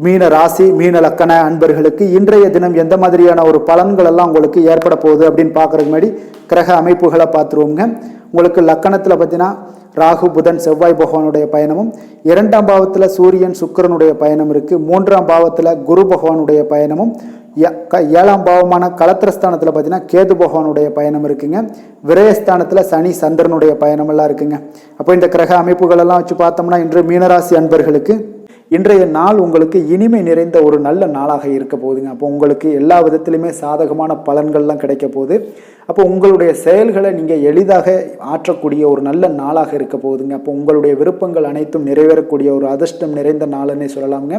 மீன ராசி, மீன லக்கண அன்பர்களுக்கு இன்றைய தினம் எந்த மாதிரியான ஒரு பலன்கள் எல்லாம் உங்களுக்கு ஏற்பட போகுது அப்படின்னு பார்க்குறதுக்கு முன்னாடி கிரக அமைப்புகளை பார்த்துருவோங்க. உங்களுக்கு லக்கணத்தில் பார்த்தீங்கன்னா ராகு, புதன், செவ்வாய் பகவானுடைய பயணமும், 2ஆம் பாவத்தில் சூரியன், சுக்கிரனுடைய பயணம் இருக்குது. 3ஆம் பாவத்தில் குரு பகவானுடைய பயணமும், 7ஆம் பாவமான களத்திரஸ்தானத்தில் பார்த்தீங்கன்னா கேது பகவானுடைய பயணம் இருக்குங்க. விரயஸ்தானத்தில் சனி, சந்திரனுடைய பயணமெல்லாம் இருக்குங்க. அப்போ இந்த கிரக அமைப்புகளெல்லாம் வச்சு பார்த்தோம்னா இன்று மீனராசி அன்பர்களுக்கு இன்றைய நாள் உங்களுக்கு இனிமை நிறைந்த ஒரு நல்ல நாளாக இருக்க போகுதுங்க. அப்போ உங்களுக்கு எல்லா விதத்திலுமே சாதகமான பலன்கள்லாம் கிடைக்க போகுது. அப்போ உங்களுடைய செயல்களை நீங்கள் எளிதாக ஆற்றக்கூடிய ஒரு நல்ல நாளாக இருக்க போகுதுங்க. அப்போ உங்களுடைய விருப்பங்கள் அனைத்தும் நிறைவேறக்கூடிய ஒரு அதிர்ஷ்டம் நிறைந்த நாள்னே சொல்லலாமுங்க.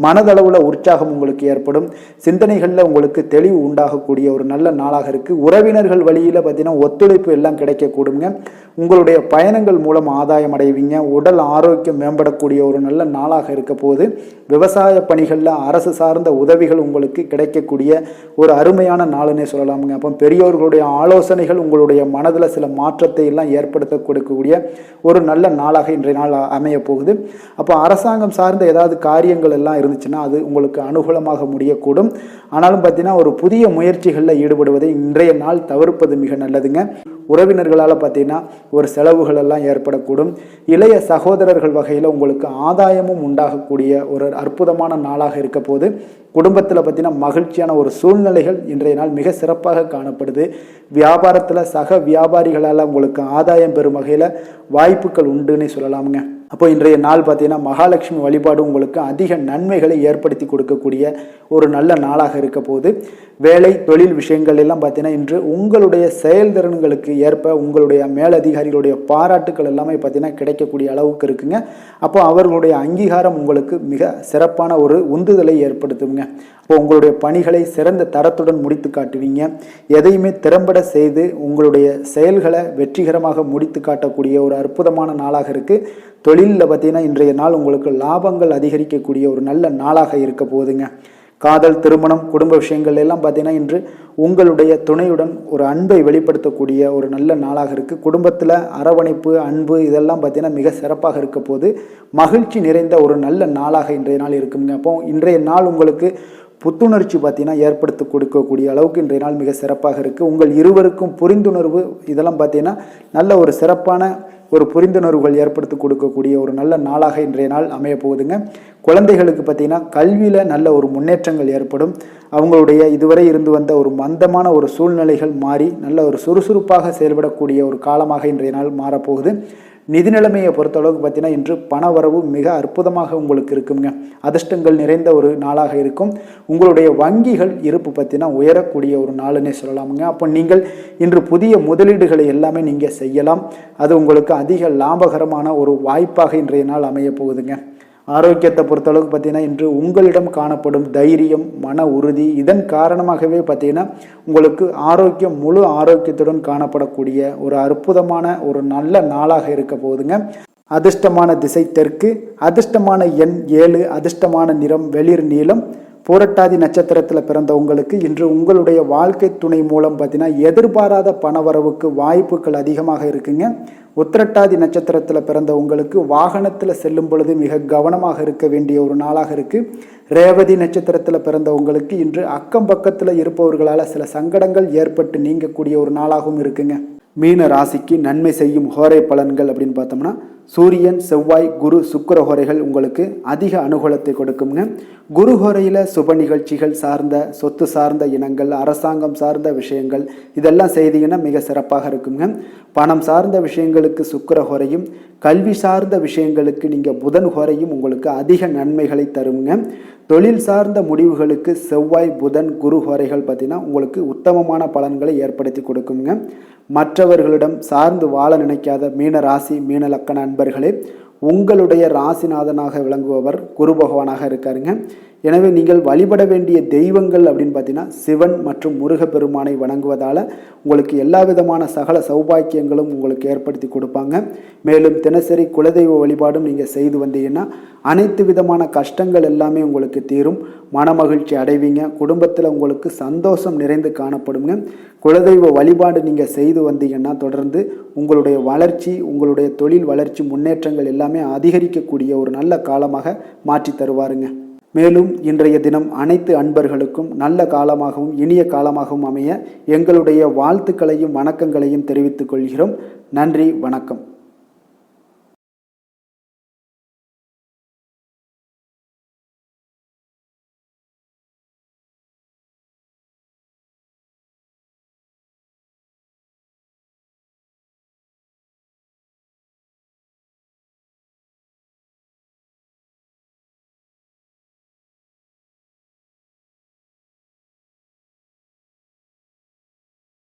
மனதளவில் உற்சாகம் உங்களுக்கு ஏற்படும். சிந்தனைகளில் உங்களுக்கு தெளிவு உண்டாகக்கூடிய ஒரு நல்ல நாளாக இருக்குது. உறவினர்கள் வழியில் பார்த்தீங்கன்னா ஒத்துழைப்பு எல்லாம் கிடைக்கக்கூடுங்க. உங்களுடைய பயணங்கள் மூலம் ஆதாயம் அடைவீங்க. உடல் ஆரோக்கியம் மேம்படக்கூடிய ஒரு நல்ல நாளாக இருக்க போகுது. விவசாய பணிகளில் அரசு சார்ந்த உதவிகள் உங்களுக்கு கிடைக்கக்கூடிய ஒரு அருமையான நாளுன்னே சொல்லலாமுங்க. அப்போ பெரியோர்களுடைய ஆலோசனைகள் உங்களுடைய மனதில் சில மாற்றத்தை எல்லாம் ஏற்படுத்த கொடுக்கக்கூடிய ஒரு நல்ல நாளாக இன்றைய நாள் அமைய போகுது. அப்போ அரசாங்கம் சார்ந்த ஏதாவது காரியங்கள் எல்லாம் இருந்துச்சுன்னா அது உங்களுக்கு அனுகூலமாக முடியக்கூடும். ஆனாலும் பார்த்தீங்கன்னா ஒரு புதிய முயற்சிகளில் ஈடுபடுவதை இன்றைய நாள் தவிர்ப்பது மிக நல்லதுங்க. உறவினர்களால் பார்த்தீங்கன்னா ஒரு செலவுகள் எல்லாம் ஏற்படக்கூடும். இளைய சகோதரர்கள் வகையில் உங்களுக்கு ஆதாயமும் உண்டாகக்கூடிய ஒரு அற்புதமான நாளாக இருக்க போது. குடும்பத்தில் பார்த்தீங்கன்னா மகிழ்ச்சியான ஒரு சூழ்நிலைகள் இன்றைய நாள் மிக சிறப்பாக காணப்படுது. வியாபாரத்தில் சக வியாபாரிகளால் உங்களுக்கு ஆதாயம் பெறும் வகையில் வாய்ப்புகள் உண்டுன்னு சொல்லலாமுங்க. அப்போ இன்றைய நாள் பார்த்தீங்கன்னா மகாலட்சுமி வழிபாடு உங்களுக்கு அதிக நன்மைகளை ஏற்படுத்தி கொடுக்கக்கூடிய ஒரு நல்ல நாளாக இருக்க போது. வேலை தொழில் விஷயங்கள் எல்லாம் பார்த்தீங்கன்னா இன்று உங்களுடைய செயல்திறன்களுக்கு ஏற்ப உங்களுடைய மேலதிகாரிகளுடைய பாராட்டுக்கள் எல்லாமே பார்த்தீங்கன்னா கிடைக்கக்கூடிய அளவுக்கு இருக்குங்க. அப்போ அவர்களுடைய அங்கீகாரம் உங்களுக்கு மிக சிறப்பான ஒரு உந்துதலை ஏற்படுத்துங்க. அப்போ உங்களுடைய பணிகளை சிறந்த தரத்துடன் முடித்து காட்டுவீங்க. எதையுமே திறம்பட செய்து உங்களுடைய செயல்களை வெற்றிகரமாக முடித்து காட்டக்கூடிய ஒரு அற்புதமான நாளாக இருக்குது. தொழிலில் பார்த்தீங்கன்னா இன்றைய நாள் உங்களுக்கு லாபங்கள் அதிகரிக்கக்கூடிய ஒரு நல்ல நாளாக இருக்க போகுதுங்க. காதல், திருமணம், குடும்ப விஷயங்கள் எல்லாம் பார்த்தீங்கன்னா இன்று உங்களுடைய துணையுடன் ஒரு அன்பை வெளிப்படுத்தக்கூடிய ஒரு நல்ல நாளாக இருக்குது. குடும்பத்தில் அரவணைப்பு, அன்பு இதெல்லாம் பார்த்தீங்கன்னா மிக சிறப்பாக இருக்க போது மகிழ்ச்சி நிறைந்த ஒரு நல்ல நாளாக இன்றைய நாள் இருக்குங்க. அப்போ இன்றைய நாள் உங்களுக்கு புத்துணர்ச்சி பார்த்தீங்கன்னா ஏற்படுத்தி கொடுக்கக்கூடிய அளவுக்கு இன்றைய நாள் மிக சிறப்பாக இருக்குது. உங்கள் இருவருக்கும் புரிந்துணர்வு இதெல்லாம் பார்த்தீங்கன்னா நல்ல ஒரு சிறப்பான ஒரு புரிந்துணர்வுகள் ஏற்படுத்தி கொடுக்கக்கூடிய ஒரு நல்ல நாளாக இன்றைய நாள் அமைய போகுதுங்க. குழந்தைகளுக்கு பார்த்தீங்கன்னா கல்வியில் நல்ல ஒரு முன்னேற்றங்கள் ஏற்படும். அவங்களுடைய இதுவரை இருந்து வந்த ஒரு மந்தமான ஒரு சூழ்நிலைகள் மாறி நல்ல ஒரு சுறுசுறுப்பாக செயல்படக்கூடிய ஒரு காலமாக இன்றைய நாள் மாறப்போகுது. நிதி நிலைமையை பொறுத்தளவுக்கு பார்த்தீங்கன்னா இன்று பண வரவு மிக அற்புதமாக உங்களுக்கு இருக்குங்க. அதிர்ஷ்டங்கள் நிறைந்த ஒரு நாளாக இருக்கும். உங்களுடைய வங்கிகள் இருப்பு பார்த்தீங்கன்னா உயரக்கூடிய ஒரு நாளுன்னே சொல்லலாமுங்க. அப்போ நீங்கள் இன்று புதிய முதலீடுகளை எல்லாமே நீங்கள் செய்யலாம். அது உங்களுக்கு அதிக லாபகரமான ஒரு வாய்ப்பாக இன்றைய நாள் அமைய போகுதுங்க. ஆரோக்கியத்தை பொறுத்தளவுக்கு பார்த்தீங்கன்னா இன்று உங்களிடம் காணப்படும் தைரியம், மன உறுதி இதன் காரணமாகவே பார்த்தீங்கன்னா உங்களுக்கு ஆரோக்கியம் முழு ஆரோக்கியத்துடன் காணப்படக்கூடிய ஒரு அற்புதமான ஒரு நல்ல நாளாக இருக்க போகுதுங்க. அதிர்ஷ்டமான திசை தெற்கு, அதிர்ஷ்டமான எண் 7, அதிர்ஷ்டமான நிறம் வெளிர் நீலம். பூரட்டாதி நட்சத்திரத்தில் பிறந்த உங்களுக்கு இன்று உங்களுடைய வாழ்க்கை துணை மூலம் பார்த்தீங்கன்னா எதிர்பாராத பணவரவுக்கு வாய்ப்புகள் அதிகமாக இருக்குங்க. உத்திரட்டாதி நட்சத்திரத்தில் பிறந்த உங்களுக்கு வாகனத்தில் செல்லும் பொழுது மிக கவனமாக இருக்க வேண்டிய ஒரு நாளாக இருக்குது. ரேவதி நட்சத்திரத்தில் பிறந்த உங்களுக்கு இன்று அக்கம் பக்கத்தில் இருப்பவர்களால் சில சங்கடங்கள் ஏற்பட்டு நீங்கக்கூடிய ஒரு நாளாகவும் இருக்குங்க. மீன ராசிக்கு நன்மை செய்யும் ஹோரை பலன்கள் அப்படின்னு பார்த்தோம்னா சூரியன், செவ்வாய், குரு, சுக்கிர ஹோரைகள் உங்களுக்கு அதிக அனுகூலத்தை கொடுக்குங்க. குரு ஹோரையில் சுப நிகழ்ச்சிகள் சார்ந்த, சொத்து சார்ந்த இனங்கள், அரசாங்கம் சார்ந்த விஷயங்கள் இதெல்லாம் செய்தீங்கன்னா மிக சிறப்பாக இருக்குங்க. பணம் சார்ந்த விஷயங்களுக்கு சுக்கிர ஹோரையும், கல்வி சார்ந்த விஷயங்களுக்கு நீங்கள் புதன் ஹோரையும் உங்களுக்கு அதிக நன்மைகளை தருங்க. தொழில் சார்ந்த முடிவுகளுக்கு செவ்வாய், புதன், குரு ஹோரைகள் பார்த்தீங்கன்னா உங்களுக்கு உத்தமமான பலன்களை ஏற்படுத்தி கொடுக்குங்க. மற்றவர்களிடம் சார்ந்து வாழ நினைக்காத மீன ராசி, மீன லக்கண அன்பர்களே, உங்களுடைய ராசிநாதனாக விளங்குபவர் குரு பகவானாக இருக்காருங்க. எனவே நீங்கள் வழிபட வேண்டிய தெய்வங்கள் அப்படின்னு பார்த்தீங்கன்னா சிவன் மற்றும் முருகப்பெருமானை வணங்குவதால் உங்களுக்கு எல்லா விதமான சகல சௌபாக்கியங்களும் உங்களுக்கு ஏற்படுத்தி கொடுப்பாங்க. மேலும் தினசரி குலதெய்வ வழிபாடும் நீங்கள் செய்து வந்தீங்கன்னா அனைத்து விதமான கஷ்டங்கள் எல்லாமே உங்களுக்கு தீரும். மனமகிழ்ச்சி அடைவீங்க. குடும்பத்தில் உங்களுக்கு சந்தோஷம் நிறைந்து காணப்படுங்க. குலதெய்வ வழிபாடு நீங்கள் செய்து வந்தீங்கன்னா தொடர்ந்து உங்களுடைய வளர்ச்சி, உங்களுடைய தொழில் வளர்ச்சி, முன்னேற்றங்கள் எல்லாமே அதிகரிக்கக்கூடிய ஒரு நல்ல காலமாக மாற்றி தருவாருங்க. மேலும் இன்றைய தினம் அனைத்து அன்பர்களுக்கும் நல்ல காலமாகவும் இனிய காலமாகவும் அமைய எங்களுடைய வாழ்த்துக்களையும் வணக்கங்களையும் தெரிவித்துக் கொள்கிறோம். நன்றி, வணக்கம்.